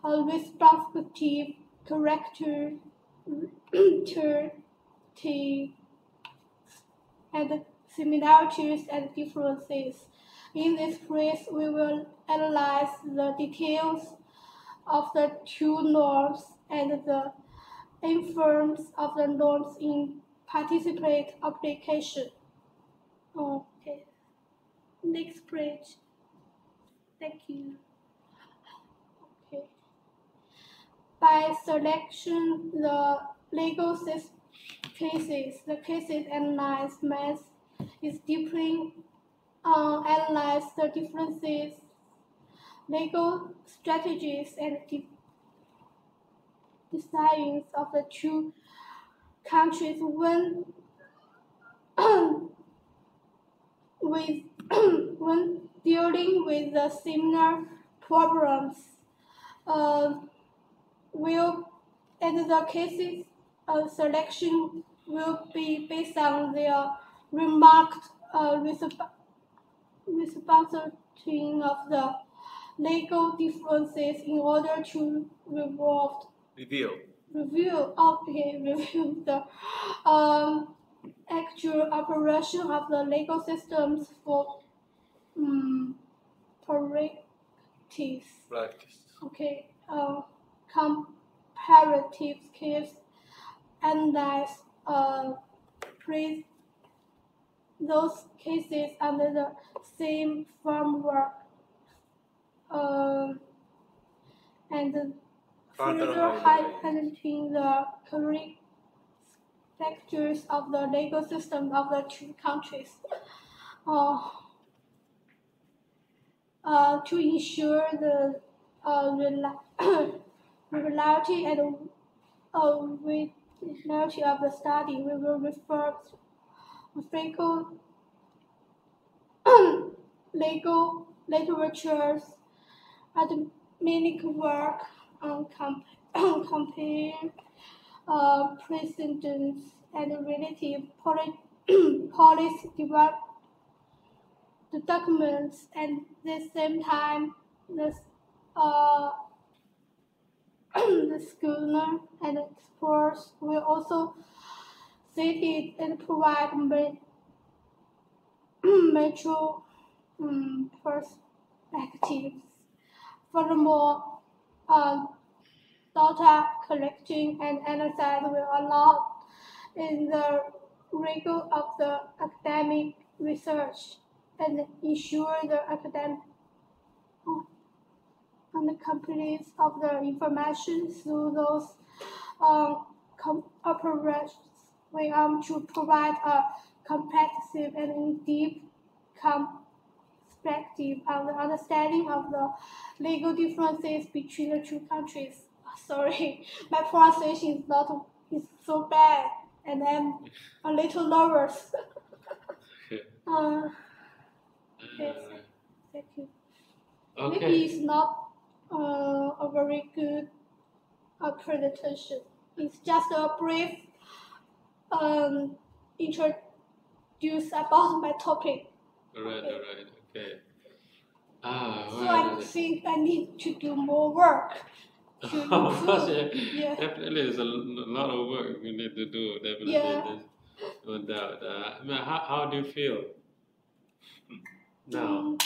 respective characteristics and similarities and differences. In this place, we will analyze the details of the two norms and the influence of the norms in participate application. Okay. Next page. Thank you. Okay. By selection the legal cases, the cases analyzed math is deeply analyze the differences, legal strategies, and designs of the two countries when when dealing with the similar problems. The cases selection will be based on their remarked responsibility of the legal differences in order to review the actual operation of the legal systems for practice. Okay. Comparative case analyze those cases under the same framework and further highlighting the correct factors of the legal system of the two countries to ensure the regularity and regularity of the study. We will refer to frequent legal literatures, academic work on compare precedents and relative policy the documents, and at the same time the schooner and experts will also sit it and provide mutual perspectives. Furthermore, data collecting and analysis will allow in the rigor of the academic research and ensure the academic and the completeness of the information through those operations. We aim to provide a comprehensive and in-depth perspective on the understanding of the legal differences between the two countries. Sorry, my pronunciation is so bad, and I'm a little nervous. Yes, thank you. Okay. Maybe it's not a very good presentation. It's just a brief introduce about my topic. All right, okay. So I think I need to do more work. Of course, yeah. Definitely, there's a lot of work you need to do. Definitely, there's no doubt. How do you feel now?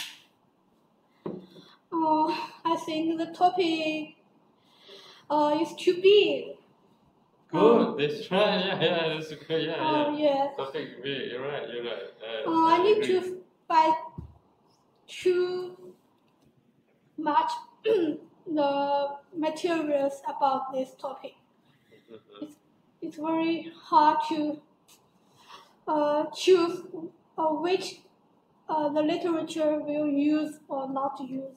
I think the topic is too big. Good, that's right. Yeah, that's good. Yeah. Topic is big. You're right. I need to fight too much the materials about this topic. It's very hard to choose which the literature will use or not use.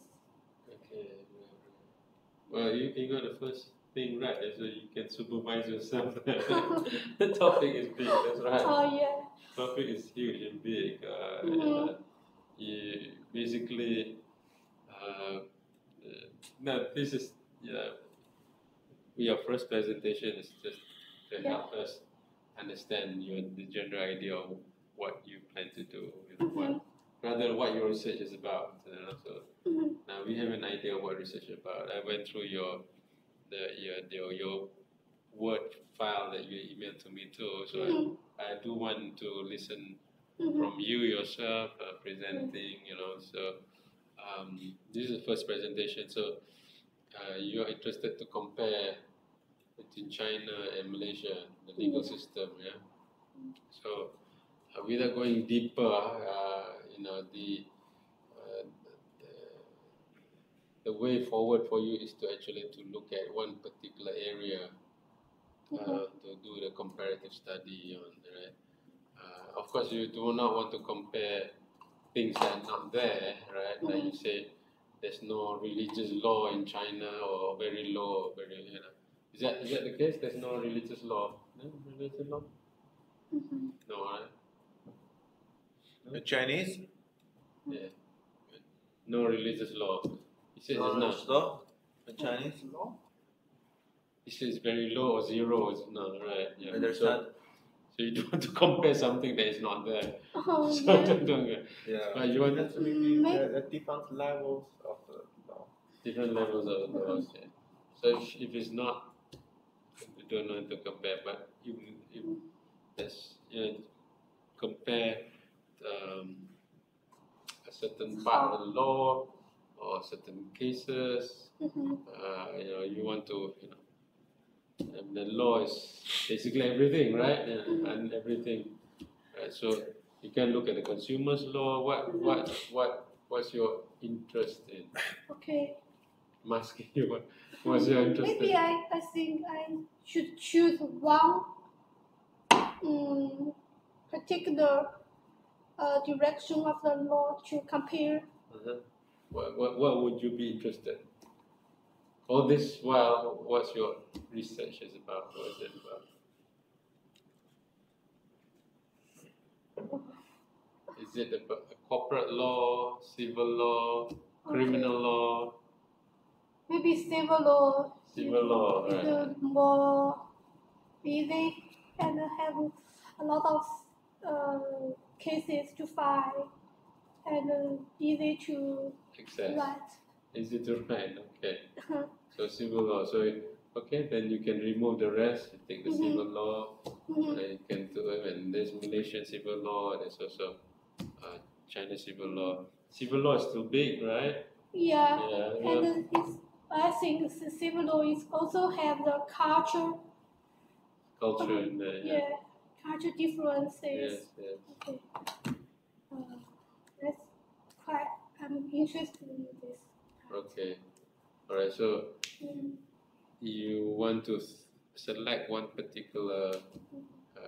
Okay. Well, you got the first thing right, so you can supervise yourself. The topic is big, that's right. Oh, yeah. Topic is huge and big. You basically, no, this is your first presentation is just to help us understand the general idea of what you plan to do, rather what your research is about. So now we have an idea of what research is about. I went through your Word file that you emailed to me too. So I do want to listen from you yourself presenting. So this is the first presentation. So you are interested to compare between China and Malaysia, the legal system, yeah. So without going deeper, the way forward for you is to actually to look at one particular area to do the comparative study on, right? Of course, you do not want to compare things that are not there, right? Like you say, there's no religious law in China, or very low, very. Is that the case? There's no religious law. No religious law. No, right? The Chinese? Yeah. No religious law. He says No it's religious not. law? The Chinese law? He says very low or zero is not, right? Yeah. There's So not. you don't want to compare something that is not there. Oh, So yeah. don't. Yeah. But you want the different levels of the law. different levels of the laws. Yeah. So if it's not, you don't want to compare. But if there's compare a certain part of the law or certain cases, you want to, and the law is basically everything, right? And everything. Right? So you can look at the consumer's law. What's your interest in? Okay. I'm asking you what's your interest Maybe in? I think I should choose one particular direction of the law to compare. What would you be interested? All this while, what's your research is about? What is it about? Is it about corporate law, civil law, criminal law? Maybe civil law. Civil law, is right. more easy and have a lot of cases to file and easy to write. Easy to write, okay. So civil law. So okay, then you can remove the rest. You take the civil law. You can do it. And there's Malaysian civil law. There's also China civil law. Civil law is still big, right? Yeah. And I think the civil law is also have the culture. Culture in there. Yeah. Culture differences. Yes. Okay. That's quite. I'm interested in this. Okay. All right. So you want to select one particular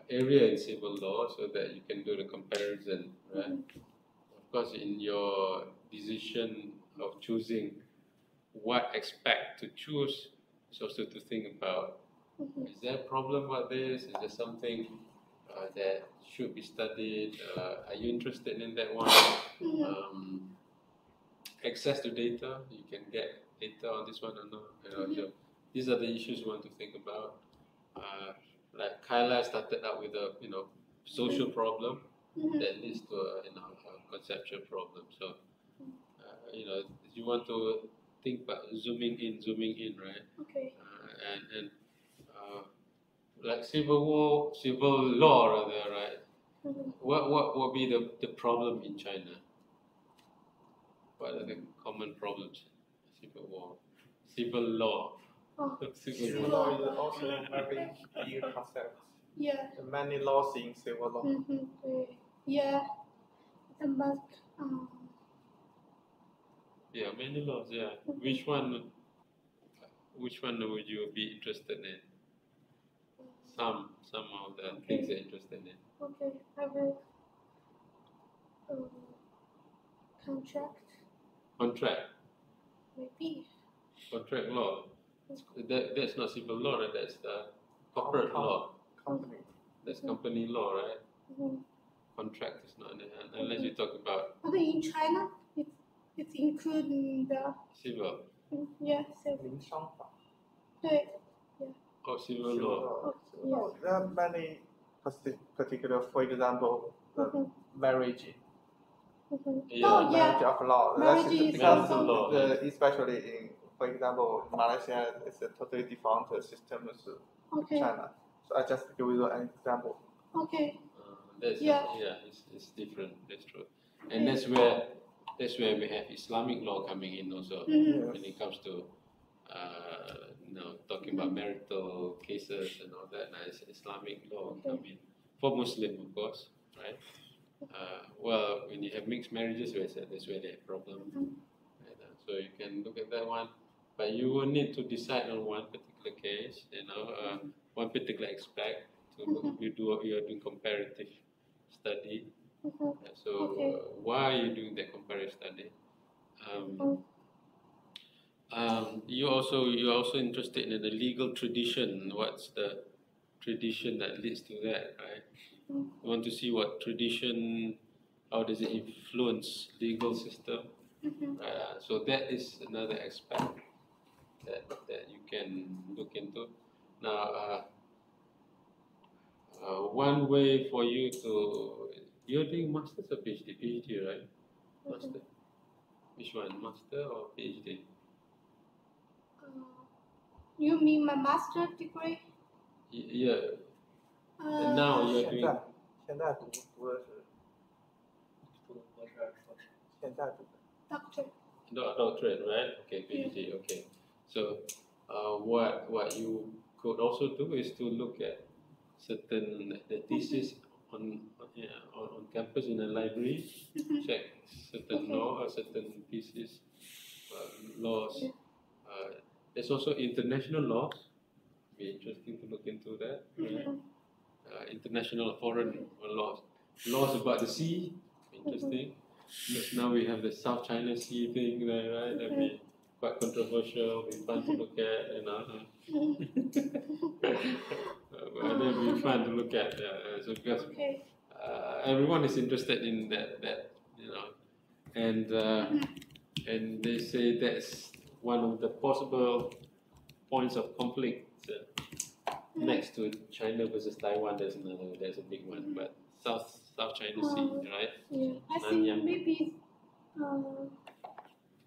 area in civil law so that you can do the comparison, right? Of course, in your decision of choosing what aspect to choose, is also to think about: is there a problem about this? Is there something that should be studied? Are you interested in that one? Access to data, you can get data on this one or not. So these are the issues you want to think about. Like Kailai started out with a social problem that leads to a conceptual problem. So you want to think about zooming in, right? Okay. And like civil law rather, right? What will be the problem in China? What are the common problems? Civil law. Civil law is also a very big concept. Yeah. Many laws in civil law. Yeah. The must. Yeah, many laws. Yeah. Which one would you be interested in? Some of the things you're interested in. Okay, I will. Contract. Maybe. Contract law. That's not civil law, right? That's the corporate law. Company. That's company law, right? Contract is not, unless you talk about. But in China, it's including the civil. Yeah, civil. 民商法. 对. Oh, civil law. Yeah. There are many particular, for example, marriage. Yeah. Marriage of law. Marriage is because law. Especially in, for example, Malaysia is a totally different system to China. So I just give you an example. Okay. It's different. That's true. And that's where we have Islamic law coming in also when it comes to talking about marital cases and all that. Nice Islamic law come in for Muslim, of course, right? Well, when you have mixed marriages, that's where they have problems. So you can look at that one, but you will need to decide on one particular case, one particular aspect. You're doing comparative study. So why are you doing that comparative study? You're also interested in the legal tradition. What's the tradition that leads to that, right? You want to see what tradition, how does it influence legal system? So that is another aspect that you can look into. Now, one way for you to, you're doing master's or PhD? PhD, right? Master. Which one, master or PhD? You mean my master degree? Yeah. And now you're doing. 现在读的是博士还是硕士？现在读的。Doctorate. Doctorate, right? Okay, PhD. Okay. So, what you could also do is to look at certain thesis on campus in a library. Check certain law or certain thesis laws. There's also international laws. Be interesting to look into that. International foreign laws about the sea. Interesting. Now we have the South China Sea thing there, right? That'd be quite controversial. Be fun to look at, That'd be fun to look at. So because everyone is interested in that, and they say that's one of the possible points of conflict. Next to China versus Taiwan, there's a big one, but South China Sea, right? Yeah, I think maybe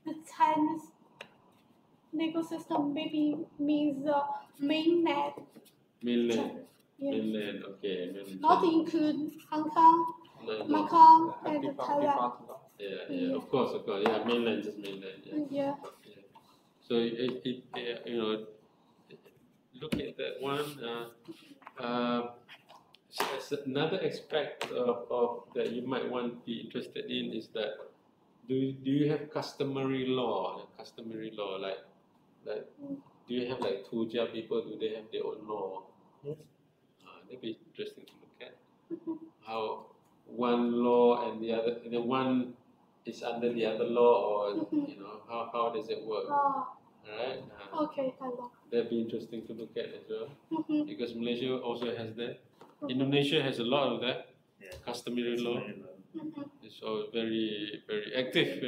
the Chinese legal system maybe means the mainland. Mainland. Yeah. Mainland, okay. Mainland Not China. include Hong Kong, Macau, and Taiwan. Yeah, of course. Yeah, mainland is mainland. Yeah. So look at that one. So another aspect of that you might want to be interested in is that do you have customary law? Like do you have like Tuja people? Do they have their own law? Yes. That'd be interesting to look at. How one law and the one is under the other law, or how does it work? Alright. Okay, I know. That'd be interesting to look at as well, because Malaysia also has that. Indonesia has a lot of that. Customary law. It's all very active.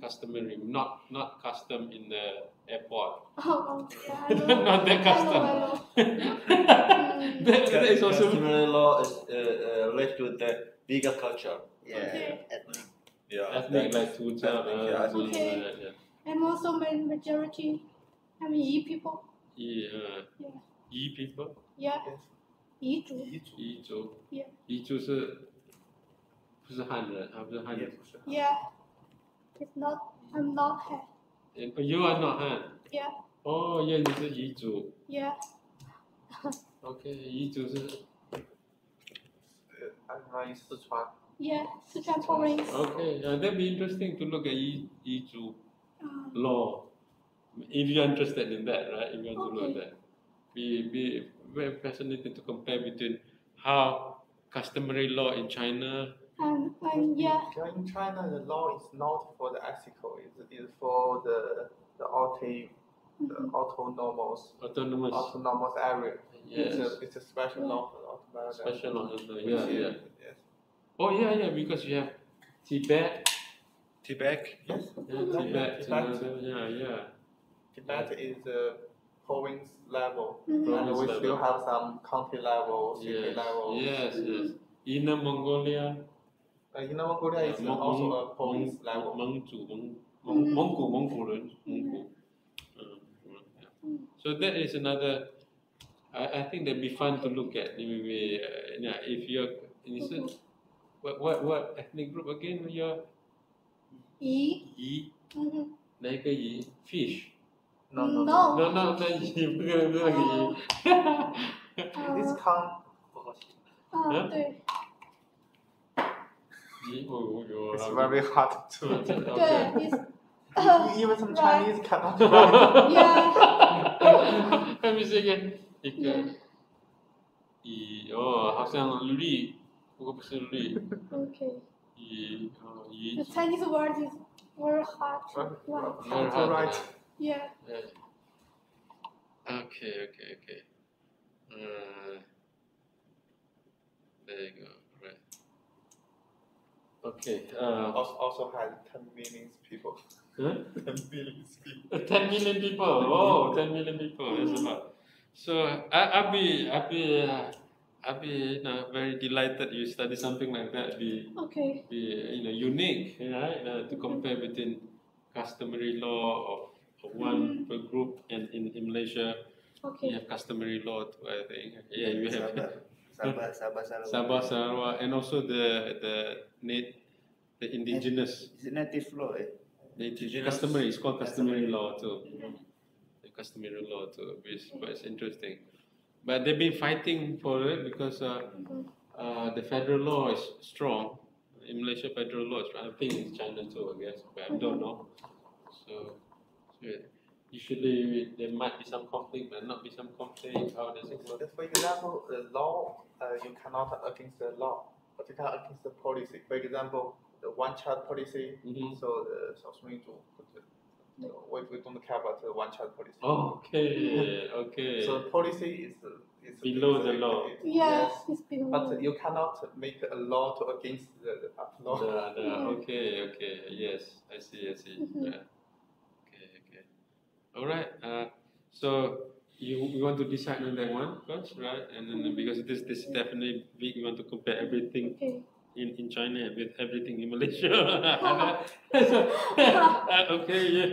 Customary, not custom in the airport. Not that custom. That is also customary law is related to the bigger culture. Ethnic like Tuja. And also majority, Yi people. Yi people. Yeah. Yi族. 彝族. Yeah. 彝族是不是汉人？不是汉人。Yeah. It's not. I'm not Han. You are not Han. Yeah. 哦，yeah，你是彝族。Yeah. OK，彝族是。I'm in Sichuan. Yeah, Sichuan province. Okay, that'd be interesting to look at Yizu law. If you're interested in that, right? If you want to look at that, be very fascinating to compare between how customary law in China. And yeah. In China, the law is not for the ethical. It is for the autonomous area. Yes. It's a special law for autonomous area. Special law, yeah. Yes. Oh yeah, because you have Tibet. Tibet. Yes. Tibet. Tibet is a province level, Mm-hmm. and we still have some county level, city level. Yes. Inner Mongolia. Inner Mongolia is also a province level. Mongol. So that is another. I think that'd be fun to look at. Maybe if you're what ethnic group again? You're Yi. Naik Yi. Fish. No. Yi. This count. 对。 It's very hard to. 对 Even some Chinese cannot write. Yeah. Let me see again. 一个乙好像绿，不过不是绿。Okay. 乙 The Chinese word is very hard to write. Yeah. Okay. There you go. Right. Okay. Also has 10 million people. Huh? 10 million people. 10 million people. Oh, 10 million people. That's a lot. So I'll be very delighted you study something like that. Be unique, right? To compare between customary law of one per group, and in Malaysia, you have customary law too, I think. Yeah, you have Sabah, Sarawak, and also the indigenous. It's a native law. Customary. It's called customary law too. Customary law too, but it's interesting. But they've been fighting for it because the federal law is strong. In Malaysia, federal law is strong. I think in China too, I guess, but I don't know. So usually there might be some conflict, but not be some conflict. How does it work? For example, the law, you cannot against the law, but you can against the policy. For example, the one-child policy. So the 少数民族 we don't care about the one-child policy. Okay. So policy is below the law. Yes, it's below. But you cannot make a law to against the law. Okay. Yes, I see. Yeah. Okay. All right. So you want to decide on that one first, right? And then because this is definitely big, you want to compare everything. Okay. In China with everything in Malaysia. Okay, yeah.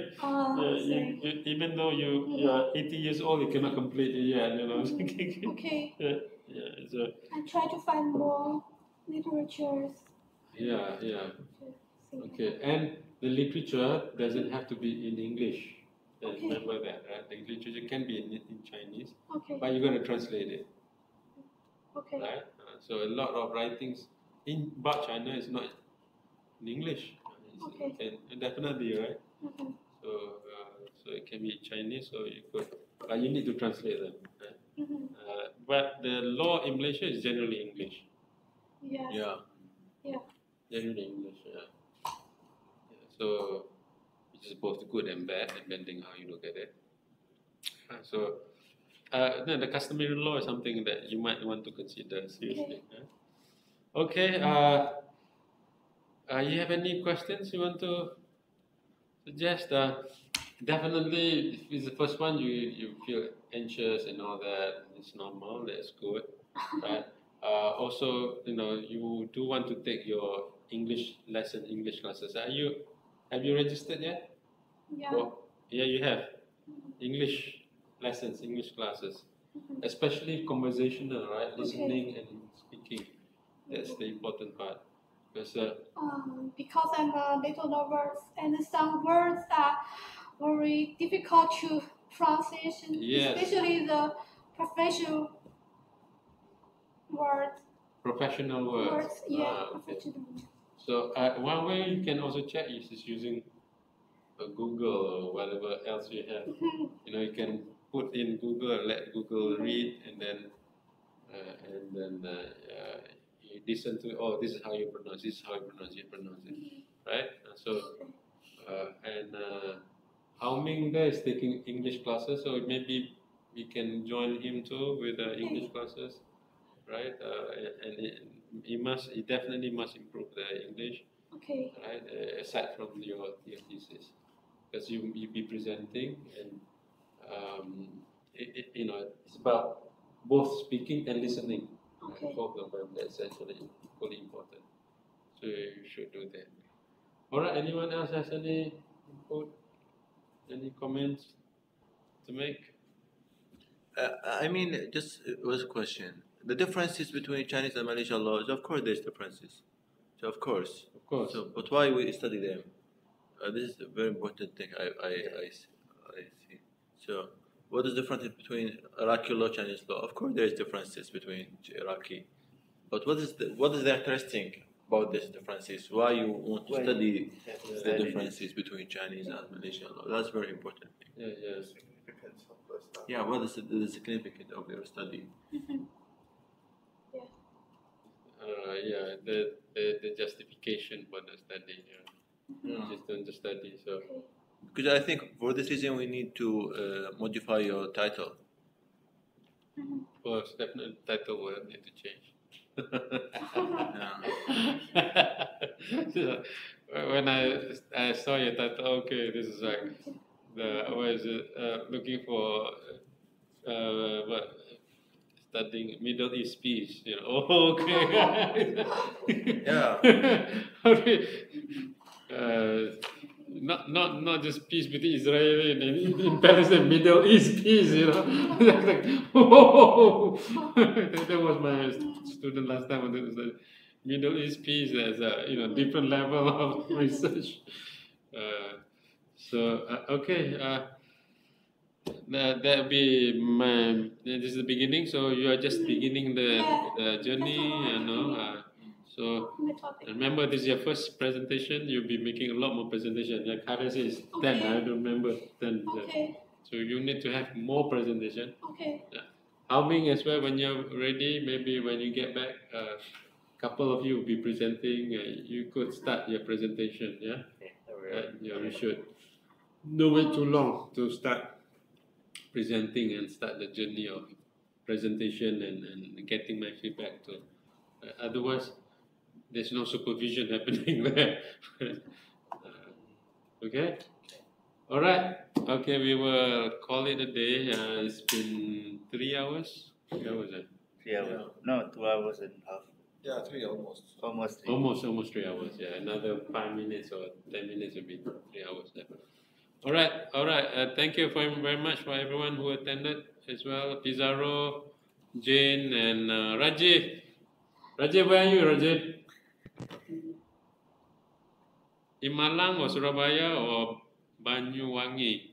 Even though you are 80 years old, you cannot complete it yet, you know. Okay. Yeah. So. I try to find more literatures. Yeah. Okay, and the literature doesn't have to be in English. Remember that, right? The literature can be in Chinese, but you're going to translate it. Okay. Right? So a lot of writings about China is not in English. And definitely, right? So it can be Chinese, or you could, but you need to translate them. Right? But the law in Malaysia is generally English. Yeah. Generally English. Yeah. So which is both good and bad, depending how you look at it. So then the customary law is something that you might want to consider seriously. Okay. You have any questions you want to suggest? Definitely, if it's the first one, you feel anxious and all that. It's normal. That's good, right? Also, you do want to take your English classes. Have you registered yet? Yeah. Yeah, you have. English lessons, English classes, especially conversational, right? Listening and speaking. That's the important part. Because I'm a little nervous, and some words are very difficult to pronunciation, especially the professional words. Professional words. Yeah, Okay. professional words. So one way you can also check is using Google or whatever else you have. You know, you can put in Google, let Google read, and then you listen to, oh, this is how you pronounce, this is how you pronounce it, right? So Hao Ming there is taking English classes, so maybe we can join him too with English classes, right? And he definitely must improve the English, right? Aside from your thesis, because you be presenting, and you know, it's about both speaking and listening. Both of them, that's actually equally important. So you should do that. All right. Anyone else has any input, any comments to make? I mean, just was a question. The differences between Chinese and Malaysian laws, of course, there's differences. So of course. So, but why we study them? This is a very important thing. I see. So, what is the difference between Iraqi law, Chinese law? Of course, there is differences between Iraqi, but what is the interesting about these differences? Why you want to study the differences between Chinese and Malaysian law? That's very important. Yeah, what is the significance of your study? The justification for the study. Just to study. So, because I think for this reason we need to modify your title. Of course, definitely title will need to change. So, when I saw your title, okay, this is like looking for what, studying Middle East peace, you know. Oh, okay. Not just peace between Israel and Palestine, Middle East peace, you know. Like, whoa. That was my student last time. It was the Middle East peace as a different level of research. Okay. That'll be this is the beginning. So you are just beginning the journey, you know. So remember, this is your first presentation. You'll be making a lot more presentation. Like Kailai is 10. I don't remember 10. So you need to have more presentation. Hao Ming as well. When you're ready, maybe when you get back, a couple of you will be presenting. You could start your presentation. Yeah. You should. Don't wait too long to start presenting and start the journey of presentation and getting my feedback too. Otherwise, there's no supervision happening there. Okay? All right. Okay, we will call it a day. It's been 3 hours. 3 hours, 3 hours. No, 2 hours and a half. Yeah, 3 almost. Almost 3 hours. Yeah, another 5 minutes or 10 minutes will be 3 hours. All right. Thank you very much for everyone who attended as well. Pizarro, Jane, and Rajiv. Rajiv, where are you, Rajiv? In Malang or Surabaya or Banyuwangi?